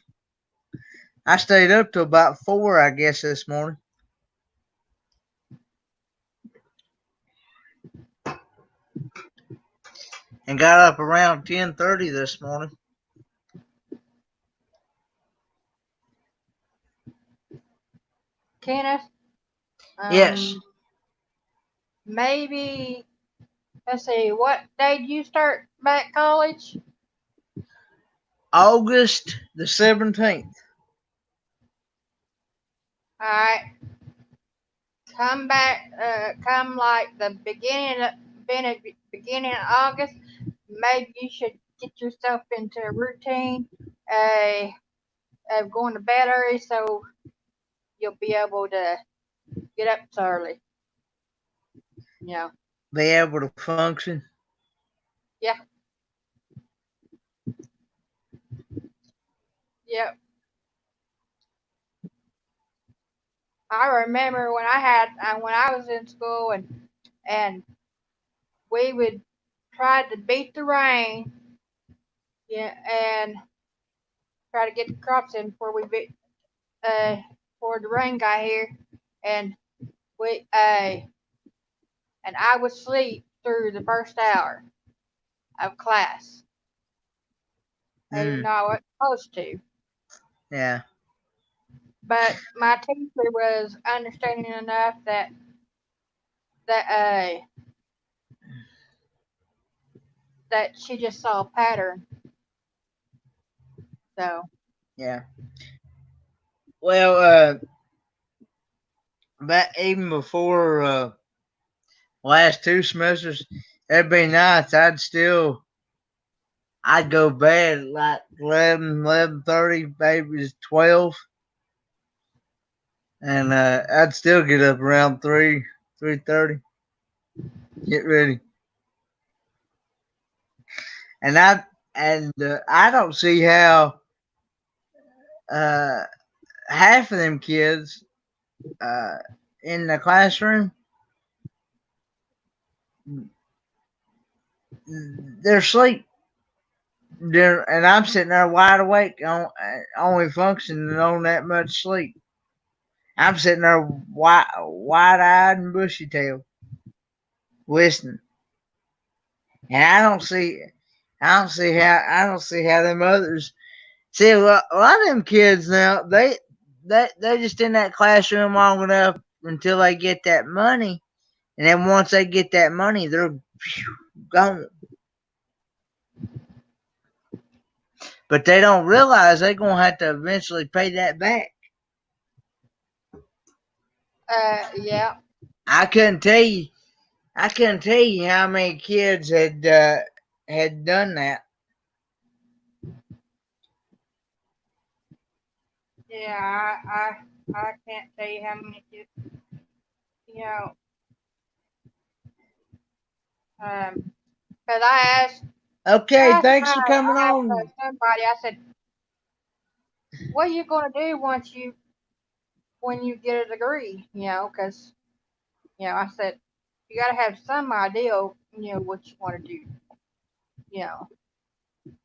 A: I stayed up till about 4, I guess, this morning, and got up around 10:30 this morning.
D: Kenneth,
A: Yes,
D: maybe, let's see, what day did you start back college?
A: August the 17th.
D: All right. Come back, come like the beginning of August. Maybe you should get yourself into a routine uh, of going to bed early so you'll be able to get up so early. You know,
A: Be able to function.
D: yeah, yeah. I remember when I was in school and we would try to beat the rain, yeah, and try to get the crops in uh before the rain got here, and we and I would sleep through the first hour of class, even
A: Mm,
D: though I wasn't supposed to.
A: yeah,
D: But my teacher was understanding enough that that she just saw a pattern. So
A: yeah. Well, back even before last 2 semesters, it'd be nice. I'd go bed at like 11:30, maybe 12, and I'd still get up around 3:30, get ready, and I don't see how uh, half of them kids uh, in the classroom they're asleep. And I'm sitting there wide awake, only functioning on that much sleep. I'm sitting there wide eyed and bushy tailed, listening. And I don't see how them others see a lot of them kids now. They just in that classroom long enough until they get that money, and then once they get that money, they're gone. But they don't realize they're gonna have to eventually pay that back.
D: yeah,
A: I couldn't tell you. I couldn't tell you how many kids had done that.
D: yeah. I can't tell you how many kids. you know, because I
A: Okay,
D: asked
A: thanks for coming on.
D: somebody, I said, what are you going to do when you get a degree? Because, I said, you got to have some idea, what you want to do, you know.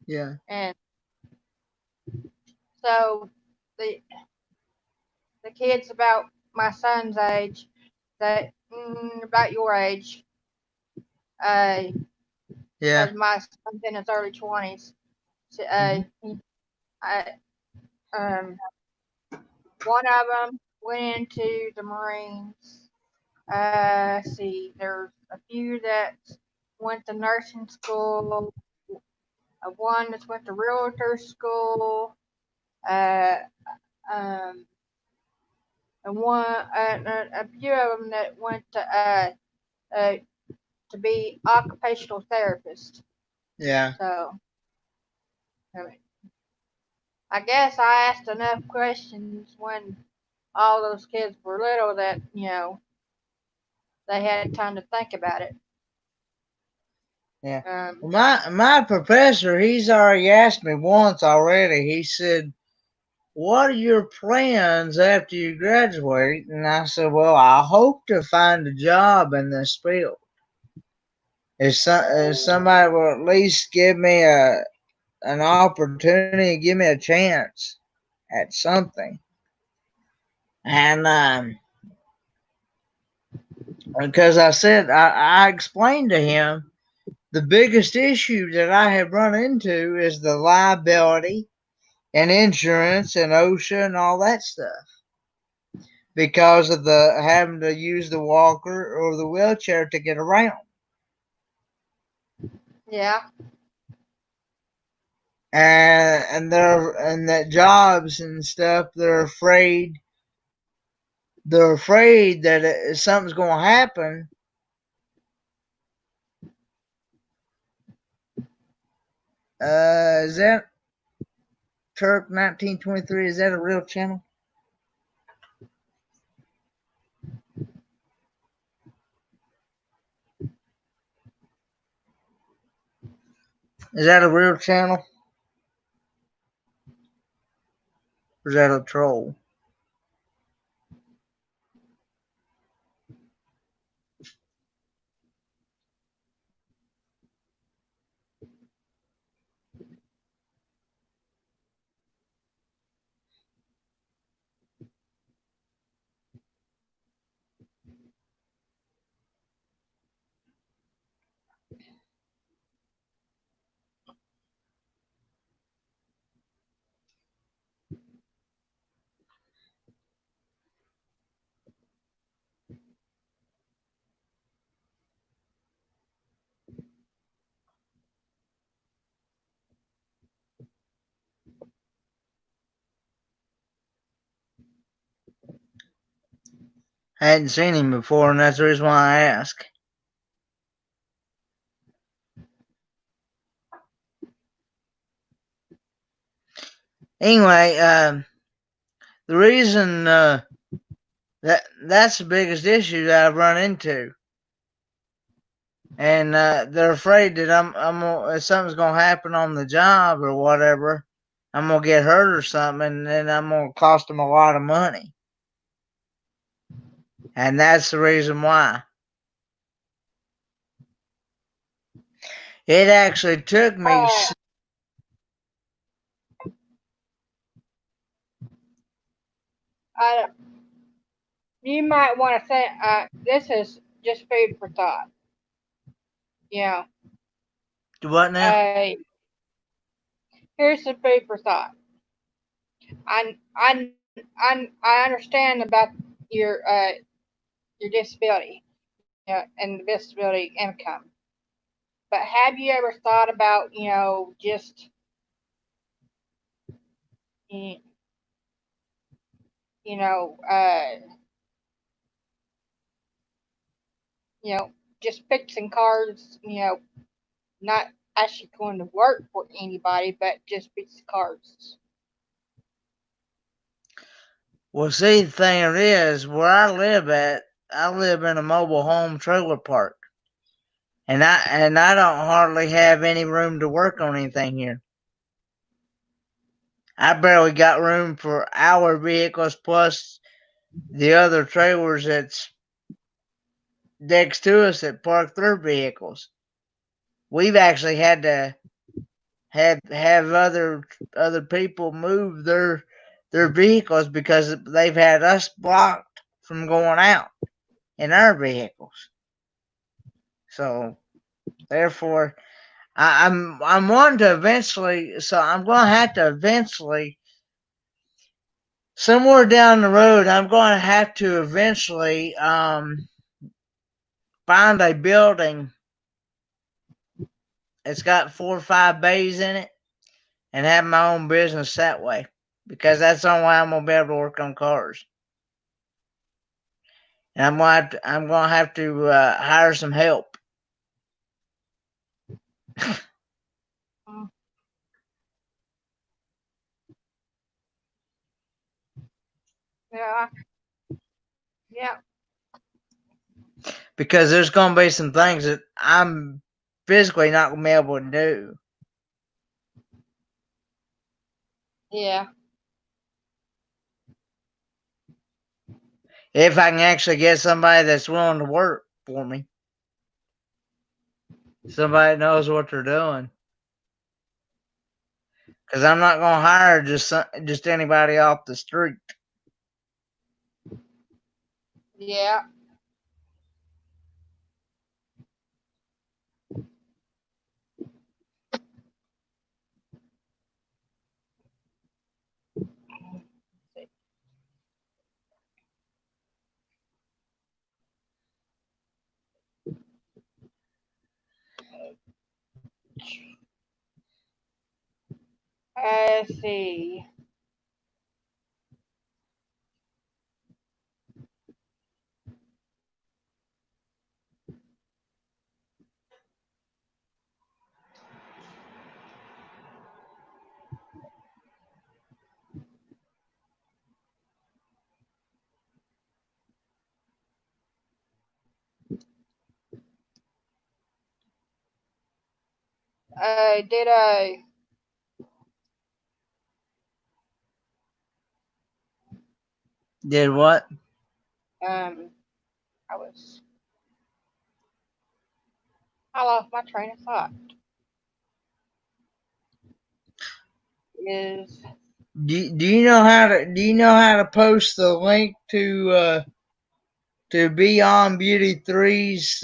A: Yeah,
D: And so the the kids about my son's age, about your age, because
A: yeah,
D: my son's in his early 20s. So,
A: hmm
D: I, um, one of them went into the Marines. See, there's a few that went to nursing school. One that's went to realtor school. Uh, um, and a few of them that went uh, to be occupational therapist.
A: yeah,
D: So, I mean, I guess I asked enough questions when all those kids were little that they had time to think about it.
A: yeah.
D: Um,
A: Well, my professor, he's already asked me once already. He said, "What are your plans after you graduate?" And I said, "Well, I hope to find a job in this field. If somebody will at least give me an opportunity, give me a chance at something." And because I said, I explained to him the biggest issue that I have run into is the liability and insurance and OSHA and all that stuff because of the having to use the walker or the wheelchair to get around.
D: yeah,
A: And that jobs and stuff, they're afraid that something's going to happen. Is that Turk 1923? Is that a real channel? Is that a real channel? Or is that a troll? I hadn't seen him before, and that's the reason why I ask. Anyway, the reason that's the biggest issue that I've run into, and they're afraid that if something's gonna happen on the job or whatever, I'm gonna get hurt or something, and then I'm gonna cost them a lot of money, and that's the reason why. It actually took me.
D: I, you might want to say, this is just food for thought. You know,
A: What now?
D: uh, here's some food for thought. I understand about your uh, your disability, and disability income. But have you ever thought about, just you you know, uh, you know, just fixing cars, not actually going to work for anybody, but just fix cars.
A: Well, see, the thing it is, where I live at, live in a mobile home trailer park, and I don't hardly have any room to work on anything here. I barely got room for our vehicles plus the other trailers that's next to us that park their vehicles. We've actually had to have other people move their vehicles because they've had us blocked from going out in our vehicles. So therefore, I'm wanting to eventually. So I'm going to have to eventually, somewhere down the road, I'm going to have to eventually find a building. It's got 4 or 5 bays in it, and have my own business that way, because that's the only way I'm gonna be able to work on cars. And I'm gonna have to hire some help.
D: Yeah. Yeah.
A: Because there's gonna be some things that I'm physically not gonna be able to do.
D: Yeah.
A: If I can actually get somebody that's willing to work for me. Somebody that knows what they're doing. Because I'm not gonna hire just anybody off the street.
D: Yeah. Let's see. Did
A: Did what?
D: I was I lost my train of thought. Is
A: Do you know how to post the link to Beyond Beauty 3's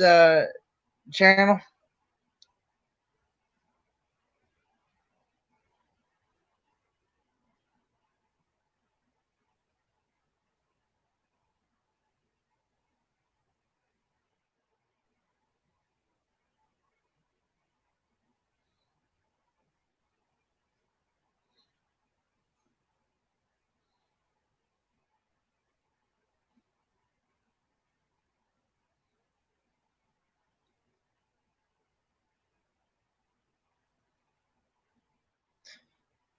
A: channel?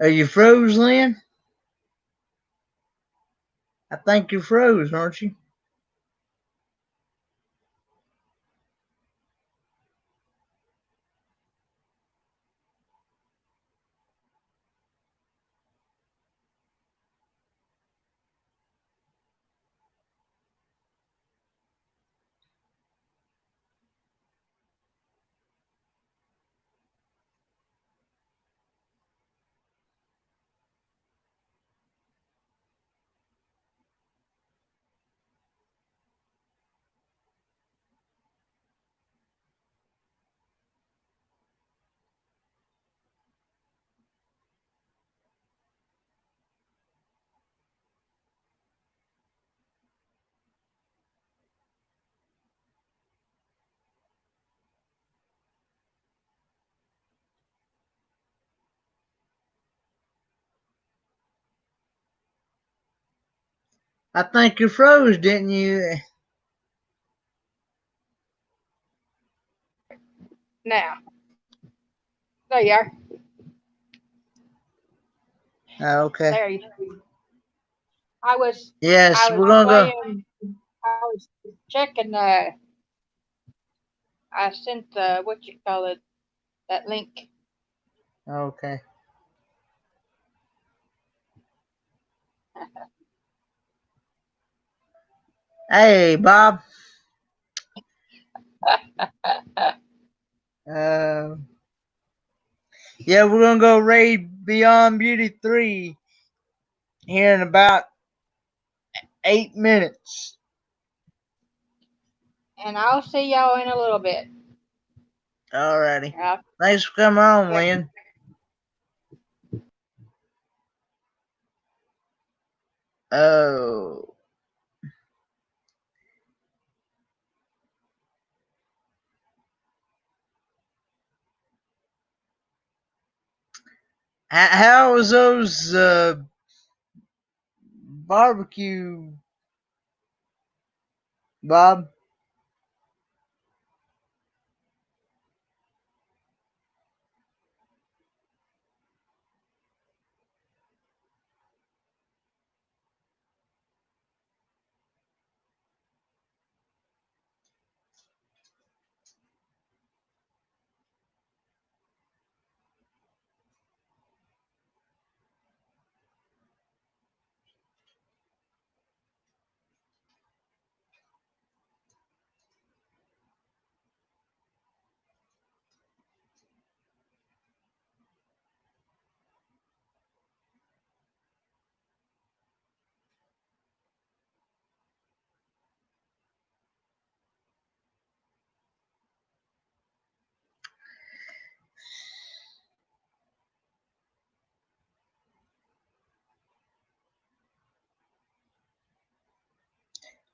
A: Are you froze, Lynn? I think you froze, aren't you? I think you froze, didn't you?
D: now. There you are.
A: Okay.
D: There you. I was
A: Yes,
D: I was
A: we're gonna go.
D: playing. I was checking. I sent what you call it, that link.
A: Okay. Hey, Bob. Uh, yeah, we're gonna go raid Beyond Beauty 3 here in about 8 minutes.
D: And I'll see y'all in a little bit.
A: Alrighty.
D: Uh,
A: Thanks for coming on, Lynn. Oh. How was those barbecue, Bob?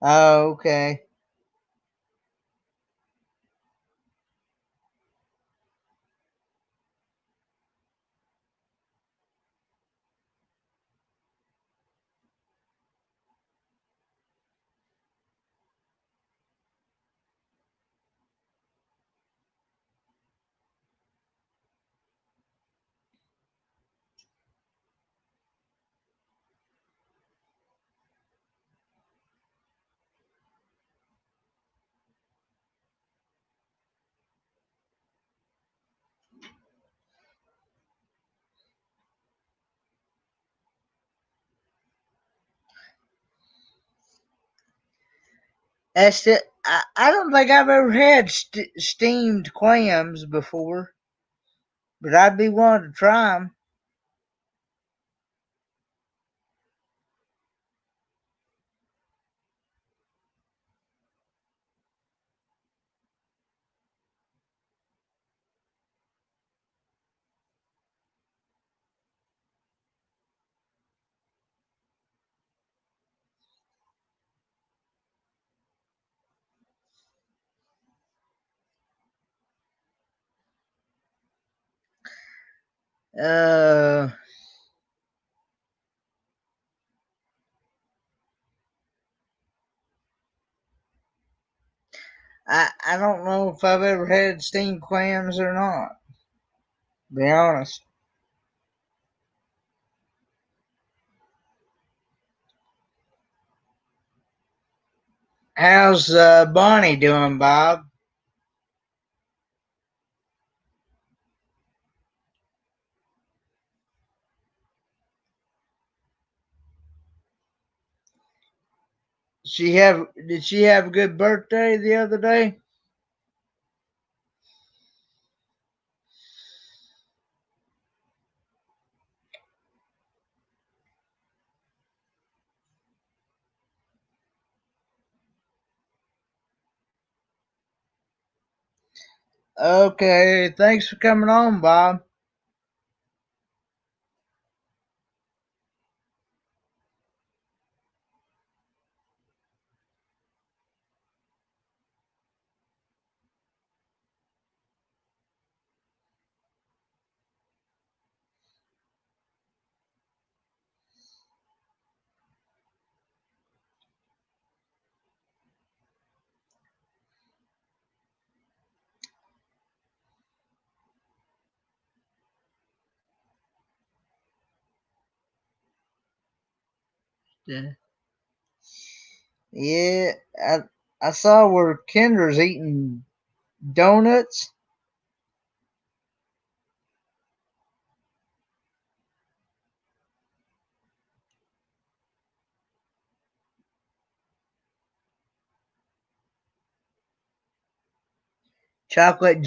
A: Oh, okay. That's it. I don't think I've ever had steamed clams before, but I'd be willing to try them. Uh, I don't know if I've ever had steamed clams or not. To be honest. How's Bonnie doing, Bob? Did she have a good birthday the other day? Okay, thanks for coming on, Bob. Yeah, yeah. I saw where Kendra's eating donuts. Chocolate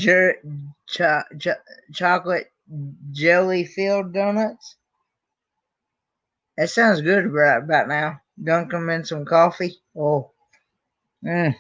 A: chocolate jelly filled donuts. That sounds good right about now. Dunk them in some coffee. Oh, mm.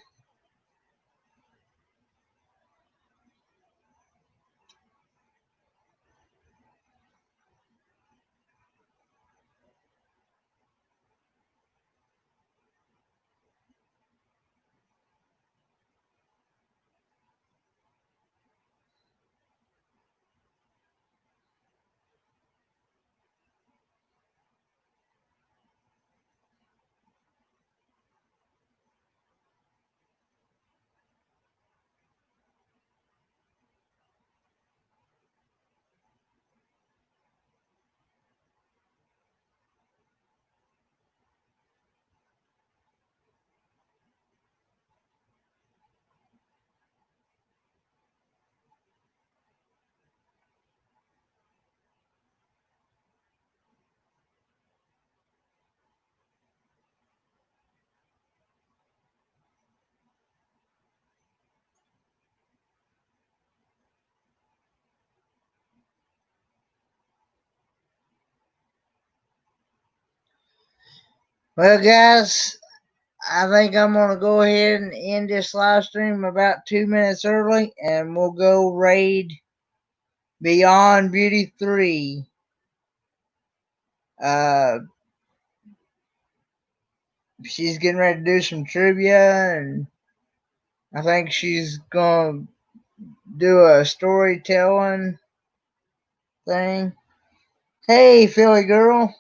A: Well, guys, I think I'm going to go ahead and end this live stream about 2 minutes early, and we'll go raid Beyond Beauty 3. She's getting ready to do some trivia, and I think she's going to do a storytelling thing. Hey, Philly girl.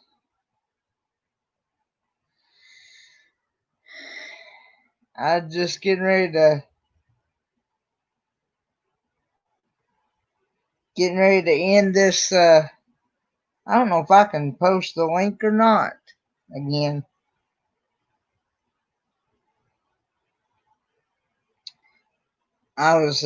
A: I'm just getting ready to end this. I don't know if I can post the link or not again. I was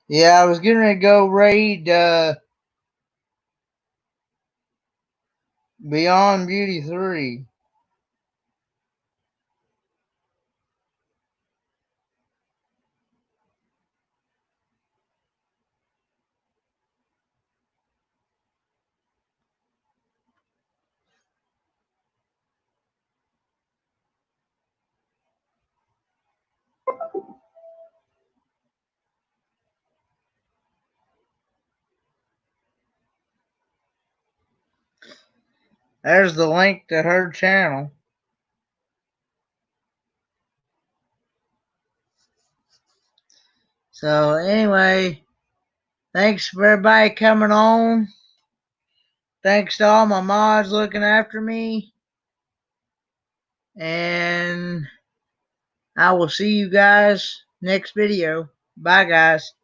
A: I was getting ready to go raid Beyond Beauty 3. There's the link to her channel. So anyway, thanks for everybody coming on. Thanks to all my mods looking after me. And I will see you guys next video. Bye, guys.